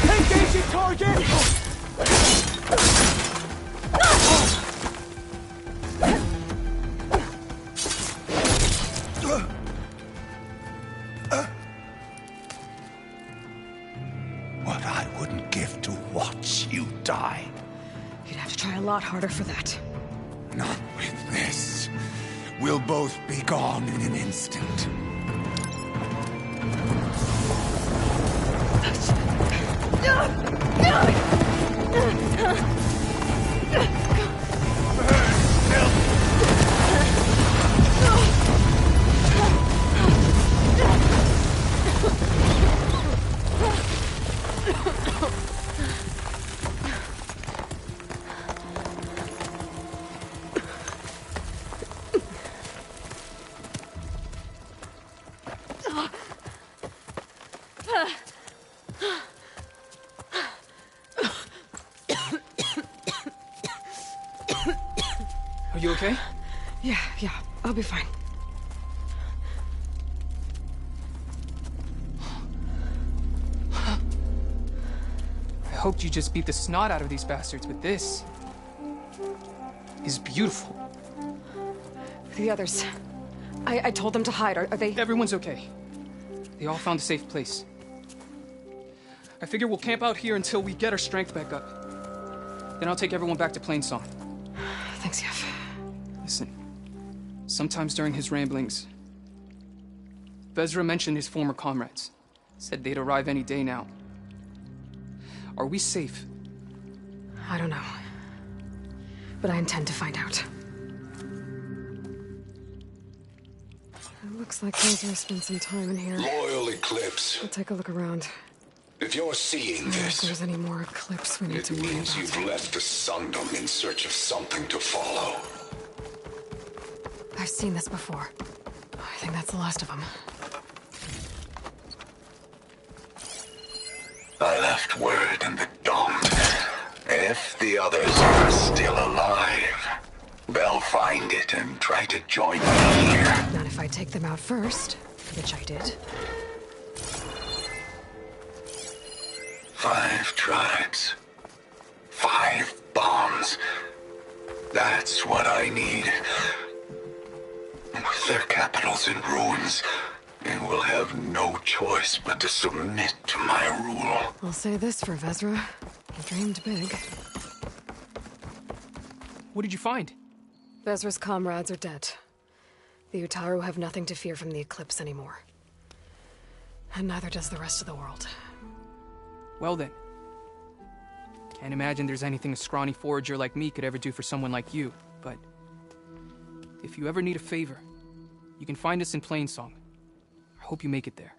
Speaker 9: Engaging target!
Speaker 20: What I wouldn't give to watch you die.
Speaker 1: You'd have to try a lot harder for that.
Speaker 20: Not with this. We'll both be gone in an instant.
Speaker 11: Are you okay?
Speaker 1: Yeah, I'll be fine.
Speaker 11: I hoped you just beat the snot out of these bastards, but this is beautiful.
Speaker 1: The others. I told them to hide. Are they?
Speaker 11: Everyone's okay. They all found a safe place. I figure we'll camp out here until we get our strength back up. Then I'll take everyone back to Plainsong.
Speaker 1: Thanks, Yef.
Speaker 11: Listen, sometimes during his ramblings, Vezra mentioned his former comrades. Said they'd arrive any day now. Are we safe?
Speaker 1: I don't know. But I intend to find out. It looks like Vezra spent some time in here.
Speaker 3: Loyal Eclipse,
Speaker 1: We'll take a look around.
Speaker 3: if you're seeing
Speaker 1: If
Speaker 3: this,
Speaker 1: there's any more Eclipse we need
Speaker 3: it
Speaker 1: to worry
Speaker 3: means
Speaker 1: about.
Speaker 3: you've left the Sundom in search of something to follow.
Speaker 1: I've seen this before. I think that's the last of them.
Speaker 3: I left word in the Dome. If the others are still alive, they'll find it and try to join me here.
Speaker 1: Not if I take them out first, which I did.
Speaker 3: 5 tribes. 5 bombs. That's what I need. With their capitals in ruins, they will have no choice but to submit to my rule.
Speaker 1: I'll say this for Vezra. He dreamed big.
Speaker 11: What did you find?
Speaker 1: Vezra's comrades are dead. The Utaru have nothing to fear from the Eclipse anymore. And neither does the rest of the world.
Speaker 11: Well then. Can't imagine there's anything a scrawny forager like me could ever do for someone like you, but if you ever need a favor, you can find us in Plainsong. I hope you make it there.